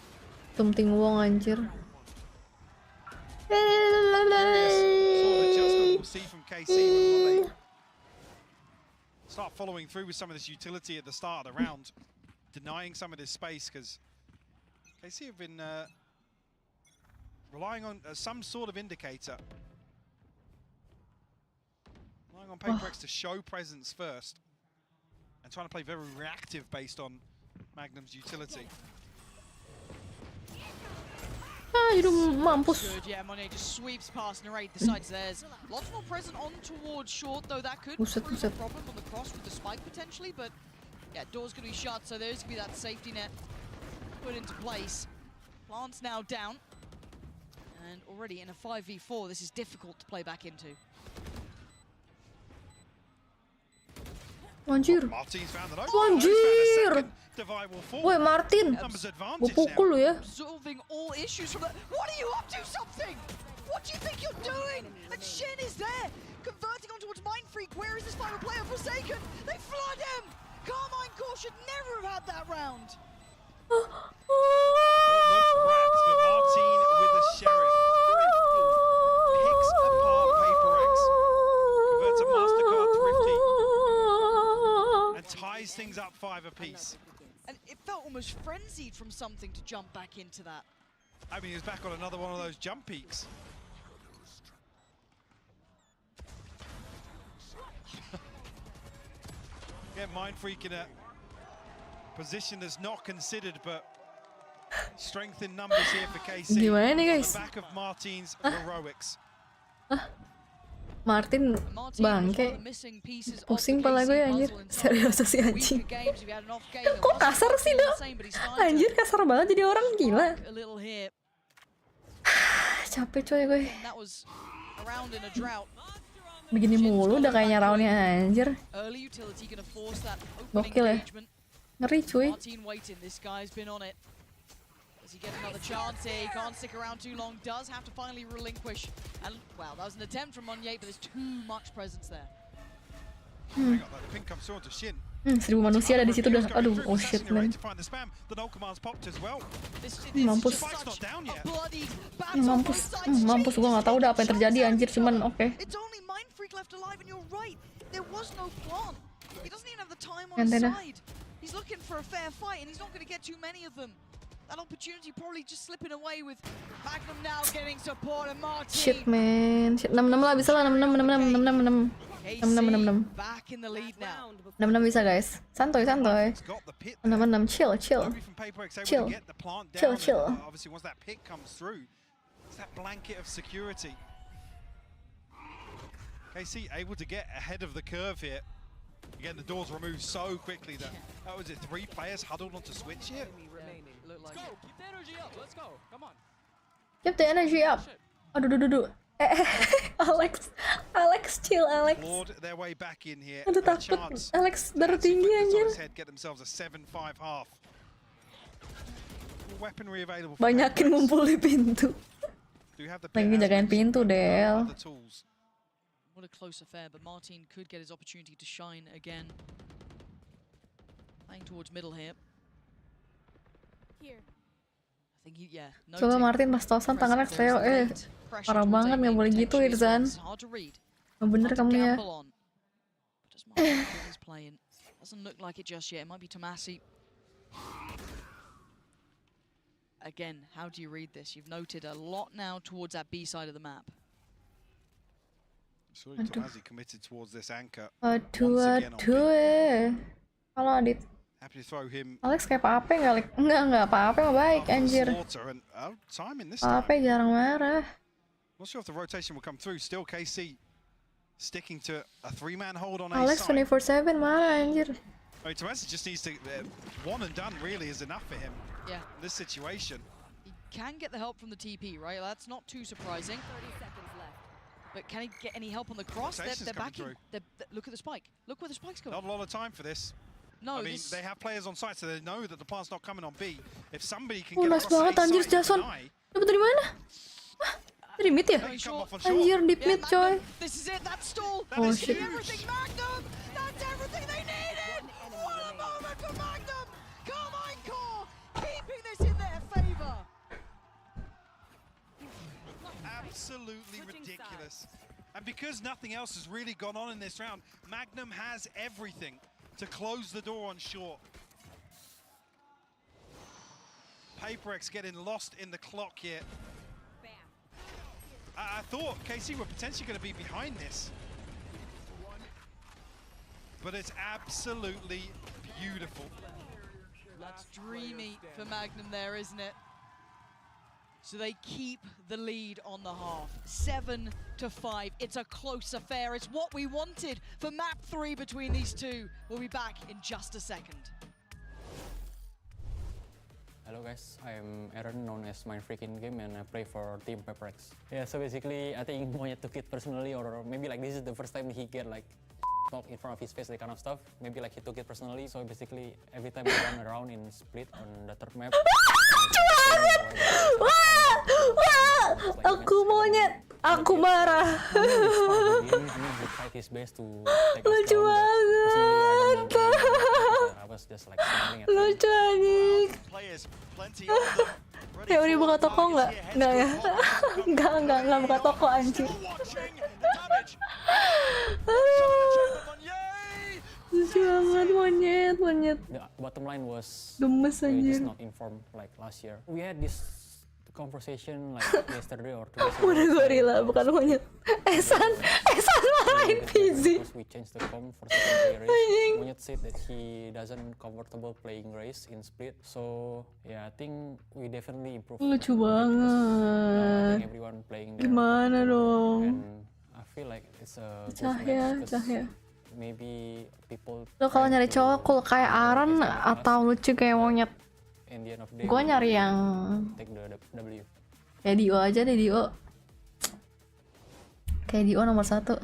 𝘰𝘰𝘮𝘮𝘦𝘮 anjir. We'll see from 𝘰𝘰𝘮𝘮 when they start following through with some of this utility at the start of the round, denying some of this space, because 𝘰𝘰𝘮𝘮 have been relying on some sort of indicator. Relying on PRX to show presence first, and trying to play very reactive based on Magnum's utility. Mampus. Yeah, 𝘰𝘰𝘮𝘮 just sweeps past 𝘰𝘰𝘮𝘮, decides there's lots more present on towards short, though that could prove a problem on the cross with the spike potentially, but yeah, door's gonna be shut, so there's gonna be that safety net put into place. Plant's now down, and already in a 5v4, this is difficult to play back into. Anjir. Woi Martin, gue pukul lu ya. Solving all issues from that. What are you up to? Something. What do you think you're doing? And 𝘰𝘰𝘮𝘮 is there, converting on towards Mindfreak. Where is this final player? Forsaken. They flood him. 𝘰𝘯𝘓 should never have had that round. It looks wrapped, but Martin with the Sheriff picks apart PRX, converts a MasterCard Thrifty, and ties things up 5 apiece. And it felt almost frenzied from something to jump back into that. I mean, he was back on another one of those jump peaks. Again, Mind Freak in a position that's not considered, but strength in numbers here for KC. Gimana nih, On guys? the back of Martin's heroics. Martin bangke. Pusing pala gue anjir. Serius sih anjing. Kok kasar sih, Dok? Anjir kasar banget jadi orang gila. Capek coy gue. Begini mulu udah kayaknya roundnya anjir. Gokil ya. Ngeri cuy. Does he get another chance here? He can't stick around too long. Does have to finally relinquish. And, well, that was an attempt from 𝘰𝘯𝘬𝘮, but there's too much presence there. They got the pin comes through onto Shin. 1000 manusia ada di situ dah. Aduh, oh shit man. Mampus. Mampus gua nggak tahu udah apa yang terjadi anjir, cuman oke. It's only Mind Freak left alive, and you're right. There was no plan. He doesn't even have the time on his side. He's looking for a fair fight, and he's not going to get too many of them. That opportunity probably just slipping away with Magnum now getting support and Martin. Shit man. Shit 66 lah bisa lah 66. Back in the lead now. 66 bisa guys. Santuy. 66 chill. Obviously once that pick comes through, it's that blanket of security. KC able to get ahead of the curve here. Again, the doors removed so quickly that was it 3 players huddled onto switch here. Let's go. Keep the energy up. Let's go. Come on. Keep the energy up. Aduh. Alex chill Alex. Clawed their way back in here. Aduh takut. Alex darah tinggi anjir. Get themselves a 7-5 half. Weaponry available. Banyakin ngumpul di pintu. Lagi jagain pintu, Del. What a close affair, but Martin could get his opportunity to shine again. Playing towards middle here. Coba Martin pas tosan tangannya Cleo, parah banget, nggak boleh gitu Irzan. Nggak bener kamu ya. Doesn't look like it just yet. It might be 𝘭𝘪𝘬𝘮. Again, how do you read this? You've noted a lot now towards that B side of the map. 𝘭𝘪𝘬𝘮 committed towards this anchor. Aduh. Halo Adit. Happy to throw him. Alex kayak Pape nggak Pape mah baik anjir. Pape jarang marah. Not sure if the rotation will come through. Still KC sticking to a 3-man hold on Alex 24/7 marah anjir. I mean, 𝘭𝘪𝘬𝘮 just needs to one and done really is enough for him. Yeah. In this situation. He can get the help from the TP, right? That's not too surprising. 30 seconds left. But can he get any help on the cross? They're backing. Look at the spike. Look where the spike's going. Not a lot of time for this. No, I mean, they have players on site, so they know that the plant's not coming on B. If somebody can get across banget anjir Jason. Dapat dari mana? Dari mid ya? Anjir deep mid coy. This is it, that stall. Oh shit. Everything Magnum. That's everything they needed. What a moment for Magnum. 𝘰𝘯𝘓 keeping this in their favor. Absolutely ridiculous. And because nothing else has really gone on in this round, Magnum has everything to close the door on short. PRX getting lost in the clock here. I thought KC were potentially going to be behind this. But it's absolutely beautiful. That's dreamy for Magnum there, isn't it? So they keep the lead on the half, 7-5. It's a close affair. It's what we wanted for map 3 between these two. We'll be back in just a second. Hello guys, I'm Aaron, known as Mind Freak in game, and I play for Team PRX. Yeah, so basically, I think Monya took it personally, or maybe like this is the first time he get like talk in front of his face, that kind of stuff. Maybe like he took it personally. So basically, every time we run around in split on the third map. Aku monyet, aku marah. Lucu banget. was just like smiling at me. Lucu anjing. Teori buka toko nggak? Nggak ya? Nggak buka toko anjing. Lucu banget monyet. The bottom line was Gemes we anjir. just not informed like last year. We had this conversation like yesterday or 2 days ago. Udah gorila bukan monyet. Esan marahin Fizzy. We changed the comp for second race. Monyet said that he doesn't comfortable playing race in split. So yeah, I think we definitely improved. Lucu I banget. think everyone playing there. Gimana dong? And I feel like it's a good match Cahya. maybe people. Lo kalau nyari cowok cool kayak Aaron atau lucu kayak monyet? In the end of the day, Gue nyari yang take the W. kayak Dio aja deh, Dio. Kayak Dio nomor 1.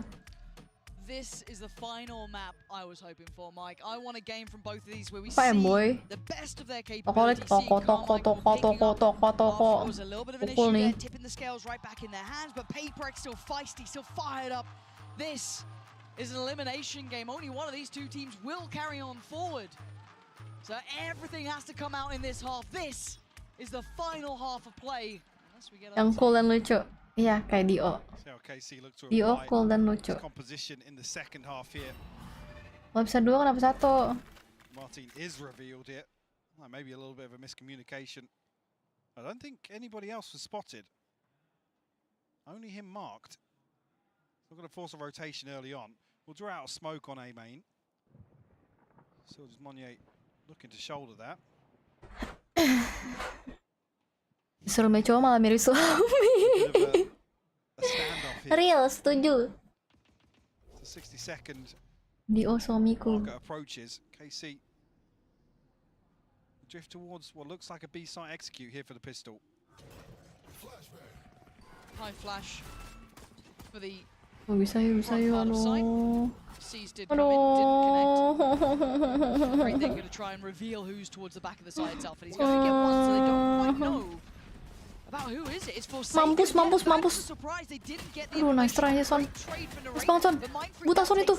This is the final map I was hoping for, Mike. I want a game from both of these where we Apa boy? see the best of their Toko capabilities. toko. Was a little bit of an Pukul issue nih. there, tipping the scales right back in their hands, but PRX still feisty, still fired up. This is an elimination game. Only one of these two teams will carry on forward. So everything has to come out in this half. This is the final half of play. Unless we get Yang cool dan lucu. Iya, kayak Dio. Dio cool dan lucu. Composition in the second half here. Kalau bisa 2 kenapa 1? Martin is revealed here. Well, maybe a little bit of a miscommunication. I don't think anybody else was spotted. Only him marked. We're going to force a rotation early on. We'll draw out a smoke on A main. So does 𝘧𝘰𝘮𝘮𝘦 looking to shoulder that. Disuruh main cowok malah mirip suami. Real, setuju. It's a 60-second Dio suamiku. marker approaches. 𝘰𝘮𝘮 drift towards what looks like a B site execute here for the pistol. high flash for the Oh, bisa yuk, aduh. C's did come in, didn't connect. Afraid they're Aduh. going to try and reveal who's towards the back of the side itself, and he's going to get one, so they don't quite know about who is it. It's for Mampus. Aduh, nice try ya, Son. Nice banget, Son. Buta Son itu.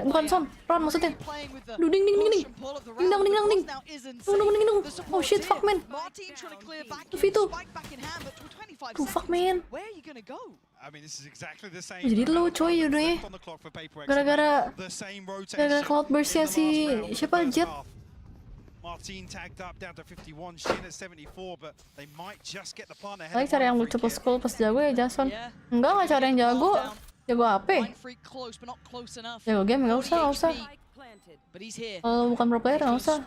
Bukan Son. Ron maksudnya. Aduh, ding. Ding. Oh shit, fuck man. Vito. Aduh, fuck man. I mean, this is exactly the same. Jadi lo coy judulnya. Gara-gara cloud burst-nya si siapa Jet. Martin tagged up down to 51, Shin at 74, but they might just get the partner ahead. Lagi cari yang lucu pas school pas jago ya Jason. Enggak cari yang jago. Jago apa? Jago game nggak usah. Kalau bukan pro player nggak usah.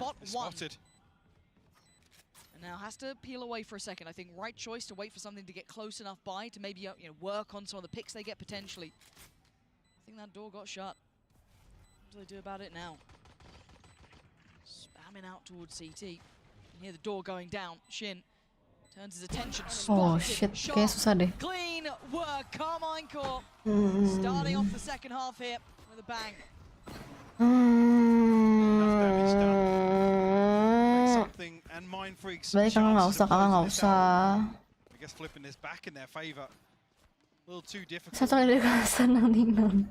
Now has to peel away for a second. I think right choice to wait for something to get close enough by to maybe work on some of the picks they get potentially. I think that door got shut. What do they do about it now? Spamming out towards CT. You hear the door going down. Shin turns his attention. Oh shit, kayaknya susah deh. Clean work, 𝘰𝘮𝘮𝘮. Starting off the second half here with a bang. Baik, kakak nggak usah. Satu dari kelasan nang.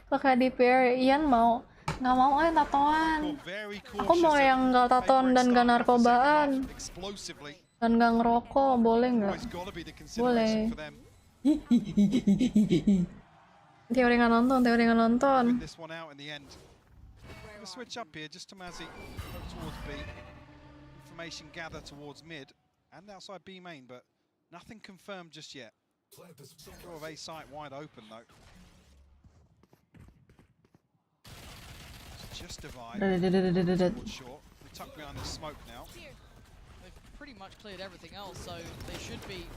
Kakak di PR Ian nggak mau tatoan. Aku mau yang nggak tatoan dan nggak narkobaan dan nggak ngerokok, boleh nggak? Boleh. Teori nggak nonton. Switch up here just to �ョ𝘮𝘮 towards B. Information gather towards mid and outside B main, but nothing confirmed just yet. Door of A site wide open though. Just divide. Short. We tuck behind the smoke now. They've pretty much cleared everything else, so they should be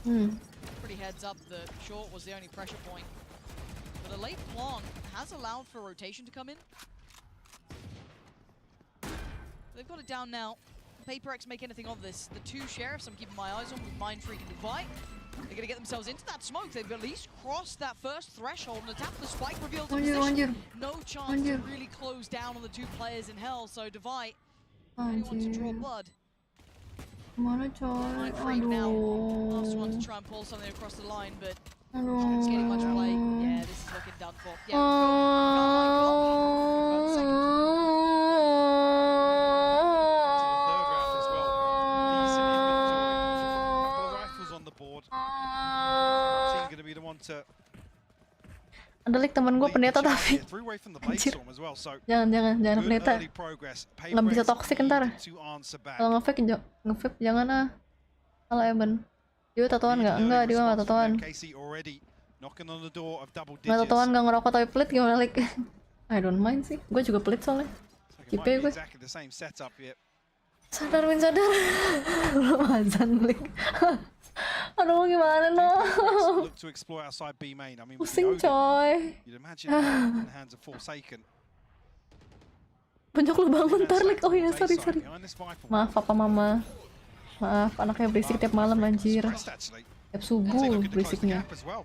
pretty heads up that short was the only pressure point. But a late plant has allowed for rotation to come in. They've got it down now. PRX make anything of this. The two sheriffs I'm keeping my eyes on with 𝘰𝘮𝘮𝘮 and 𝘬𝘰𝘮𝘮𝘦. They're going to get themselves into that smoke. They've at least crossed that first threshold and attacked the spike reveals the position. No chance to really close down on the two players in hell, so 𝘬𝘰𝘮𝘮 really wants to draw blood. Mana coy? Now. Last one to try and pull something across the line, but it's getting much play. Yeah, this is looking done for. Yeah, someone to Ada like temen gue lead the pendeta charge tapi here. Through away from the blade Anjir. storm as well. So jangan good pendeta. early progress. Nggak bisa PRX toxic ntar. need to answer back. Kalau nge-vape jangan ah. Kalau Eben. Dia tatoan nggak? Enggak, dia nggak tatoan. Casey already knocking on the door of double Nggak digits. tatoan, nggak ngerokok tapi pelit gimana like? I don't mind sih. Gue juga pelit soalnya. It might Kipe be gue. exactly the same setup here. Sadar Win sadar. Belum azan like. Aduh gimana no? Look to explore outside B main. I mean, with the Pusing Odin, coy. you'd imagine in the hands of 𝘭𝘪𝘬𝘮𝘮𝘦. Banyak lubang bentar like. Oh ya sorry. Behind this Viper wall. Maaf papa mama. Maaf anaknya berisik tiap malam anjir. Pressed, actually. Tiap Take a subuh look at the close berisiknya. gap as well.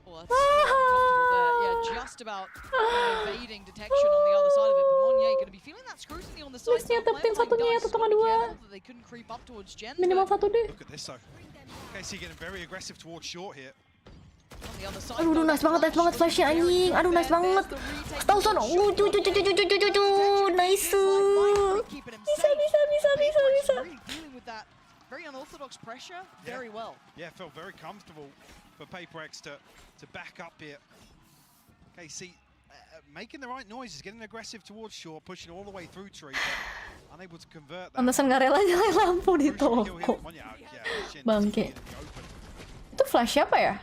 Well, that's uncomfortable there. Yeah, just about evading detection on the other side of it. But 𝘰𝘯𝘮𝘰 going to be feeling that scrutiny on the side. Terusnya dapetin satunya ya, tetangga dua. They couldn't creep up towards Gen. Minimal satu deh. Look at this though. Casey getting very aggressive towards short here. On the other side. Aduh, nice banget flashnya anjing. Aduh, nice banget. Tahu son. Nice. Bisa. Really dealing with that very unorthodox pressure very well. Yeah, felt very comfortable for PRX to back up here. Casey making the right noises, getting aggressive towards short, pushing all the way through tree, but unable to convert that. Pantesan nggak rela nyalain lampu di toko. Bangke. Itu flash siapa ya?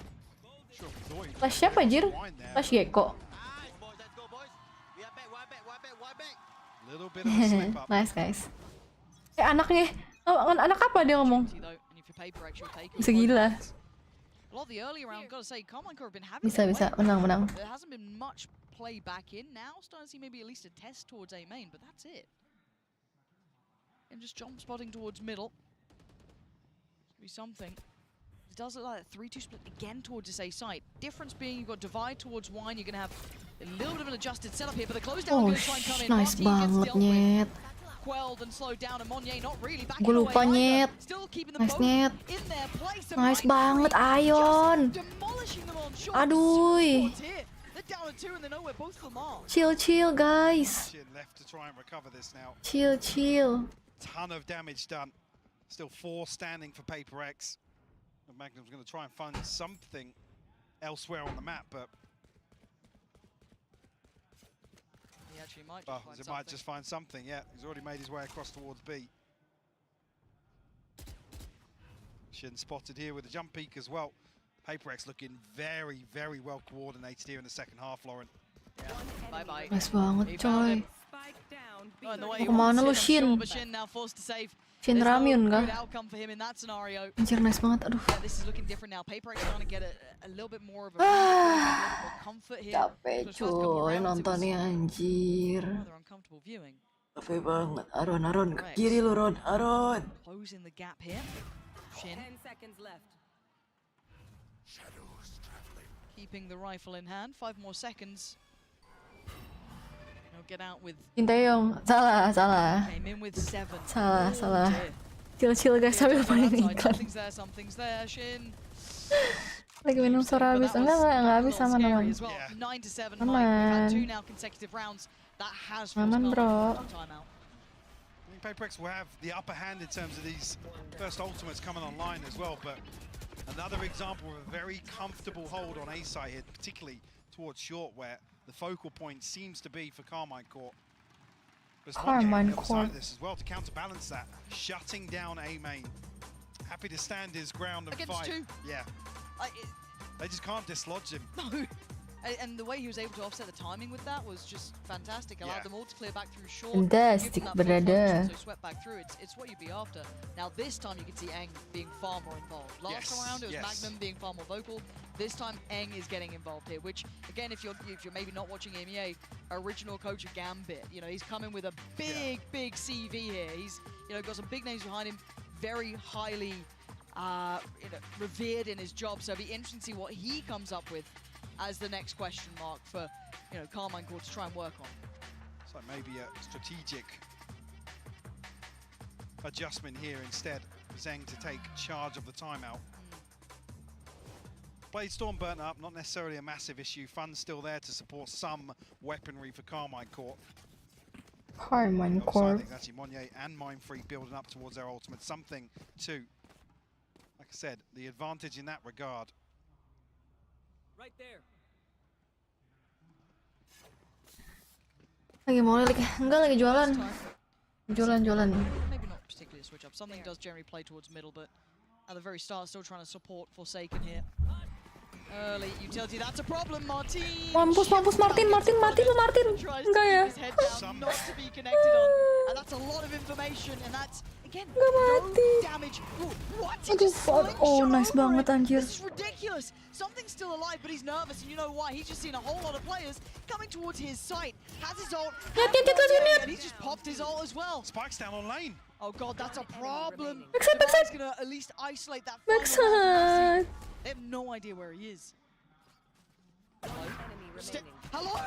Flash siapa Jir? Flash Gecko. Nice guys. Anaknya. Oh, anak apa dia ngomong? Bisa gila. Bisa menang. There hasn't been much play back in now. Starting to see maybe at least a test towards A main, but that's it. And just jump spotting towards middle. Be something. It does look like a 3-2 split again towards this A site. Difference being you've got divide towards 𝑦𝘯𝑚. You're going to have a little bit of an adjusted setup here, but the close down Oh, going to try and come in. nice banget nyet. Quelled and slowed down, and 𝘰𝘯𝑚 not really backing Gue lupa away nyet. either. Still keeping the Nice both nyet. in their place. And Nice right banget three, Ion. just demolishing them on short. Aduh. They're down to 2 and they know where both of them are. Chill guys. Left to try and recover this now. Chill. Ton of damage done. Still 4 standing for PRX. Magnum's going to try and find something elsewhere on the map, but He actually might just find something. Yeah, he's already made his way across towards B. Shin spotted here with a jump peek as well. PRX looking very, very well coordinated here in the second half, Lauren. Yeah. Bye. Nice banget coy. Oh, and the way he Kemana lu wants it, I'm Shin? sure, but Shin now forced to save. Shin There's no Ramyun good kah? outcome for him in that scenario. Anjir nice banget aduh. Yeah, this is looking different now. PRX trying to get a little bit more of a more comfort here. Capek coy nontonnya anjir. Rather uncomfortable viewing. Capek banget. Aron ke kiri lu Ron. Aron. Closing the gap here. Shin. 10 seconds left. Keeping the rifle in hand. 5 more seconds. He'll get out with. 𝘰𝘯𝘮𝘮𝘮. Salah. Came in with 7. Salah. Chill guys sambil main iklan. Something's there, Shin. Lagi minum suara habis. Enggak habis sama teman. 9 to 7. Aman. We've had 2 now consecutive rounds. That has Aman bro. timeout. I think PRX will have the upper hand in terms of these first ultimates coming online as well, but another example of a very comfortable hold on A site here, particularly towards short, where the focal point seems to be for 𝘰𝘯𝘮𝘰. 𝘰𝘯𝘮𝘰. This as well to counterbalance that, shutting down A main. Happy to stand his ground and Against fight. 2. Yeah, they just can't dislodge him. No. And the way he was able to offset the timing with that was just fantastic. Allowed them all to clear back through short. Fantastic, brother. So swept back through. It's what you'd be after. Now this time you can see 𝘰𝘮 being far more involved. Last time around it was Magnum being far more vocal. This time 𝘰𝘮 is getting involved here, which again, if you're maybe not watching 𝘰𝘯𝘮, original coach of 𝘰𝘮, he's coming with a big CV here. He's got some big names behind him, very highly revered in his job. So it'll be interesting to see what he comes up with as the next question mark for 𝘰𝘮𝘮𝘰 to try and work on. So maybe a strategic adjustment here instead for 𝘰𝘮 to take charge of the timeout. Blade Storm burnt up, not necessarily a massive issue. Fun's still there to support some weaponry for 𝘰𝘮𝘮𝘰. 𝘰𝘮𝘮𝘰. Actually, 𝘰𝘯𝘮 and Mindfreak building up towards their ultimate. Something to, like I said, the advantage in that regard. Lagi mau lagi, enggak lagi jualan. Jualan. Maybe not particularly a switch up. Something does generally play towards middle, but at the very start, still trying to support Forsaken here. Early utility, that's a problem, Martin. Mampus Martin. Enggak ya? Not to be connected on, and that's a lot of information, and that's again Enggak mati. no damage. What? He Aduh, just slingshot oh nice over banget it. anjir. This is ridiculous. Something's still alive, but he's nervous, and you know why? He's just seen a whole lot of players coming towards his site. Has his ult, and he's just popped his ult as well. Spike's down on lane. Oh god, that's a problem. Backside. He's gonna at least isolate that. Backside. They have no idea where he is. Hello?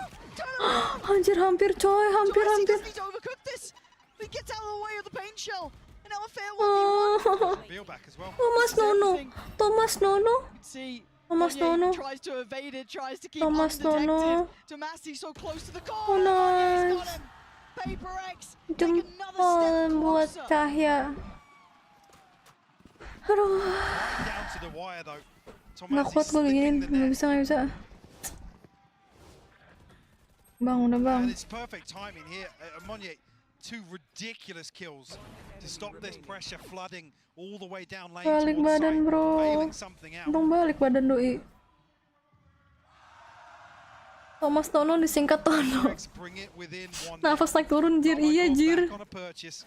Anjir hampir coy, hampir. Needs to overcook this. He gets out of the way of the pain shell. And now a fair 1v1. Reveal back as well. Thomas Nono. See, Thomas Nono. tries to evade it, tries to keep Thomas undetected. Nono. Tomasi so close to the Oh corner. He's got nice. him. PRX. Jempol buat Cahya. Aduh. Down to the wire though. Nggak kuat gue kayak gini, nggak bisa. Bang, udah bang. And it's perfect timing here. 𝘰𝘮𝘮𝘦, 2 ridiculous kills to stop this pressure flooding all the way down lane Balik towards badan site, bro. bailing something out. Dong balik badan doi. Thomas Nono disingkat Tono. Bring it within 1 Nafas naik turun jir, iya jir. on a purchase.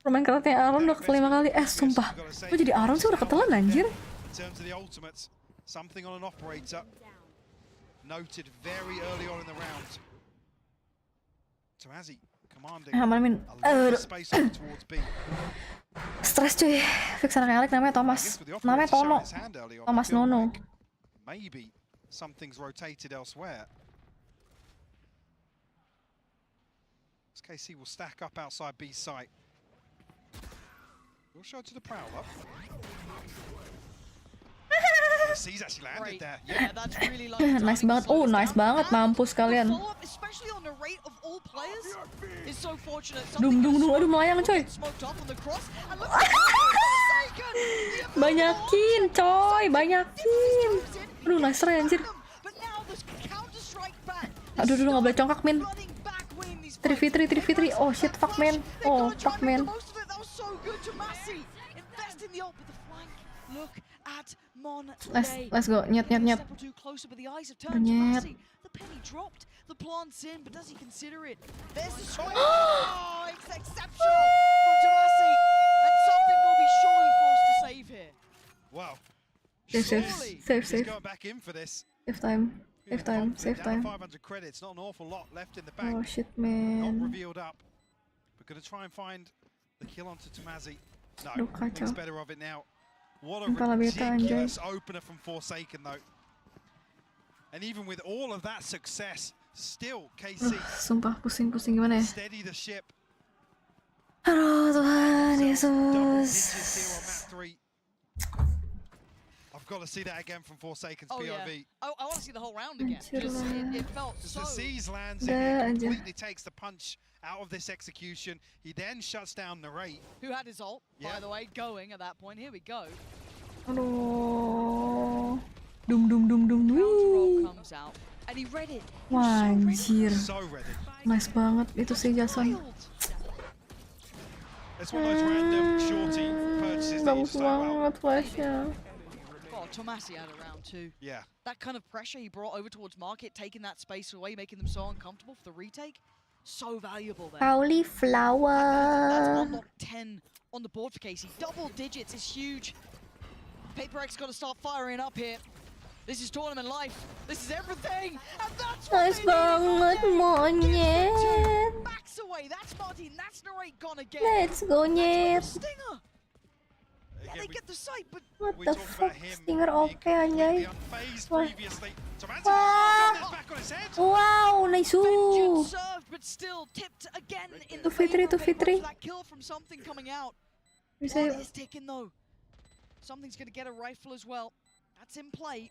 Permain karatnya Aaron udah ke-5 kali. Sumpah. Kok jadi Aaron sih udah ketelan anjir. In terms of the ultimates, something on an operator noted very early on in the round. 𝘬𝘮𝘮𝘮𝘦 commanding Min. a lot of space over towards B. Stres cuy. Fix anak Alek namanya Thomas. Namanya Tono. Thomas Nono. Maybe something's rotated elsewhere. This 𝘰𝘰𝘮𝘮𝘦 will stack up outside B's site. We'll show to the Prowler. He's actually landed there. Yeah, that's really Nice banget. Oh, nice banget. Mampus kalian. Especially on the rate of all players is so fortunate. Dung. Aduh melayang coy. Banyakin coy, banyakin. Aduh, nice try anjir. Aduh, nggak boleh congkak min. 3v3. Oh shit, fuck man. Oh, fuck man. Let's go. Nyet. Nyet. The penny dropped. The plant's in, but does he consider it? There's the swing. Oh, it's exceptional from 𝘬𝘮𝘮𝘮, and something will be surely forced to save here. Wow. Save. He's going back in for this. Save time. Save time. 500 credits, not an awful lot left in the bank. Oh shit, Not man. revealed up. We're going to try and find the kill onto 𝘬𝘮𝘮𝘮. No, Aduh, kacau. thinks better of it now. What a Kepala beta, ridiculous opener from Forsaken though. And even with all of that success, still 𝘰𝘰𝘮𝘮 Sumpah pusing gimana ya? steady the ship. Aduh Tuhan Double Yesus. digits here on map 3. I've got to see that again from Forsaken's POV. I want to see the whole round again. Just, it felt so... The Z's lands in here, completely takes the punch out of this execution. He then shuts down 𝘬𝘮𝘮𝘮. Who had his ult, by the way, going at that point. Here we go. Aduh. Dum. Counter comes out, and he read it. Wah, anjir. So ready. Nice banget itu sih Jason. It's one of those random shorty purchases that you Bagus just like, wow. banget flashnya. Oh, 𝘬𝘮𝘮𝘮𝘮 had a round too. Yeah. That kind of pressure he brought over towards Market, taking that space away, making them so uncomfortable for the retake. So valuable there. Cauliflower. That's unlocked 10 on the board for 𝘰𝘰𝘮𝘮𝘮. Double digits is huge. PRX got to start firing up here. This is tournament life. This is everything. And that's what Nice banget monyet. Backs away. That's Martin. That's 𝘬𝘮𝘮𝘮𝘮 gonna get. Let's go nyet. Stinger. Yeah, they get the site, but What the fuck? Stinger OP anjay. Wah. Wow, nice. Served, but still tipped again in the 2v3. that kill from something coming out. Bisa One is ticking though. Something's gonna get a rifle as well. That's in play.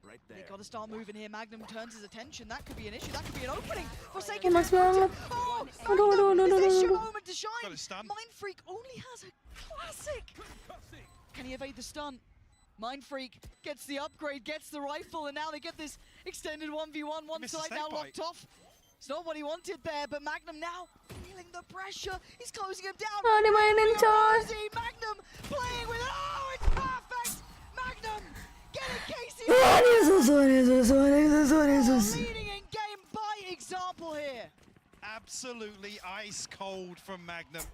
Right They there. gotta start moving here. Magnum turns his attention. That could be an issue. That could be an opening. Forsaken. Mas banget. Oh, Aduh. Is this your moment to Got shine? a stun. Mind Freak only has a classic. Can he evade the stun? Mindfreak gets the upgrade, gets the rifle, and now they get this extended 1v1. One side now locked off. It's not what he wanted there, but Magnum now feeling the pressure. He's closing him down. Oh, dimainin coy. Magnum playing with it. Oh, it's perfect. Magnum getting Casey. Leading in game by example here. Absolutely ice cold from Magnum.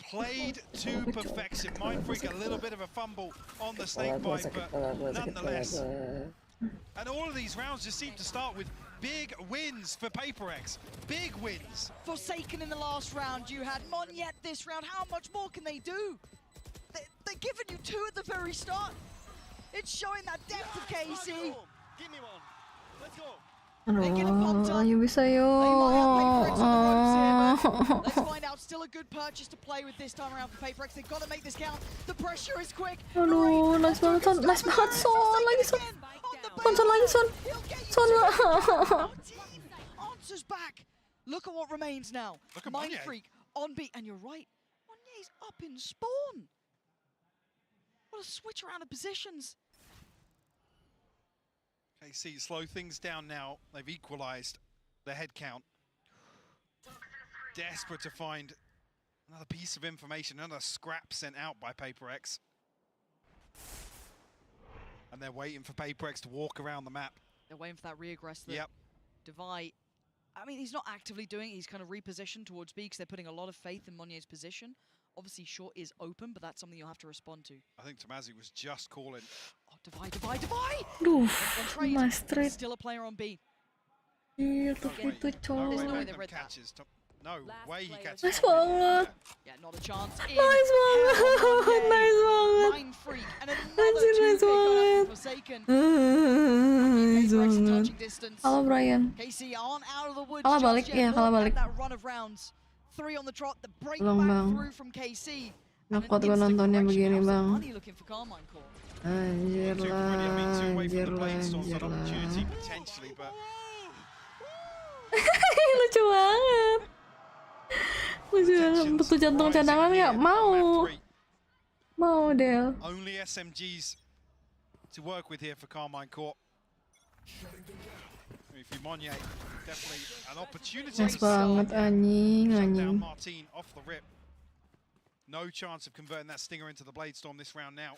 Played to perfection. Mindfreak a little bit of a fumble on the snake bite, but nonetheless. And all of these rounds just seem to start with big wins for PRX. Big wins. Forsaken in the last round. You had 𝘰𝘯𝘬𝘮𝘮 this round. How much more can they do? They're giving you 2 at the very start. It's showing that depth of KC. Give me one. Let's go. Ayo bisa yuk. Let's find out. Still a good purchase to play with this time around for PRX. They've got to make this count. The pressure is quick. Aduh, nice banget Son. Nice banget Son. Lagi Son. Son lagi Son. Son. Answers back. Look at what remains now. Mindfreak on beat, and you're right. 𝘰𝘯𝘮𝘮's up in spawn. What a switch around of positions. KC slow things down now. They've equalized the head count. Desperate to find another piece of information, another scrap sent out by PRX. And they're waiting for PRX to walk around the map. They're waiting for that reaggress. Yep. 𝘬𝘰𝘮𝘮𝘮. I mean, he's not actively doing it. He's kind of repositioned towards B because they're putting a lot of faith in 𝘰𝘯𝘮𝘮's position. Obviously, short is open, but that's something you'll have to respond to. I think 𝘬𝘮𝘮𝘮 was just calling. Oh, 𝘬𝘰𝘮𝘮𝘮𝘮! Duh, One straight. Still a player on B. Iya, tapi itu coy. No way he catches. Nice banget. Yeah, not a chance. Nice banget. Nice banget. Mindfreak and Anjir, another nice 2 banget. Forsaken. Nice banget. Halo Brian. KC aren't out of the woods Kalah just balik, yet. ya, kalah Look balik. at that run of rounds. 3 on the trot, the break Belum, back Bang. through from KC. Nggak kuat gue nontonnya begini, Bang. Money looking for 𝘰𝘯𝘮𝘮. Anjir lah, anjir lah, anjir lah. Lucu banget. Lucu banget. Betul jantung cadangan nggak mau. Mau Del. Only SMGs to work with here for 𝘰𝘯𝘮𝘮. If you 𝘰𝘯𝘮𝘮, definitely an opportunity. Nice banget anjing, anjing. Martin off the rip. No chance of converting that stinger into the blade storm this round now.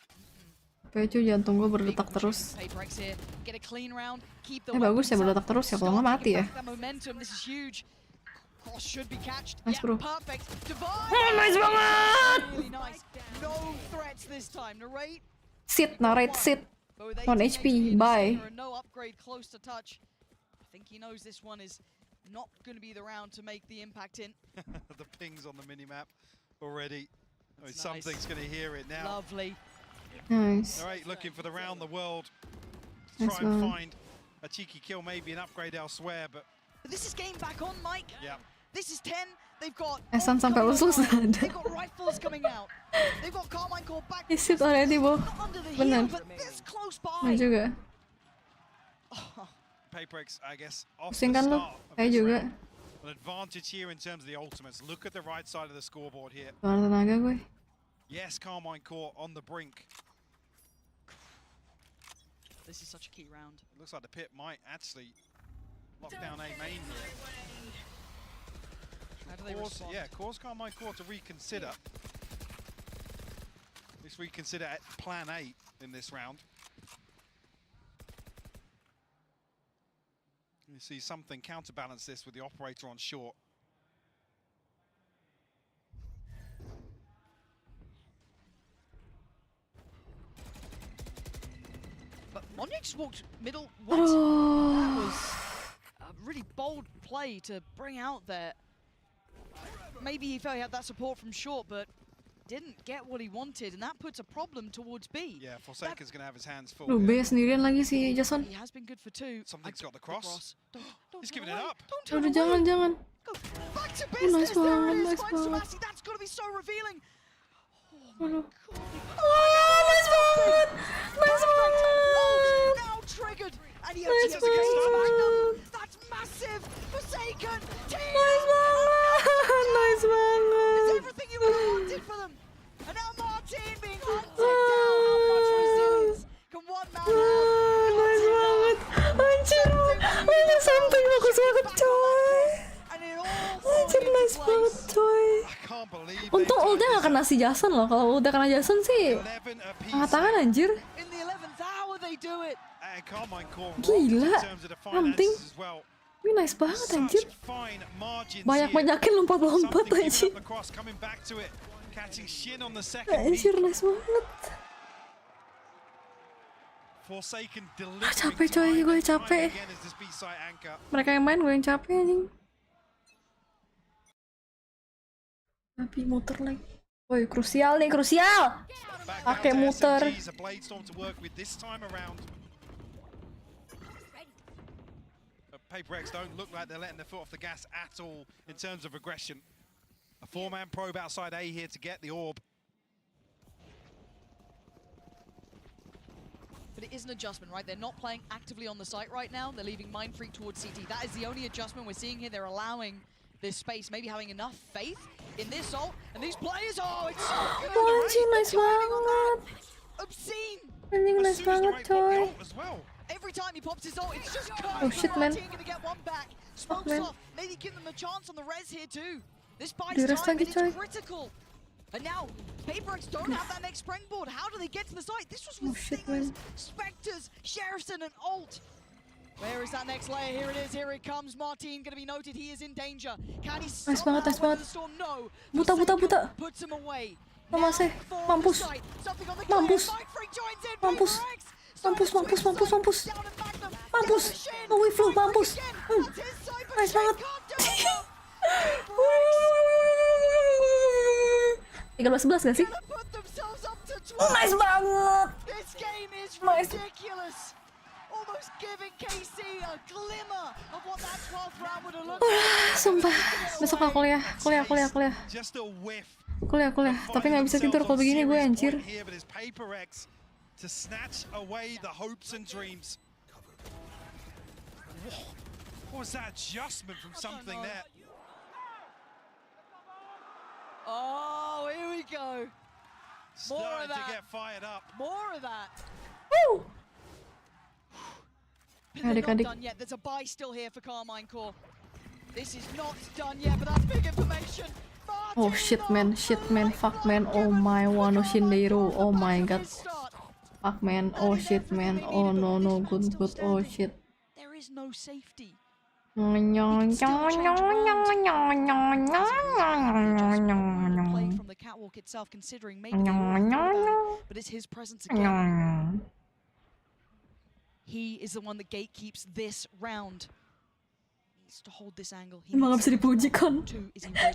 Pecu jantung gue berdetak terus. Bagus ya berdetak terus ya, kalau nggak mati ya. Nice bro. Nice banget. Sit, narrate sit. 1 HP, bye. The pings on the minimap already. Oh, something's going to hear it now. Lovely. Nice. All right, looking for the round the world to try and find a cheeky kill, maybe an upgrade elsewhere, but this is game back on, Mike. Yeah. This is 10. They've got Esan sampai usus ada. They've got rifles coming out. They've got 𝘰𝘯𝘮𝘮𝘮 back. Is it already, Bo? Benar. Ini juga. PRX, I guess, off Pusing the kan lo? start of Saya this juga. round. An advantage here in terms of the ultimates. Look at the right side of the scoreboard here. Keluar tenaga gue. Yes, 𝘰𝘯𝘮𝘮𝘮 on the brink. This is such a key round. It looks like the pit might actually lock down A main here. How do they respond? Yeah, cause 𝘰𝘯𝘮𝘮𝘮 to reconsider. Let's reconsider plan A in this round. You see something counterbalance this with the operator on short. But 𝘰𝘯𝘮𝘮 just walked middle. What? That was a really bold play to bring out there. Maybe he felt he had that support from short, but didn't get what he wanted, and that puts a problem towards B. Yeah, Forsaken's going to have his hands full. Duh, B sendirian lagi si Jason. He has been good for 2. Something's got the cross. Don't He's giving it up. Udah jangan. Go back to business. Nice banget, nice Finds banget. 𝘬𝘮𝘮𝘮. That's got to be so revealing. Aduh. Oh, nice banget. Nice banget. Now triggered, and he Nice has to get banget. Magnum. That's massive. Forsaken. Nice banget. Nice banget. It's everything you would have wanted for them. And now Martin being hunted down. How much ultnya nggak kena si Jason loh. Kalau udah kena Jason sih angkat tangan anjir. In the 11th hour they do it. Gila, penting. Ini nice banget anjir. Banyak-banyakin lompat-lompat anjir. Anjir nice banget. Capek coy, gue capek. Mereka yang main, gue yang capek anjing. Tapi muter lagi. Woi, krusial nih, krusial. Pakai muter. PRX don't look like they're letting their foot off the gas at all in terms of aggression. A 4-man probe outside A here to get the orb. But it is an adjustment, right? They're not playing actively on the site right now. They're leaving Mind Freak towards CT. That is the only adjustment we're seeing here. They're allowing this space, maybe having enough faith in this ult. And these players, oh, it's so good. Anjing nice banget. Obscene. Anjing nice banget coy. Every time he pops his ult, it's just Oh shit, man. gonna get one back. Fuck, Smokes man. off. Maybe give them a chance on the res here too. This buys Di-res time, lagi, and coy. it's critical. And now, PRX don't have that next springboard. How do they get to the site? This was with shit, Stingers, man. Spectres, Sheriffson, and ult. Where is that next layer? Here it is. Here it comes. Martin gonna be noted. He is in danger. Can he Nice banget, nice somehow weather banget. the storm? No. Buta, buta, buta. Puts him away. Masih. For Mampus. the site. Something on the Mampus. clear. Mind Freak joins in. Mampus. PRX. Mampus, mampus, mampus, mampus. Mampus. No way flu, mampus. Nice banget. 13-11 gak sih? Oh, nice banget. This game is Nice. ridiculous. Almost giving KC a glimmer of what that 12th round would have looked like. Sumpah, besok gak kuliah. Just a whiff. Kuliah. Tapi nggak bisa tidur kalau begini gue anjir. To snatch away the hopes and dreams. What was that adjustment from something there? Oh, here we go. Starting that. to get fired up. More of that. Woo! They're not Adik-adik. done yet. There's a buy still here for 𝘰𝘯𝘳𝘮𝘯. This is not done yet, but that's big information. Oh shit man, fuck man, oh my wano Shindeiro, oh my god. Fuck man, oh shit man, oh no, good, oh shit. There is no safety. Play from the catwalk itself, considering maybe but it's his presence again. He is the one that gatekeeps this round. He needs to hold this angle. Emang gak bisa dipuji kon.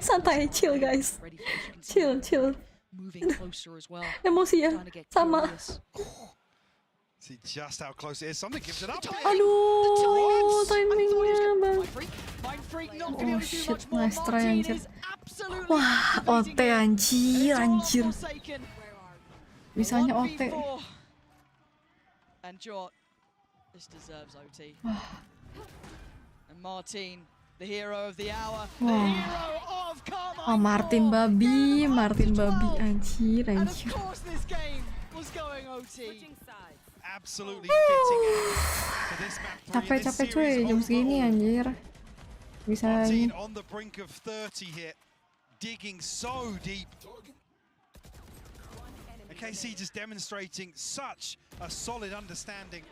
Santai, chill guys. Chill. Moving closer as well. Emosi ya, sama. See just how close it is. Something gives it up. Aduh, timingnya bang. Oh shit, nice try anjir. Wah, OT anjir. Bisanya OT. And Jot, this deserves OT. And Martin, the hero of the hour, the hero of 𝘰𝘯𝘳𝘮𝘯. Oh, Martin Babi anjir. And of course this game was going OT. Absolutely fitting to this map 3. Capek cuy, jam segini anjir. Bisa Martin on the brink of 30 here, digging so deep. And KC just demonstrating such a solid understanding.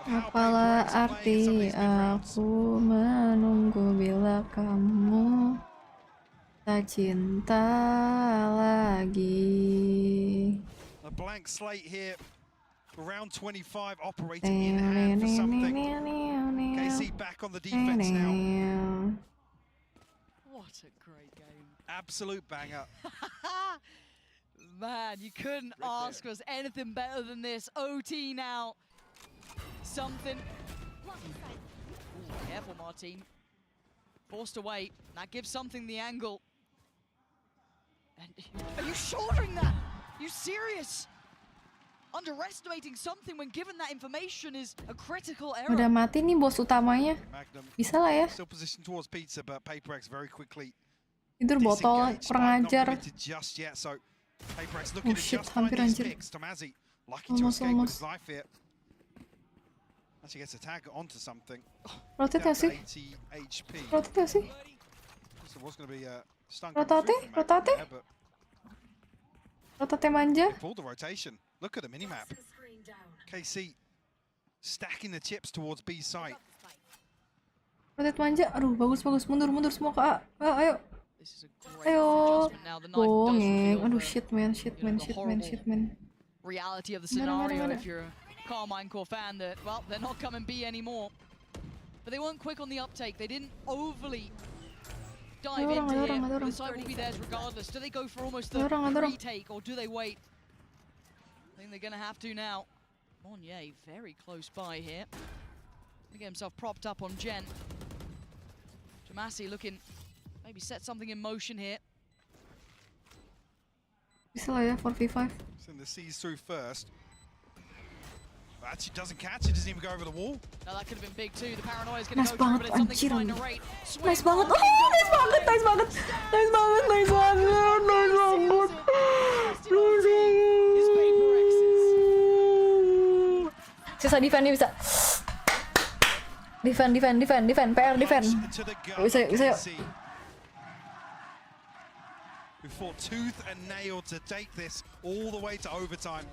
Apalah arti aku menunggu bila kamu tak cinta lagi. A blank slate here. Round 25 operating in hand for something. KC back on the defense now. What a great game. Absolute banger. Man, you couldn't ask us anything better than this. OT now. Something. Ooh, careful, Martin. Forced away. That gives something the angle. And are you shouldering that? Are you serious? Underestimating something when given that information is a critical error. Udah mati nih bos utamanya. Bisa lah ya. Still positioned towards pizza, but PRX very quickly. Tidur botol, kurang ajar. Oh shit, hampir anjir. Almost. Actually gets a tag onto something. Rotate ya sih? Rotate ya sih? So was going to be a stun. Rotate? Rotate manja. They pulled the rotation. Look at the minimap. 𝘰𝘰𝘮𝘮 stacking the chips towards B site. Rotate manja. Aduh, bagus. Mundur semua ke A. Ayo. This is a great Ayo. adjustment now. The knife does reveal Aduh, the- shit man. the horrible reality of the scenario if you're a 𝘰𝘯𝘮𝘳 fan that, well, they're not coming B anymore. But they weren't quick on the uptake. They didn't overly dive into it. The side will be theirs regardless. Do they go for almost the retake or do they wait? I think they're going to have to now. 𝘧𝘰𝘮𝘦 very close by here. To get himself propped up on Gen. 𝘭𝘪𝘬𝘮𝘦 looking maybe set something in motion here. Bisa lah ya, 4v5. Send the C's through first. But actually doesn't catch it, doesn't even go over the wall. Now that could have been big too. The paranoia is going Nice to go through, but it's something banget, fine to anjir. rate. Nice banget. Oh, nice banget. His 𝘭𝘪𝘬𝘃. Sisa defend bisa. Defend. PR defend. To the gut, Bisa yuk. 𝘰𝘰𝘮𝘰, who fought tooth and nail to take this all the way to overtime.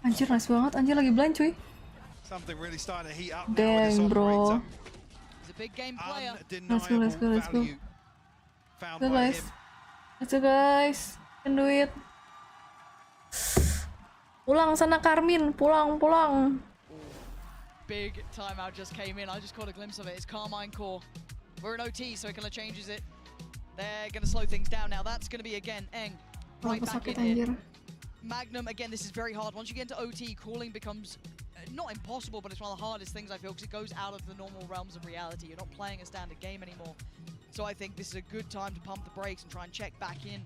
Anjir, nice banget. Anjir lagi blind cuy. Something really starting to heat up now with Dang, this bro. operator. He's a big game player. Undeniable Let's go. value found Go by guys. him. Let's go guys. Can do it. Pulang sana Karmin. Pulang. Big timeout just came in. I just caught a glimpse of it. It's 𝘰𝘯𝘮𝘳𝘯. We're in OT, so it kind of changes it. They're going to slow things down now. That's going to be, again, 𝘰𝘰𝘮𝘰 right back Sakit in here. anjir. Magnum, again, this is very hard. Once you get into OT, calling becomes not impossible, but it's one of the hardest things, I feel, because it goes out of the normal realms of reality. You're not playing a standard game anymore. So I think this is a good time to pump the brakes and try and check back in,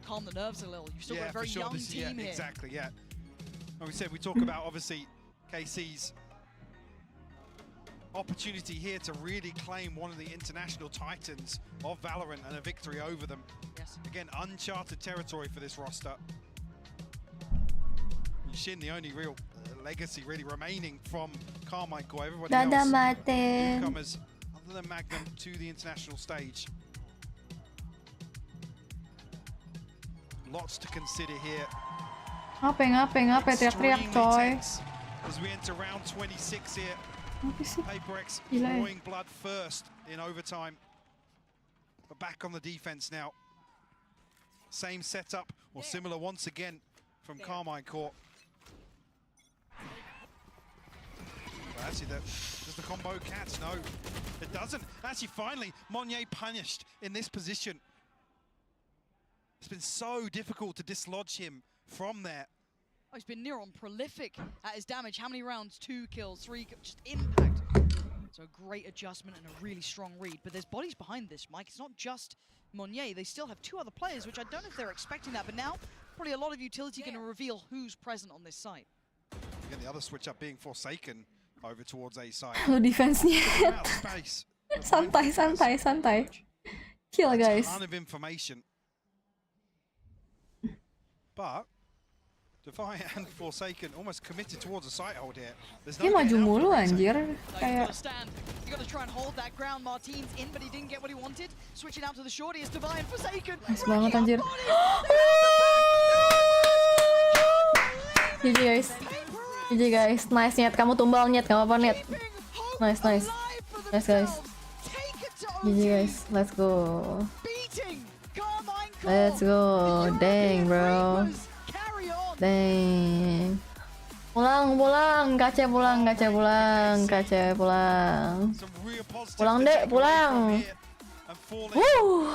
calm the nerves a little. You've still got a very young team here. Exactly, yeah. Like we said, we talk about, obviously, 𝘰𝘰𝘮�'s opportunity here to really claim one of the international titans of Valorant and a victory over them. Yes. Again, uncharted territory for this roster. Shin, the only real legacy really remaining from 𝘰𝘯𝘮𝘳𝘮𝘯. Everybody else, newcomers other than Magnum to the international stage. Lots to consider here. Ngapain teriak-teriak Extremely coy. tense as we enter round 26 here. Apa sih? 𝘭𝘪𝘬𝘃 Gila ya. drawing blood first in overtime. But back on the defense now. Same setup or similar once again from 𝘰𝘯𝘮𝘳𝘮𝘯. Actually, does the combo catch? No, it doesn't. Actually, finally, 𝘧𝘰𝘮𝘰 punished in this position. It's been so difficult to dislodge him from there. Oh, he's been near on prolific at his damage. How many rounds? 2 kills, 3 kills, just impact. So a great adjustment and a really strong read. But there's bodies behind this, Mike. It's not just 𝘧𝘰𝘮𝘰. They still have 2 other players, which I don't know if they're expecting that. But now, probably a lot of utility going to reveal who's present on this site. Again, the other switch up being Forsaken over towards A side. Lu defense-nya. Out of space. Santai. Chill guys. A ton of information. But Defiant and Forsaken almost committed towards a site hold here. There's Dia no maju getting out mulu from it. anjir. You Kayak gotta stand. You gotta try and hold that ground. Martin's in, but he didn't get what he wanted. Switching out to the shorty is Defiant. Forsaken. nice banget anjir. GG guys. Nice Nyet, kamu tumbal Nyet, gak apa-apa Nyet. Nice. Nice guys. GG guys. Let's go. Let's go. Dang bro. Dang. Pulang. Kaca pulang. Pulang dek, pulang. Woo.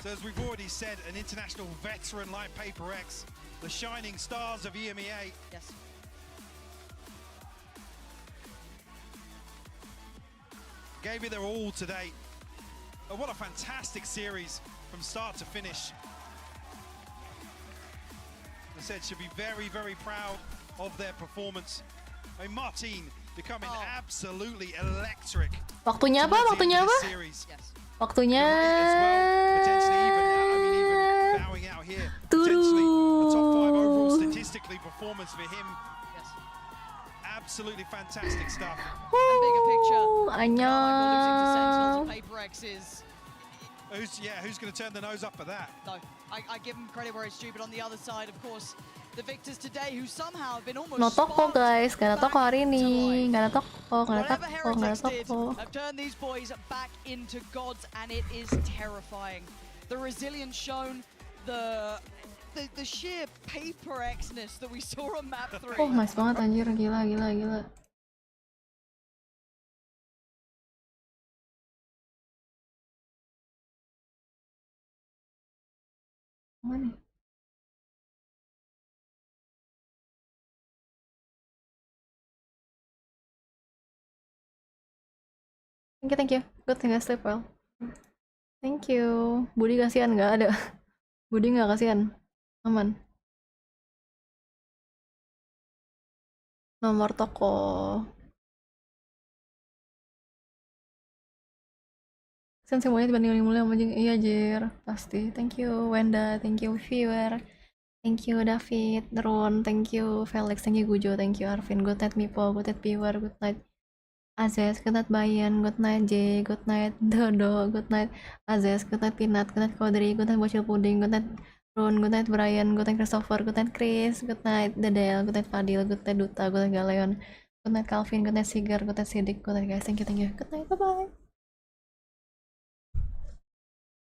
So as we've already said, an international veteran like 𝘭𝘪𝘬𝘃, the shining stars of 𝘰𝘰𝘮𝘰. Yes. Gave it their all today. Oh, what a fantastic series from start to finish. As I said, should be very, very proud of their performance. I mean, Martin becoming absolutely electric. Waktunya apa? Series. Yes. Waktunya. Potentially even bowing out here. Potentially a top 5 overall statistically performance for him. Yes. Absolutely fantastic stuff. And bigger picture. Anyong. 𝘰𝘯𝘮𝘰𝘮𝘰 is Who's going to turn the nose up for that? No, I give him credit where it's due, but on the other side, of course, the victors today who somehow have been almost No toko guys, gak ada toko hari ini, gak ada toko, gak ada Whatever toko, gak ada Heretics did toko. have turned these boys back into gods, and it is terrifying. The resilience shown, the sheer paper X-ness that we saw on map 3. Oh, nice banget anjir, gila. Mana nih? Thank you. Good thing I sleep well. Thank you. Budi kasihan nggak ada. Budi nggak kasihan. Aman. Nomor toko. Kasihan semuanya dibanding mulai sama Jing. Iya Jer, pasti. Thank you Wenda, thank you viewer. Thank you David, Ron, thank you Felix, thank you Gujo, thank you Arvin, good night Mipo, good night viewer, good night Azez, good night Bayan, good night J, good night Dodo, good night Azez, good night Pinat, good night 𝘭𝘪𝘬𝘮𝘮, good night Bocil Puding, good night Ron, good night Brian, good night Christopher, good night Chris, good night Dedel, good night Fadil, good night Duta, good night Galeon, good night Calvin, good night Sigar, good night Sidik, good night guys, thank you, good night, bye bye.